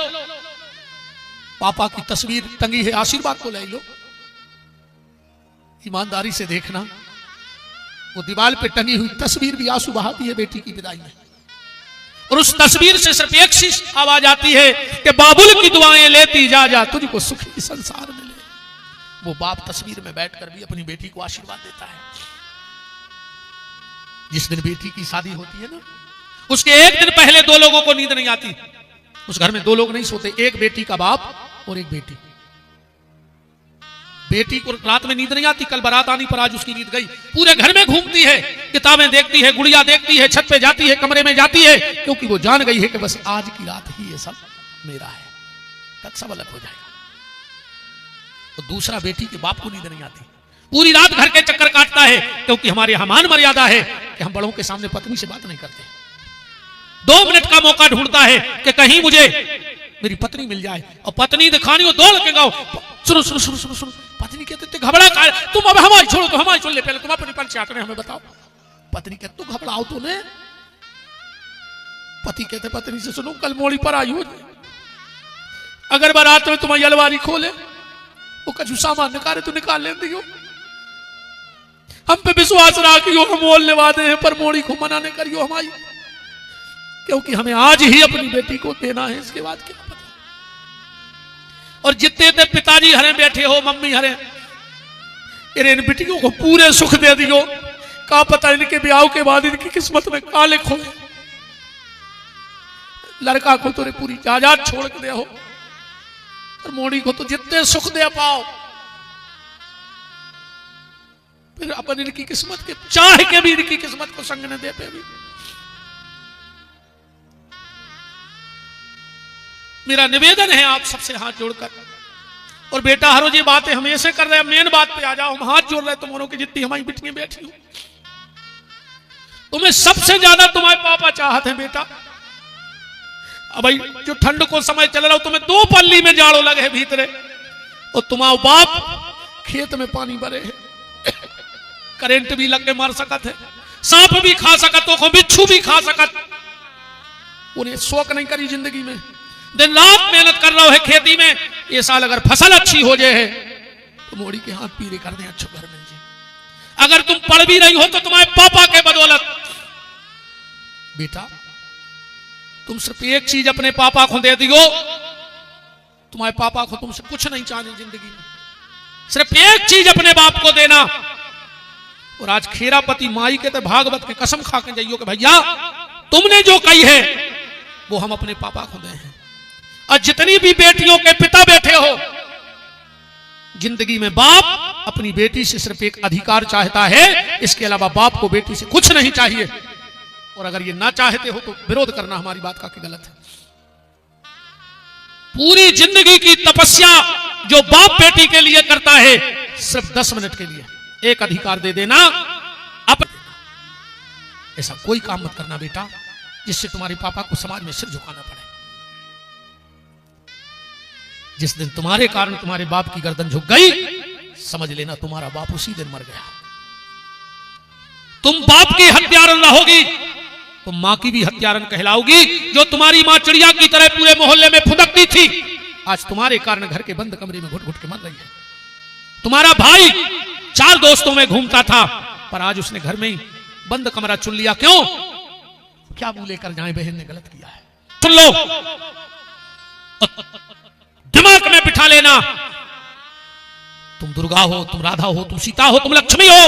पापा की तस्वीर टंगी है आशीर्वाद तो ले लो। ईमानदारी से देखना वो दीवार पे टंगी हुई तस्वीर भी आंसू बहाती है बेटी की विदाई में, और उस तस्वीर से सिर्फ एक सी आवाज आती है कि बाबुल की दुआएं लेती जा जा तुझको सुखी संसार मिले। वो बाप तस्वीर में बैठकर भी अपनी बेटी को आशीर्वाद देता है। जिस दिन बेटी की शादी होती है ना उसके एक दिन पहले 2 लोगों को नींद नहीं आती, उस घर में 2 लोग नहीं सोते, एक बेटी का बाप और एक बेटी। बेटी को रात में नींद नहीं आती, कल बारात आनी पर आज उसकी नींद गई, पूरे घर में घूमती है, किताबें देखती है, गुड़िया देखती है, छत पे जाती है, कमरे में जाती है, क्योंकि वो जान गई है कि बस आज की रात ही ये सब मेरा है, तक सब अलग हो जाएगा। तो दूसरा बेटी के बाप को नींद नहीं आती, पूरी रात घर के चक्कर काटता है, क्योंकि हमारे यहाँ मान मर्यादा है कि हम बड़ों के सामने पत्नी से बात नहीं करते। 2 मिनट का मौका ढूंढता है कि कहीं मुझे मेरी पत्नी मिल जाए, और पत्नी दिखानी हो दौड़ के गाओ सुनो सुनो सुनो सुनो सुनो, पत्नी कहते घबरा का तुम अब हमारी छोड़ो तो हमारी छोड़ ले, पहले तुम अपनी पंचायत ने हमें बताओ। पत्नी कहते तू घबराओ तो ने, पति कहते पत्नी से सुनो कल मोड़ी पर आई हो, अगर बारात में तुम्हारी अलमारी खोले वो कछु सामान निकाले तो निकाल ले दियो, हम पे विश्वास रखियो, हम मोल लेवा दे पर मोड़ी को मना नहीं करियो हमारी, क्योंकि हमें आज ही अपनी बेटी को देना है, इसके बाद क्या पता। और जितने ते पिताजी हरे बैठे हो, मम्मी हरे, इन बेटियों को पूरे सुख दे दियो, का पता इनके ब्याह के बाद इनकी किस्मत में का लिखो। लड़का को तो पूरी जायदाद छोड़ के दे हो, और मोड़ी को तो जितने सुख दे पाओ, फिर अपन इनकी किस्मत के चाह के भी इनकी किस्मत को संग न दे पे भी। मेरा निवेदन है आप सबसे हाथ जोड़कर, और बेटा हरो जी बातें हम ऐसे कर रहे हैं, मेन बात पे आ जाओ। हम हाथ जोड़ रहे तुम्हारों की जितनी हमारी बिटियां बैठी हो, तुम्हें सबसे ज्यादा तुम्हारे पापा चाहते हैं बेटा। अब भाई जो ठंड को समय चल रहा हो, तुम्हें 2 पल्ली में जाड़ो लगे है भीतरे, और तुम्हारा बाप खेत में पानी भरे है, करंट भी लग के मार सकत है, सांप भी खा सकत हो, बिच्छू भी खा सकत। उन्हें शौक नहीं करी जिंदगी में, दिन रात मेहनत कर रहा है खेती में। ये साल अगर फसल अच्छी हो जाए तो मोड़ी के हाथ पीरे कर दे, अच्छा घर मिल जाए। अगर तुम पढ़ भी नहीं हो तो तुम्हारे पापा के बदौलत बेटा, तुम सिर्फ एक चीज अपने पापा को दे दियो, तुम्हारे पापा को तुमसे कुछ नहीं चाहिए जिंदगी में, सिर्फ एक चीज अपने बाप को देना। और आज खेरापति माई के तो भागवत के कसम खा के जाइयो कि भैया तुमने जो कही है वो हम अपने पापा को दे हैं। और जितनी भी बेटियों के पिता बैठे हो, जिंदगी में बाप अपनी बेटी से सिर्फ एक अधिकार चाहता है, इसके अलावा बाप को बेटी से कुछ नहीं चाहिए। और अगर ये ना चाहते हो तो विरोध करना हमारी बात का कि गलत है। पूरी जिंदगी की तपस्या जो बाप बेटी के लिए करता है, सिर्फ 10 मिनट के लिए एक अधिकार दे देना। अब ऐसा कोई काम मत करना बेटा जिससे तुम्हारे पापा को समाज में सिर झुकाना पड़े। जिस दिन तुम्हारे कारण तुम्हारे बाप की गर्दन झुक गई, समझ लेना तुम्हारा बाप उसी दिन मर गया। तुम बाप की हत्यारन रहोगी, तुम मां की भी हत्यारन कहलाओगी। जो तुम्हारी मां चिड़िया की तरह पूरे मोहल्ले में फुदकती थी, आज तुम्हारे कारण घर के बंद कमरे में घुट घुट के मर रही है। तुम्हारा भाई 4 दोस्तों में घूमता था, पर आज उसने घर में ही बंद कमरा चुन लिया। क्यों? क्या मुंह लेकर जाए, बहन ने गलत किया है। सुन लो, दिमाग में बिठा लेना, तुम दुर्गा हो, तुम राधा हो, तुम सीता हो, तुम लक्ष्मी हो।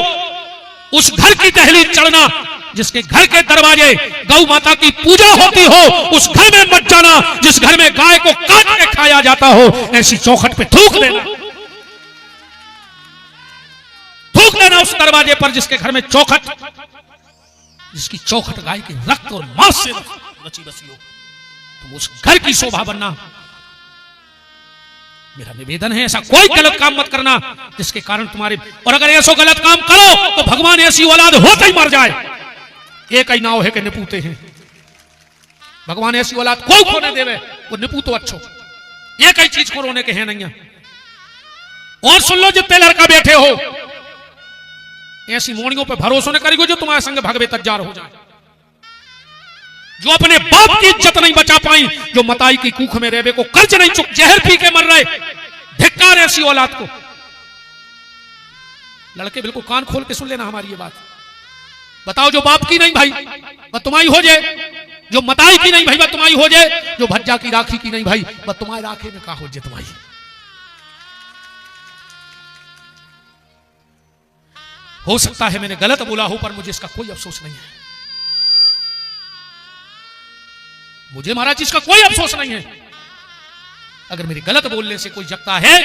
उस घर की दहलीज चढ़ना जिसके घर के दरवाजे गौ माता की पूजा होती हो, उस घर में मत जाना जिस घर में गाय को काट के खाया जाता हो। ऐसी चौखट पे थूक देना, थूक देना उस दरवाजे पर जिसके घर में चौखट, जिसकी चौखट गाय के रक्त और मांस से रची बसी हो। तुम उस घर की शोभा बनना। मेरा निवेदन है, ऐसा कोई गलत काम मत करना जिसके कारण तुम्हारे, और अगर ऐसा गलत काम करो तो भगवान ऐसी औलाद होते ही मर जाए। एक ही नाव है कि निपूते हैं, भगवान ऐसी औलाद कोई खोने देवे, वो निपूतो अच्छो। एक ही चीज को रोने के हैं नहीं। और सुन लो जितने लड़का बैठे हो, ऐसी मोड़ियों पे भरोसा न करियो जो तुम्हारे संग भगवे तज्जार हो जाए, जो अपने बाप की इज्जत नहीं बचा पाई, जो मताई की कूख में रेबे को कर्ज नहीं चुक, जहर पी के मर रहे। धिक्कार ऐसी औलाद को। लड़के बिल्कुल कान खोल के सुन लेना हमारी ये बात। बताओ जो बाप की नहीं भाई वह तुम्हारी हो जाए, जो मताई की नहीं भाई वह तुम्हारी हो जाए, जो भज्जा की राखी की नहीं भाई वह तुम्हारे राखे में का हो जाए तुम्हारी। हो सकता है मैंने गलत बोला हो, पर मुझे इसका कोई अफसोस नहीं है। मुझे महाराज इसका कोई अफसोस नहीं है। अगर मेरे गलत बोलने से कोई जगता है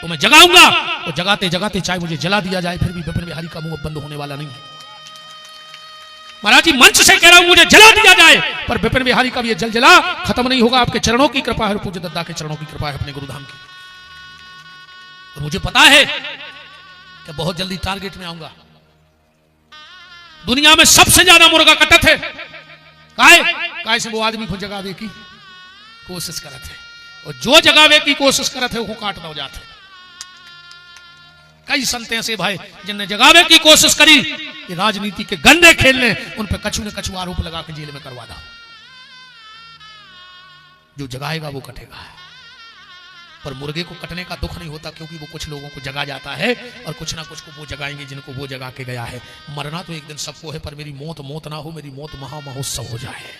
तो मैं जगाऊंगा, तो जगाते जगाते चाहे मुझे जला दिया जाए, फिर भी विपिन बिहारी का मुंह बंद होने वाला नहीं है। महाराज जी मंच से कह रहा हूं मुझे जला दिया जाए, पर विपिन बिहारी का भी ये जल खत्म नहीं होगा। आपके चरणों की कृपा है, पूज्य दद्दा के चरणों की कृपा है, अपने गुरुधाम की। और मुझे पता है कि बहुत जल्दी टारगेट में आऊंगा। दुनिया में सबसे ज्यादा मुर्गा कटत है काय से वो आदमी को जगावे की कोशिश करत है, और जो जगावे की कोशिश करत है वो काट हो जाते है। कई संत ऐसे भाई जिनने जगावे की कोशिश करी, ये राजनीति के गंदे खेलने, उन पर कछु न कछु आरोप लगा के जेल में करवा दो। जो जगाएगा वो कटेगा, पर मुर्गे को कटने का दुख नहीं होता, क्योंकि वो कुछ लोगों को जगा जाता है और कुछ ना कुछ को वो जगाएंगे जिनको वो जगा के गया है। मरना तो एक दिन सबको है, पर मेरी मौत मौत ना हो, मेरी मौत महा महोत्सव हो जाए।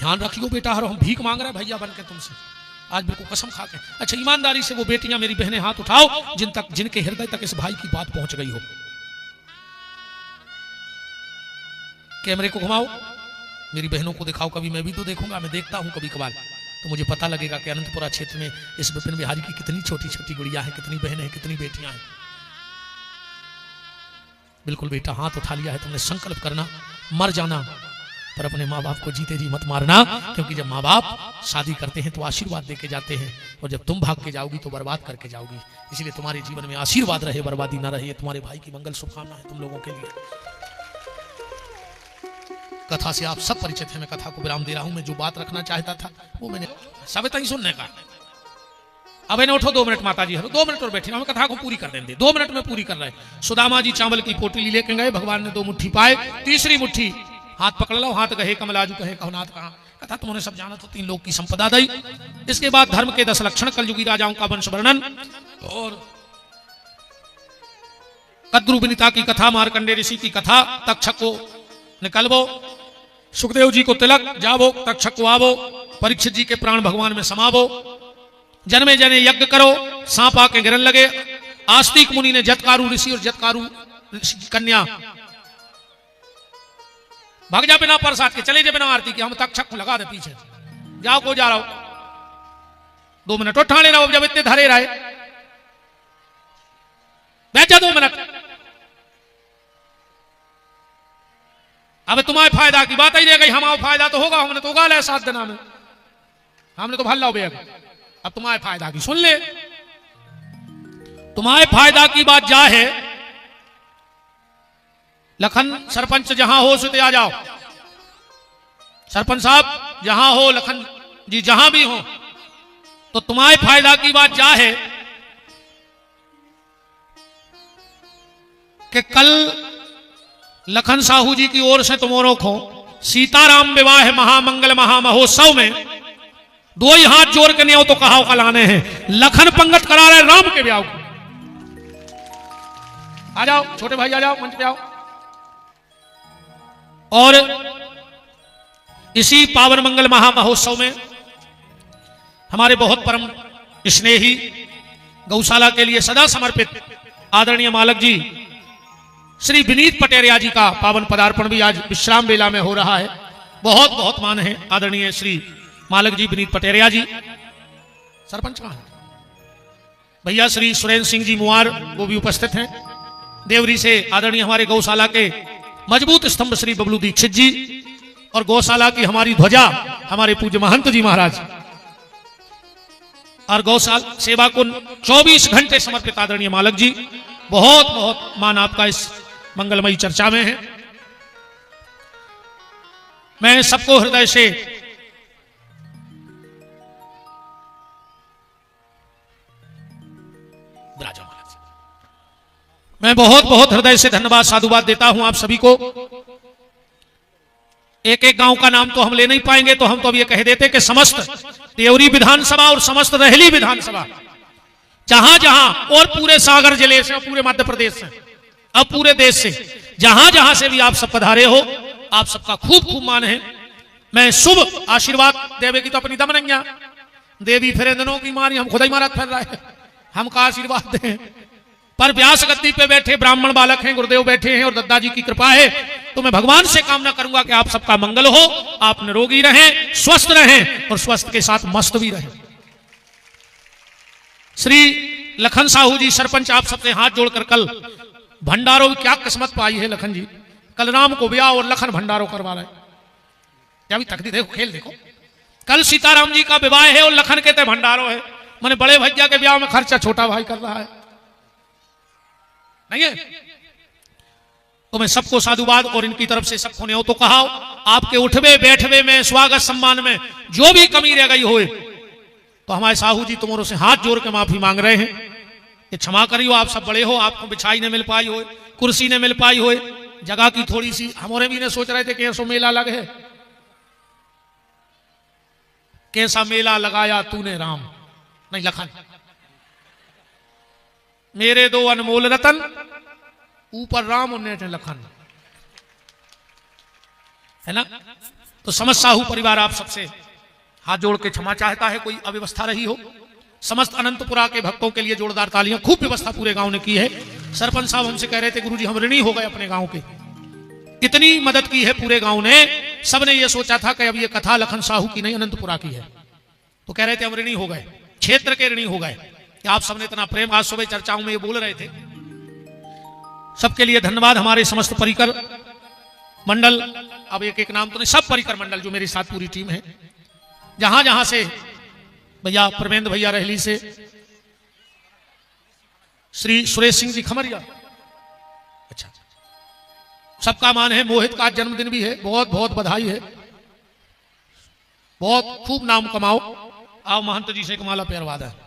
ध्यान रखियो बेटा, हर हम भीख मांग रहे भैया बन के तुमसे, आज मेरे को कसम खा के। अच्छा ईमानदारी से वो बेटियां मेरी बहनें हाथ उठाओ जिनके हृदय तक इस भाई की बात पहुंच गई हो। कैमरे को घुमाओ, मेरी बहनों को दिखाओ, कभी मैं भी तो देखूंगा, मैं देखता हूं कभी कभार, तो मुझे पता लगेगा कि अनंतपुरा क्षेत्र में इस विपिन बिहारी की कितनी छोटी छोटी गुड़िया है, कितनी बहनें हैं, कितनी बेटियां हैं। बिल्कुल बेटा, हाथ उठा लिया है तुमने, संकल्प करना, मर जाना पर अपने माँ बाप को जीते जी मत मारना, क्योंकि जब माँ बाप शादी करते हैं तो आशीर्वाद देके जाते हैं, और जब तुम भाग के जाओगी तो बर्बाद करके जाओगी। इसलिए तुम्हारे जीवन में आशीर्वाद रहे, बर्बादी ना रहे। तुम्हारे भाई की मंगल शुभकामना है तुम लोगों के लिए। कथा से आप सब परिचित हैं, मैं कथा को विराम दे रहा हूं। मैं जो बात रखना चाहता था वो मैंने सब तक सुनने का। अब इन्हें उठो 2 मिनट माता जी, 2 मिनट और बैठी, हम कथा को पूरी कर देंगे, 2 मिनट में पूरी कर रहे हैं। सुदामा जी चावल की पोटली लेके गए, भगवान ने 2 मुट्ठी पाए, तीसरी मुट्ठी हाथ पकड़ लो, हाथ गहे कमलाजू कहे कहुनाथ कहा। कथा तुम्हारे सब जाना, तो 3 लोग की संपदा दी। इसके बाद धर्म के 10 लक्षण, कलयुगी राजाओं का वंश वर्णन, और कद्रु विनीता की कथा, मार्कंडे ऋषि की कथा, तक्षक को निकलबो, सुखदेव जी को तिलक जावो, तक्षक को आवो, परीक्षित जी के प्राण भगवान में समावो, जन्मे जने यज्ञ करो, सांप आके गिरन लगे, आस्तिक मुनि ने जतकारु ऋषि और जतकारु ऋषि कन्या भाग जा बिना प्रसाद के, चले जा बिना आरती के, हम तक्षक को लगा दे पीछे, जाओ को जा रहा हो, 2 मिनट और ठाणे रहो, जब इतने धरे रहे बैठ जा 2 मिनट। अब तुम्हारे फायदा की बात ही रह गई, हमारा फायदा तो होगा, हमने तो उगाल है 7 दिना में, हमने तो भल्ला बेग। अब तुम्हारे फायदा की सुन ले, तुम्हारे फायदा की बात जा है, लखन सरपंच जहां हो सुते आ जाओ, सरपंच साहब जहां हो, लखन जी जहां भी हो, तो तुम्हारे फायदा की बात जा है कि कल लखन साहू जी की ओर से तुम्हारों को सीताराम विवाह महामंगल महामहोत्सव में 2 ही हाथ जोड़ के नहीं हो तो कहाओ कल आने हैं, लखन पंगत करा रहे राम के ब्याह को। आ जाओ छोटे भाई, आ जाओ मंच पे आओ। और इसी पावन मंगल महामहोत्सव में हमारे बहुत परम स्नेही, गौशाला के लिए सदा समर्पित आदरणीय मालक जी श्री विनीत पटेरिया जी का पावन पदार्पण भी आज विश्राम बेला में हो रहा है। बहुत बहुत मान है आदरणीय श्री मालक जी विनीत पटेरिया जी। सरपंच कहां है? भैया श्री सुरेंद्र सिंह जी मुआर वो भी उपस्थित हैं। देवरी से आदरणीय हमारे गौशाला के मजबूत स्तंभ श्री बबलू दीक्षित जी, और गौशाला की हमारी ध्वजा हमारे पूज्य महंत जी महाराज, और गौशाला सेवा को 24 घंटे समर्पित आदरणीय मालक जी। बहुत बहुत मान आपका इस मंगलमयी चर्चा में है। मैं सबको हृदय से मैं बहुत बहुत हृदय से धन्यवाद साधुवाद देता हूं आप सभी को। एक एक गांव का नाम तो हम ले नहीं पाएंगे, तो हम तो अब ये कह देते कि समस्त देवरी विधानसभा और समस्त रहली विधानसभा जहां जहां, और पूरे सागर जिले से और पूरे मध्य प्रदेश से, अब पूरे देश से, जहां जहां से भी आप सब पधारे हो, आप सबका खूब खूब मान है। मैं शुभ आशीर्वाद देवे की तो अपनी दम नहीं, देवी फिर दिनों की मारी, हम खुदा ही महाराज फिर रहे हैं, हमका आशीर्वाद दें। पर व्यास गद्दी पे बैठे ब्राह्मण बालक हैं, गुरुदेव बैठे हैं, और दद्दा जी की कृपा है, तो मैं भगवान से कामना करूंगा कि आप सबका मंगल हो, आप निरोगी रहें, स्वस्थ रहें, और स्वस्थ के साथ मस्त भी रहें। श्री लखन साहू जी सरपंच आप सबसे हाथ जोड़कर कल भंडारों की क्या किस्मत पाई है लखन जी, कल राम को ब्याह और लखन भंडारों करवा रहे। क्या भी तकदीर देखो, खेल देखो, कल सीताराम जी का विवाह है और लखन कहते भंडारों है। मैंने बड़े भैया के ब्याह में खर्चा छोटा भाई कर रहा है, नहीं है? तो मैं सबको साधुवाद और इनकी तरफ से सबको ने तो कहा, आपके उठवे बैठवे में, स्वागत सम्मान में जो भी कमी रह गई हो, तो हमारे साहू जी तुम्हारों से हाथ जोड़ के माफी मांग रहे हैं कि क्षमा करियो, आप सब बड़े हो, आपको बिछाई ने मिल पाई हो, कुर्सी ने मिल पाई हो, जगह की थोड़ी सी हमारे भी ने सोच रहे थे कि ऐसा मेला लगे है, कैसा मेला लगाया तूने राम, नहीं लखन, मेरे 2 अनमोल रतन, ऊपर राम और नीचे लखन, है ना? तो समस्त साहू परिवार आप सबसे हाथ जोड़ के क्षमा चाहता है, कोई अव्यवस्था रही हो। समस्त अनंतपुरा के भक्तों के लिए जोरदार तालियां। खूब व्यवस्था पूरे गांव ने की है। सरपंच साहब हमसे कह रहे थे गुरुजी हम ऋणी हो गए अपने गांव के, इतनी मदद की है पूरे गांव ने। सबने ये सोचा था कि अब ये कथा लखन साहू की नहीं अनंतपुरा की है, तो कह रहे थे हम ऋणी हो गए, क्षेत्र के ऋणी हो गए कि आप सबने इतना प्रेम। आज सुबह चर्चाओं में ये बोल रहे थे। सबके लिए धन्यवाद। हमारे समस्त परिकर मंडल, अब एक एक नाम तो नहीं, सब परिकर मंडल जो मेरे साथ पूरी टीम है, जहां जहां से भैया प्रवेंद्र भैया रहली से, श्री सुरेश सिंह जी खमरिया, अच्छा सबका मान है। मोहित का जन्मदिन भी है, बहुत बहुत बधाई है। बहुत खूब नाम कमाओ। आओ महंत जी से एक माला पेरवादा है।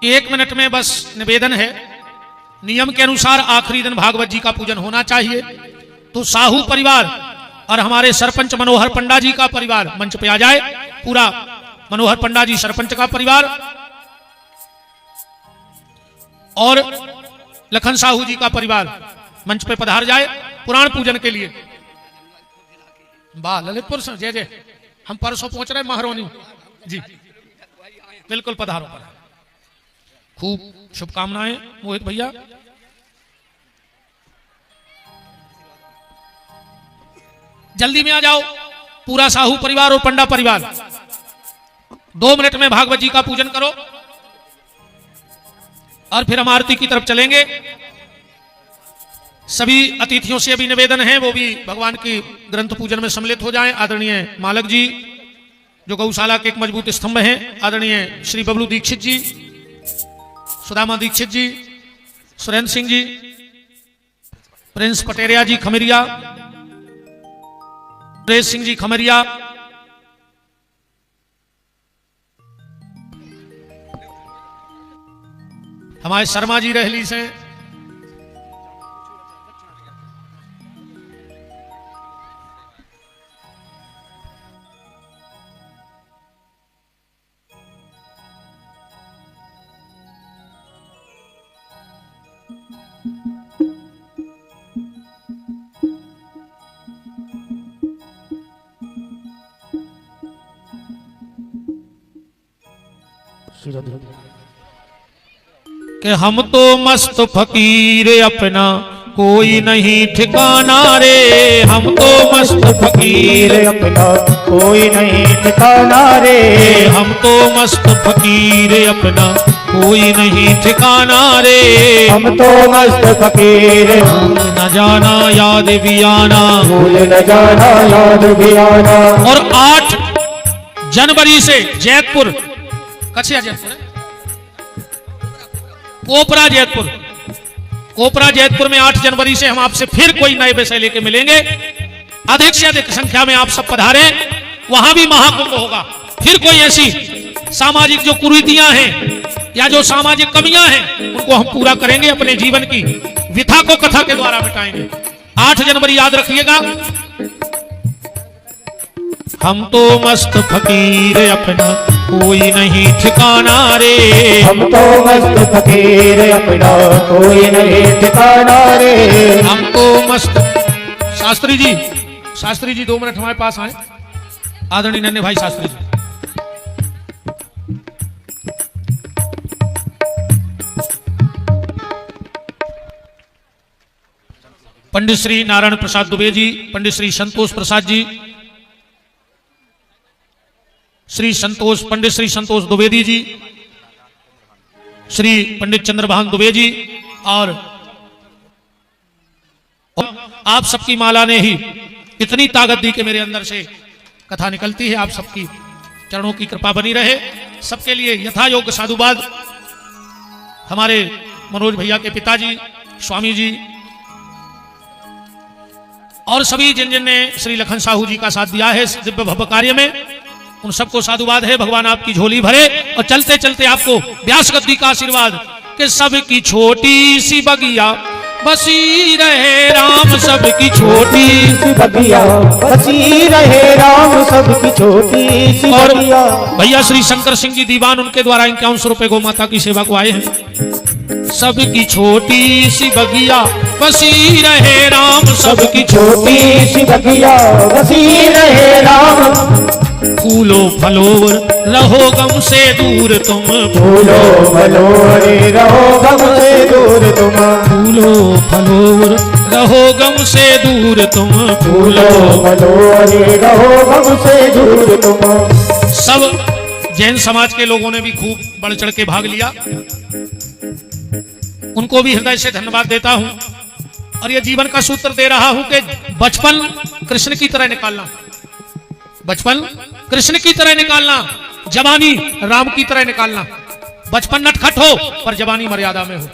एक मिनट में बस निवेदन है। नियम के अनुसार आखिरी दिन भागवत जी का पूजन होना चाहिए, तो साहू परिवार और हमारे सरपंच मनोहर पंडा जी का परिवार मंच पे आ जाए। पूरा मनोहर पंडा जी सरपंच का परिवार और लखन साहू जी का परिवार मंच पे पधार जाए पुराण पूजन के लिए। वाह ललितपुर से जय जय। हम परसों पहुंच रहे महारोनी जी, बिल्कुल पधारो पधारो। खूब शुभकामनाएं मोहित भैया। जल्दी में आ जाओ पूरा साहू परिवार और पंडा परिवार। 2 मिनट में भागवत जी का पूजन करो और फिर हम आरती की तरफ चलेंगे। सभी अतिथियों से अभी निवेदन है वो भी भगवान की ग्रंथ पूजन में सम्मिलित हो जाएं। आदरणीय मालक जी जो गौशाला के एक मजबूत स्तंभ हैं, आदरणीय श्री बबलू दीक्षित जी, सुदामा दीक्षित जी, सुरेंद्र सिंह जी, प्रिंस पटेरिया जी खमरिया, सुरेश सिंह जी खमरिया, हमारे शर्मा जी रहली से, कि हम तो मस्त फकीर अपना कोई नहीं ठिकाना रे। हम तो मस्त फकीर अपना कोई नहीं ठिकाना रे। हम तो मस्त फकीर अपना कोई नहीं ठिकाना रे। हम तो मस्त फकीर न जाना याद भी आना, भूल न जाना याद भी आना। और 8 जनवरी से जैतपुर, कछिया जैतपुर है, कोपरा जैतपुर में 8 जनवरी से हम आपसे फिर कोई नए विषय लेके मिलेंगे। अधिक से अधिक संख्या में आप सब पधारे। वहां भी महाकुंभ होगा। फिर कोई ऐसी सामाजिक जो कुरीतियां हैं या जो सामाजिक कमियां हैं उनको हम पूरा करेंगे, अपने जीवन की विथा को कथा के द्वारा मिटाएंगे। 8 जनवरी याद रखिएगा। हम तो मस्त फकीर अपना कोई नहीं ठिकाना रे। हम तो मस्त फकीर अपना कोई नहीं ठिकाना रे। हम तो मस्त। शास्त्री जी 2 मिनट हमारे पास आए। आदरणीय नन्हे भाई शास्त्री जी। पंडित श्री नारायण प्रसाद दुबे जी, पंडित श्री संतोष प्रसाद जी, पंडित श्री संतोष द्विवेदी जी, श्री पंडित चंद्रभान दुबे जी, और आप सबकी माला ने ही इतनी ताकत दी कि मेरे अंदर से कथा निकलती है। आप सबकी चरणों की कृपा बनी रहे। सबके लिए यथा योग्य साधुवाद। हमारे मनोज भैया के पिताजी स्वामी जी और सभी जिन जिन ने श्री लखन साहू जी का साथ दिया है इस दिव्य भव्य कार्य में, उन सबको साधुवाद है। भगवान आपकी झोली भरे और चलते चलते आपको व्यास गद्दी का आशीर्वाद कि सबकी छोटी सी बगिया बसी रहे राम सबकी छोटी सी बगिया, बसी रहे राम सबकी छोटी सी और बगिया। भैया श्री शंकर सिंह जी दीवान, उनके द्वारा 51 रुपए गौ माता की सेवा को आए हैं। सबकी छोटी सी बगिया बसी रहे राम सबकी छोटी सी बगिया, बसी रहे राम। फूलो फलो रहो गम से दूर तुम, फूलो फलो रे रहो गम से दूर तुम, फूलो फलो रहो गम से दूर तुम, फूलो फलो रे रहो गम से दूर तुम। सब जैन समाज के लोगों ने भी खूब बढ़ चढ़ के भाग लिया, उनको भी हृदय से धन्यवाद देता हूं। और ये जीवन का सूत्र दे रहा हूं कि बचपन कृष्ण की तरह निकालना, बचपन कृष्ण की तरह निकालना, जवानी राम की तरह निकालना। बचपन नटखट हो पर जवानी मर्यादा में हो,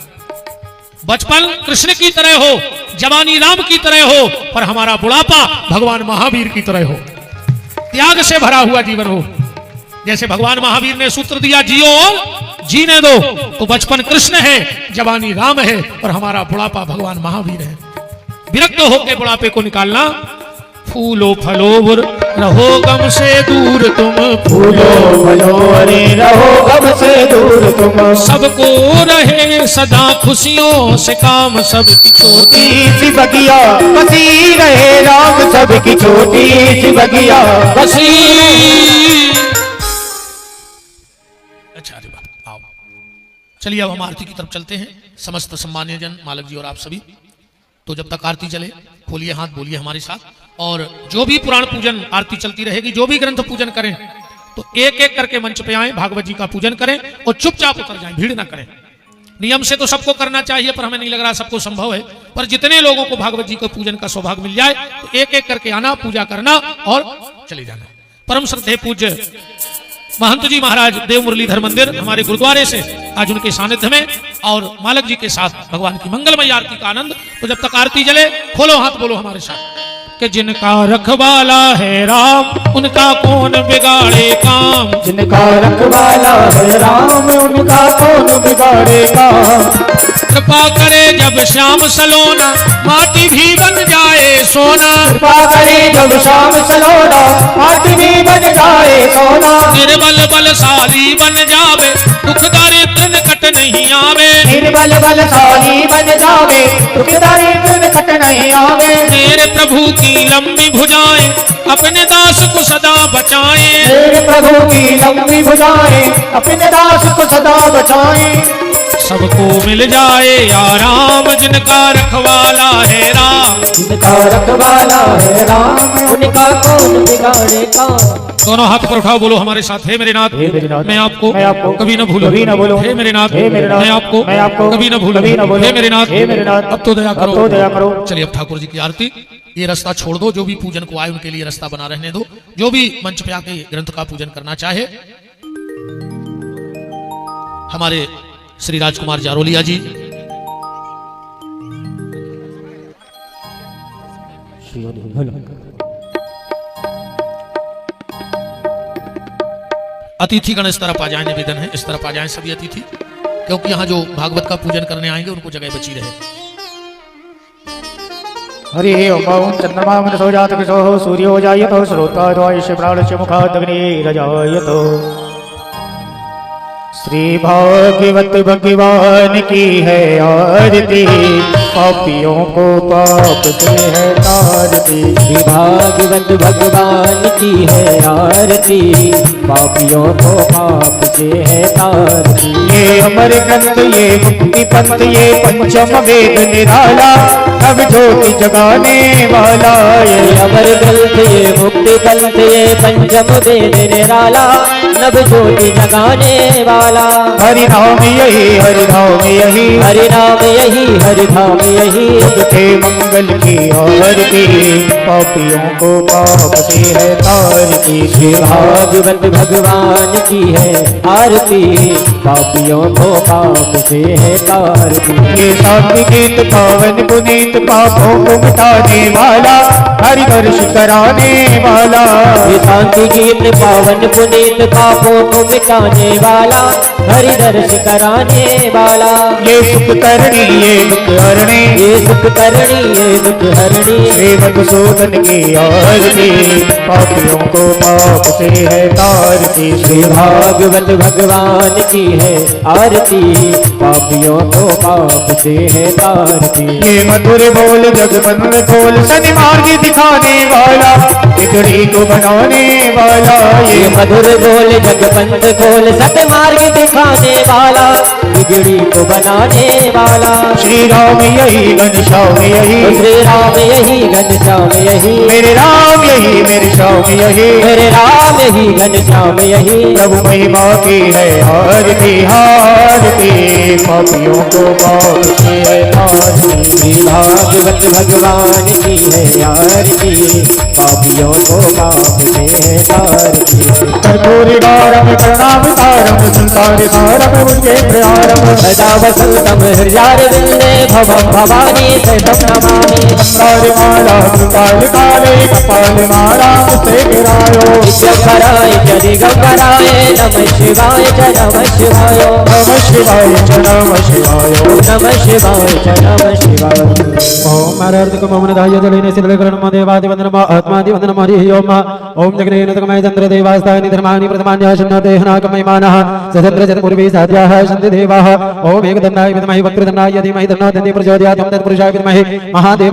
बचपन कृष्ण की तरह हो, जवानी राम की तरह हो, पर हमारा बुढ़ापा भगवान महावीर की तरह हो, त्याग से भरा हुआ जीवन हो। जैसे भगवान महावीर ने सूत्र दिया, जियो और जीने दो, तो बचपन कृष्ण है, जवानी राम है, और हमारा बुढ़ापा भगवान महावीर है। विरक्त होकर बुढ़ापे को निकालना। फूलो फलो रहो गम से दूर तुम, फूलो फलो रे रहो गम से दूर तुम। सबको रहे सदा खुशियों से काम सबकी छोटी छोटी सी बगिया, बसी रहे राम सबकी छोटी सी बगिया, बसी। अच्छा अरे बाप, आओ चलिए अब हम आरती की तरफ चलते हैं। समस्त सम्मान्य जन, मालक जी और आप सभी, तो जब तक आरती चले खोलिए हाथ, बोलिए हमारे साथ। और जो भी पुराण पूजन आरती चलती रहेगी, जो भी ग्रंथ पूजन करें तो एक एक करके मंच पे आए, भागवत जी का पूजन करें और चुपचाप उतर जाएं, भीड़ ना करें। नियम से तो सबको करना चाहिए, पर हमें नहीं लग रहा सबको संभव है। पर जितने लोगों को भागवत जी को पूजन का सौभाग्य मिल जाए तो एक एक करके आना, पूजा करना और चले जाना। परम श्रद्धेय पूज्य महंत जी महाराज देव मुरलीधर मंदिर हमारे गुरुद्वारे से आज उनके सानिध्य में और मालक जी के साथ भगवान की मंगलमय आरती का आनंद। तो जब तक आरती जले खोलो हाथ, बोलो हमारे साथ कि जिनका रखवाला है राम, उनका कौन बिगाड़े काम। जिनका रखवाला है राम, उनका कौन बिगाड़े काम। कृपा करे जब श्याम सलोना, माटी भी बन जाए सोना। कृपा करे जब श्याम सलोना, माटी भी बन जाए सोना। निर्बल बलशाली बन जावे, दुख दारिद्र निकट नहीं आवे। निर्बल बलशाली बन जावे, दुख दारिद्र निकट नहीं आवे। मेरे प्रभु की लंबी भुजाएं अपने दास को सदा बचाएं। मेरे प्रभु की लंबी भुजाएं अपने दास को सदा बचाएं। सबको मिल जाए आराम, जिनका रखवाला है राम। जिनका रखवाला है राम, उनका कौन बिगाड़े काम। दोनों हाथ पर उठाओ, बोलो हमारे साथ, हे मेरे नाथ, मैं आपको कभी न भूलूं, कभी न भूलूं। हे मेरे नाथ, मैं आपको कभी न भूलूं, हे मेरे नाथ, अब तो दया करो। चलिए अब ठाकुर जी की आरती। ये रास्ता छोड़ दो, जो भी पूजन को आए उनके लिए रास्ता बना रहने दो। जो भी मंच पे आके ग्रंथ का पूजन करना चाहे, हमारे श्री राजकुमार जारोलिया जी, अतिथि गण इस तरफ आ जाए, निवेदन है इस तरफ आ जाए सभी अतिथि, क्योंकि यहाँ जो भागवत का पूजन करने आएंगे उनको जगह बची रहे। हरि ओम चंद्रमा मनसो जात किशो सूर्यो जायतो श्रोता द्वायश्य प्राणस्य मुखादग्निरजायतो। श्री भागवत भगवान की है आरती, पापियों को पाप से है तारती। श्री भागवत भगवान की है आरती, पापियों को पाप से है तारती। ये अमर ग्रंथ, ये मुक्ति पंथ, ये पंचम वेद निराला, अब ज्योति जगाने वाला। ये अमर ग्रंथ, ये मुक्ति पंथ, ये पंचम वेद निराला, नव ज्योति जगाने वाला। हरि नाम यही, हरि नाम यही, हरि नाम यही, हरि धाम यही। थे मंगल की आरती, पापियों को पाप से है तारती। श्री भागवत भगवान की है आरती, पापियों को पाप से है तारती। ये शांति गीत पावन पुनीत, पापों को मिटाने वाला, हरि दर्श कराने वाला। ये शांति गीत पावन पुनीत, पापों को मिटाने वाला, हरि दर्श कराने वाला। ये सुख करणी ये दुख हरणी, ये सुख करणी ये दुख हरणी। श्री मधुसूदन की आरती, पापियों को पाप से है तारती। श्री भागवत भगवान की है आरती, पापियों को पाप से है तारती। ये मधुर बोल जगबंद खोल, सन्मार्ग दिखाने वाला, बिगड़ी को बनाने वाला। ये मधुर बोल जगबंद खोल, सतमार्ग दिखाने वाला, बिगड़ी को बनाने वाला। श्री राम यही घनश्याम यही, श्री राम यही घनश्याम यही, मेरे राम यही मेरे श्याम यही। मेरे राम यही घनश्याम यही। प्रभु महिमा की है आरती आरती, पापियों को पाप से है तारती। श्री भागवत भगवान की है आरती, पापियों को पाप से है तारती। कर्पूरी गारम प्रणाम तारम, संसार सारम उनके प्यारम। सदा वसंतम हृदयारविंदे, भवं भवानी सहितं नमामि। संसार माला सुकाल काले, कपाल माला से गिरायो। दिगंबराय च दिगंबराय, नमः शिवाय च नमः शिवाय। नमः शिवाय च नमः शिवाय। नमः शिवाय च नमः शिवाय। ओम अरर्धक ममनदाय जलेन सिद्धकरणम देवादिवंदनम आत्मादिवंदनम हरि ओम। ओम जगनेनतकमय चंद्र देवास्तानि धर्माणि प्रथमान्याशन्नदेहनाकमयमानः सदत्र जतपूर्वी साध्याः सन्ति देवाः। ओम एकदन्नाय विद्महे वक्रतुण्डाय धीमहि तन्नो दन्ति प्रचोदयात्। ओम तत्पुरुषाय विद्महे महादेव